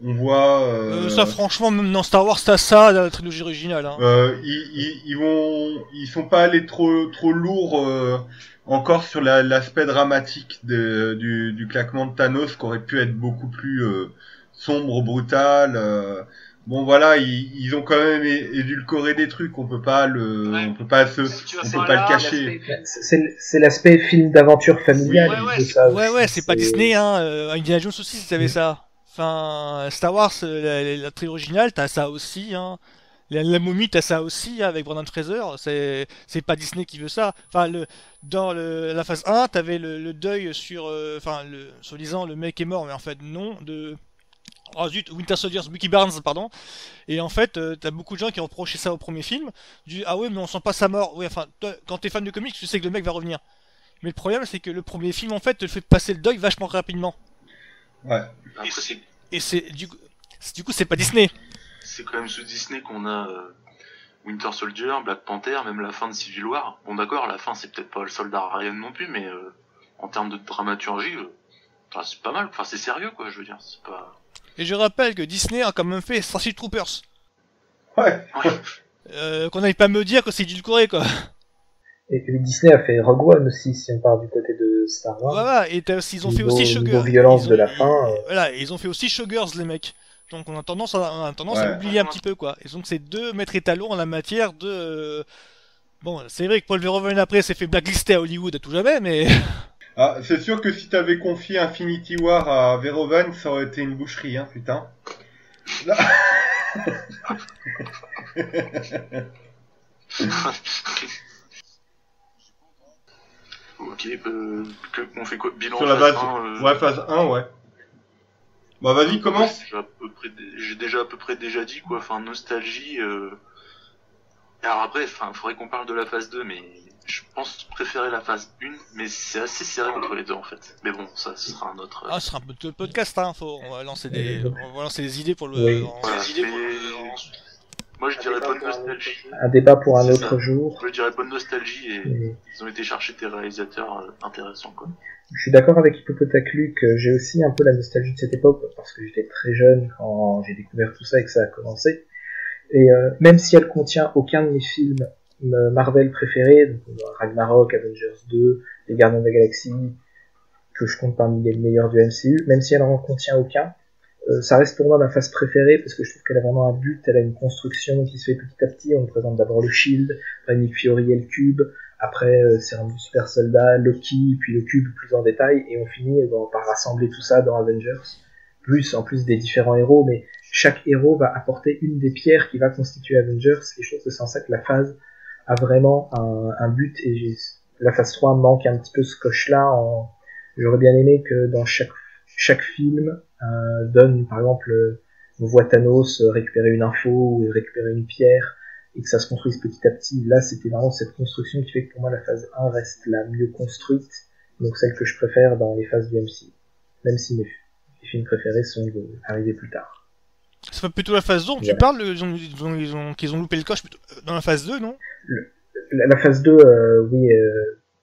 On voit. Ça, franchement, même dans Star Wars, t'as ça, dans la trilogie originale. Hein. Ils sont pas allés trop lourd encore sur l'aspect dramatique du claquement de Thanos, qui aurait pu être beaucoup plus sombre, brutal. Bon voilà, ils ont quand même édulcoré des trucs. On peut pas le cacher. C'est l'aspect film d'aventure familiale. Ouais, c'est pas Disney, hein. Indiana Jones aussi, c'était ça. Enfin, Star Wars, la trilogie originale, t'as ça aussi, hein. La momie, t'as ça aussi, hein, avec Brendan Fraser. C'est pas Disney qui veut ça. Enfin, dans la phase 1, t'avais le deuil sur, soi-disant, le mec est mort, mais en fait, non, oh zut, Winter Soldier, Bucky Barnes, pardon. Et en fait, t'as beaucoup de gens qui ont reproché ça au premier film. Ah ouais, mais on sent pas sa mort. Oui, enfin, toi, quand t'es fan de comics, tu sais que le mec va revenir. Mais le problème, c'est que le premier film, en fait, te fait passer le deuil vachement rapidement. Ouais. Et du coup, c'est pas Disney. C'est quand même sous Disney qu'on a Winter Soldier, Black Panther, même la fin de Civil War. Bon d'accord, la fin c'est peut-être pas le soldat Ryan non plus, mais en termes de dramaturgie, c'est pas mal. Enfin c'est sérieux quoi, je veux dire. C'est pas. Et je rappelle que Disney a quand même fait Starship Troopers. Ouais. Qu'on n'aille pas me dire que c'est édulcoré quoi. Et Disney a fait Rogue One aussi, si on part du côté de Star Wars. Voilà, et ils ont fait aussi Sugar. Violence de la fin. Voilà, ils ont fait aussi Sugars les mecs. Donc on a tendance à l'oublier un petit peu quoi. Et donc c'est deux maîtres étalons en la matière de. Bon, c'est vrai que Paul Verhoeven après s'est fait blacklister à Hollywood à tout jamais, mais. Ah, c'est sûr que si t'avais confié Infinity War à Verhoeven, ça aurait été une boucherie, hein, putain. Là... Ok, on fait quoi? Bilan sur la base 1, ouais, phase 1, ouais. Bah vas-y, commence. J'ai déjà à peu près déjà dit quoi, enfin nostalgie. Alors après, faudrait qu'on parle de la phase 2, mais je pense préférer la phase 1, mais c'est assez serré entre les deux en fait. Mais bon, ça ce sera un autre. Ah, ce sera un peu de podcast, hein. On va lancer des idées pour le. Oui. Moi je dirais bonne nostalgie. Un débat pour un autre jour. Je dirais bonne nostalgie et ils ont été chercher des réalisateurs intéressants quoi. Je suis d'accord avec Hippopotaclu que j'ai aussi un peu la nostalgie de cette époque parce que j'étais très jeune quand j'ai découvert tout ça et que ça a commencé. Et même si elle contient aucun de mes films Marvel préférés, donc Ragnarok, Avengers 2, Les Gardiens de la Galaxie, que je compte parmi les meilleurs du MCU, même si elle en contient aucun, ça reste pour moi ma phase préférée parce que je trouve qu'elle a vraiment un but, elle a une construction qui se fait petit à petit. On nous présente d'abord le Shield, après Nick Fury et le Cube, après Serum du Super Soldat, Loki, puis le Cube plus en détail, et on finit par rassembler tout ça dans Avengers, en plus des différents héros, mais chaque héros va apporter une des pierres qui va constituer Avengers, et je trouve que c'est en ça que la phase a vraiment un but, et la phase 3 manque un petit peu ce coche-là. J'aurais bien aimé que dans chaque film donne, par exemple, on voit Thanos récupérer une info ou récupérer une pierre, et que ça se construise petit à petit. Là, c'était vraiment cette construction qui fait que pour moi la phase 1 reste la mieux construite, donc celle que je préfère dans les phases du MCU, même si mes films préférés sont arrivés plus tard. C'est pas plutôt la phase 2 dont tu parles, qu'ils ont loupé le coche dans la phase 2, non? La phase 2, oui,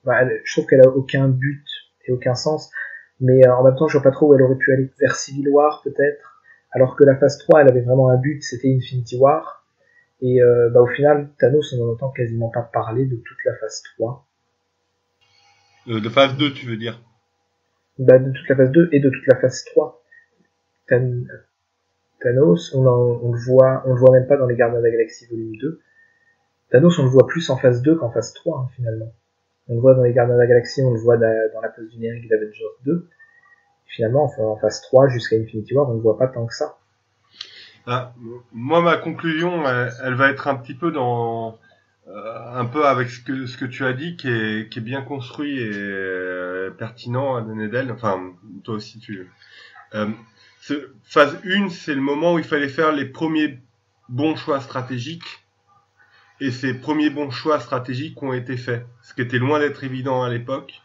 je trouve qu'elle a aucun but et aucun sens, mais en même temps je vois pas trop où elle aurait pu aller, vers Civil War peut-être, alors que la phase 3 elle avait vraiment un but, c'était Infinity War, et au final Thanos on n'en entend quasiment pas parler de toute la phase 3. De phase 2 tu veux dire? De toute la phase 2 et de toute la phase 3. Thanos, on le voit même pas dans les Gardiens de la Galaxie volume 2. Thanos, on le voit plus en phase 2 qu'en phase 3, hein, finalement. On le voit dans les Gardiens de la Galaxie, on le voit dans la phase générique d'Avengers 2. Et finalement, en phase 3 jusqu'à Infinity War, on le voit pas tant que ça. Ah, moi, ma conclusion, elle va être un petit peu un peu avec ce que tu as dit, qui est bien construit et pertinent à donner d'elle. Enfin, toi aussi, phase 1, c'est le moment où il fallait faire les premiers bons choix stratégiques. Et ces premiers bons choix stratégiques ont été faits, ce qui était loin d'être évident à l'époque.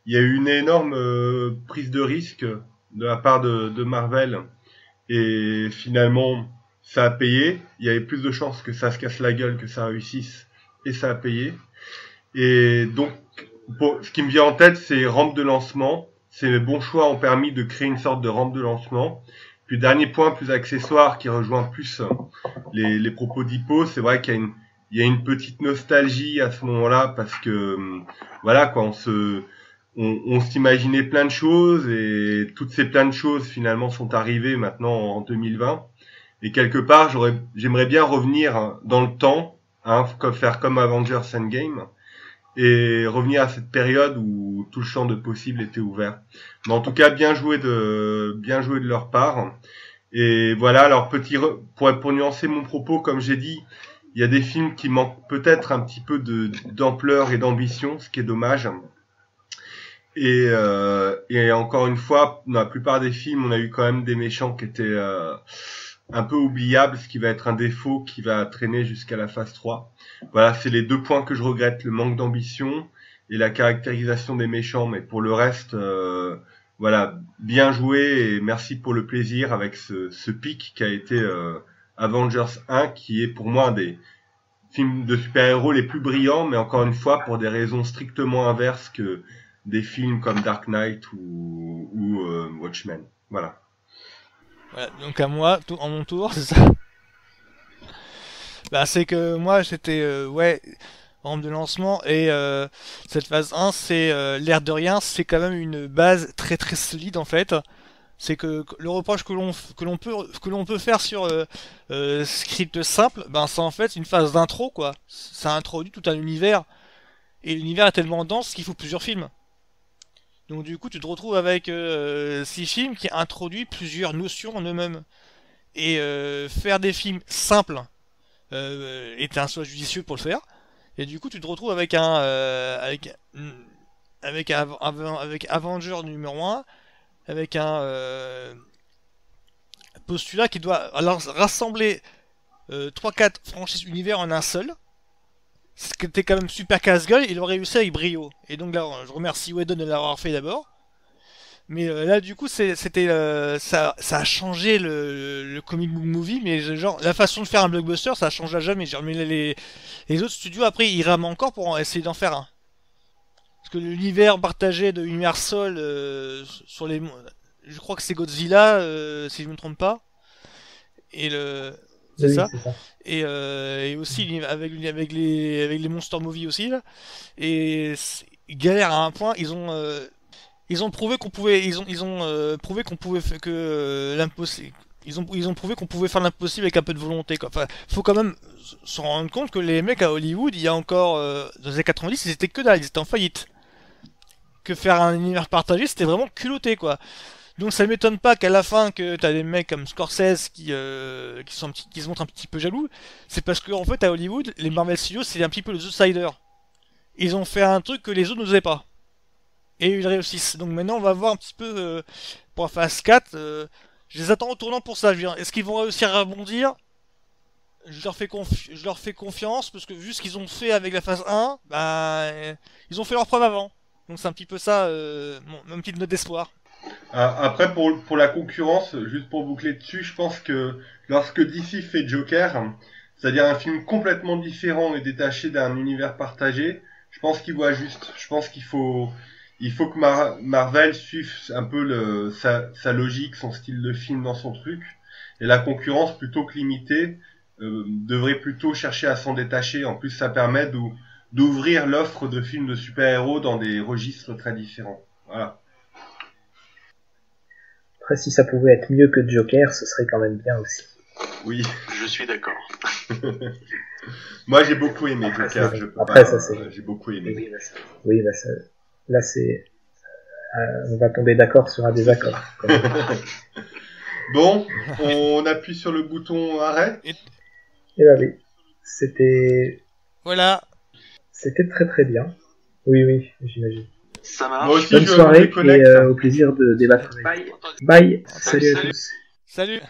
Il y a eu une énorme prise de risque de la part de Marvel, et finalement ça a payé. Il y avait plus de chances que ça se casse la gueule que ça réussisse, et ça a payé. Et donc ce qui me vient en tête, c'est rampe de lancement. Ces bons choix ont permis de créer une sorte de rampe de lancement, Puis dernier point, plus accessoire, qui rejoint plus les propos d'Hippo, c'est vrai qu'il y a une petite nostalgie à ce moment-là, parce que voilà quoi, on s'imaginait plein de choses, et toutes ces plein de choses finalement sont arrivées maintenant en 2020. Et quelque part, j'aimerais bien revenir dans le temps, faire comme Avengers Endgame, et revenir à cette période où tout le champ de possibles était ouvert. Mais en tout cas, bien joué de leur part. Et voilà, alors pour nuancer mon propos, comme j'ai dit, il y a des films qui manquent peut-être un petit peu d'ampleur et d'ambition, ce qui est dommage. Et encore une fois, dans la plupart des films, on a eu quand même des méchants qui étaient un peu oubliables, ce qui va être un défaut qui va traîner jusqu'à la phase 3. Voilà, c'est les 2 points que je regrette, le manque d'ambition et la caractérisation des méchants. Mais pour le reste, voilà, bien joué, et merci pour le plaisir avec ce pic qui a été Avengers 1, qui est pour moi un des films de super-héros les plus brillants, mais encore une fois pour des raisons strictement inverses que des films comme Dark Knight ou Watchmen. Voilà. Voilà, donc à moi, en mon tour, c'est ça. Bah, c'est que moi, j'étais, membre de lancement, et cette phase 1, c'est l'air de rien, c'est quand même une base très très solide en fait. C'est que le reproche que l'on peut faire sur script simple, ben c'est en fait une phase d'intro quoi. Ça introduit tout un univers, et l'univers est tellement dense qu'il faut plusieurs films. Donc du coup, tu te retrouves avec 6 films qui introduisent plusieurs notions en eux-mêmes. Et faire des films simples est un choix judicieux pour le faire. Et du coup, tu te retrouves avec avec Avenger numéro 1, avec un postulat qui doit alors rassembler 3-4 franchises univers en un seul. Ce qui était quand même super casse-gueule, il aurait réussi avec brio. Et donc là, je remercie Whedon de l'avoir fait d'abord. Mais là, du coup, ça a changé le comic book movie, mais genre, la façon de faire un blockbuster, ça a changé à jamais. Genre, mais les autres studios, après, ils rament encore pour essayer d'en faire un. Parce que l'univers partagé de Universal sur les... Je crois que c'est Godzilla, si je me trompe pas. Et c'est Oui, ça. c'est ça. Et aussi avec les Monster Movie aussi là. Et ils galèrent à un point, ils ont prouvé qu'on pouvait prouvé qu'on pouvait que l'impossible, ils ont prouvé qu'on pouvait faire l'impossible avec un peu de volonté quoi. Enfin, faut quand même se rendre compte que les mecs à Hollywood, il y a encore dans les années 90, ils étaient que dalle, ils étaient en faillite. Que faire un univers partagé, c'était vraiment culotté quoi. Donc ça m'étonne pas qu'à la fin que t'as des mecs comme Scorsese qui se montrent un petit peu jaloux. C'est parce que en fait à Hollywood, les Marvel Studios c'est un petit peu les outsiders. Ils ont fait un truc que les autres n'osaient pas. Et ils réussissent. Donc maintenant on va voir un petit peu pour la phase 4. Je les attends au tournant pour ça. Je veux dire, est-ce qu'ils vont réussir à rebondir? Je leur fais confiance parce que vu ce qu'ils ont fait avec la phase 1, bah ils ont fait leur preuve avant. Donc c'est un petit peu ça, mon petite note d'espoir. Après, pour la concurrence, juste pour boucler dessus, je pense que lorsque DC fait Joker, c'est-à-dire un film complètement différent et détaché d'un univers partagé, je pense qu'il voit juste. Je pense qu'il faut que Marvel suive un peu sa logique, son style de film dans son truc. Et la concurrence, plutôt que limitée, devrait plutôt chercher à s'en détacher. En plus, ça permet d'ouvrir l'offre de films de super-héros dans des registres très différents. Voilà. Après, si ça pouvait être mieux que Joker, ce serait quand même bien aussi. Oui. Je suis d'accord. Moi, j'ai beaucoup aimé Après, Joker. J'ai beaucoup aimé. Oui, là, c'est... on va tomber d'accord sur un désaccord. Bon, on appuie sur le bouton arrêt. Et ben oui, c'était très très bien. Oui, j'imagine. Ça marche. Moi aussi, Bonne soirée et au plaisir de débattre. Bye. Salut à tous. Salut.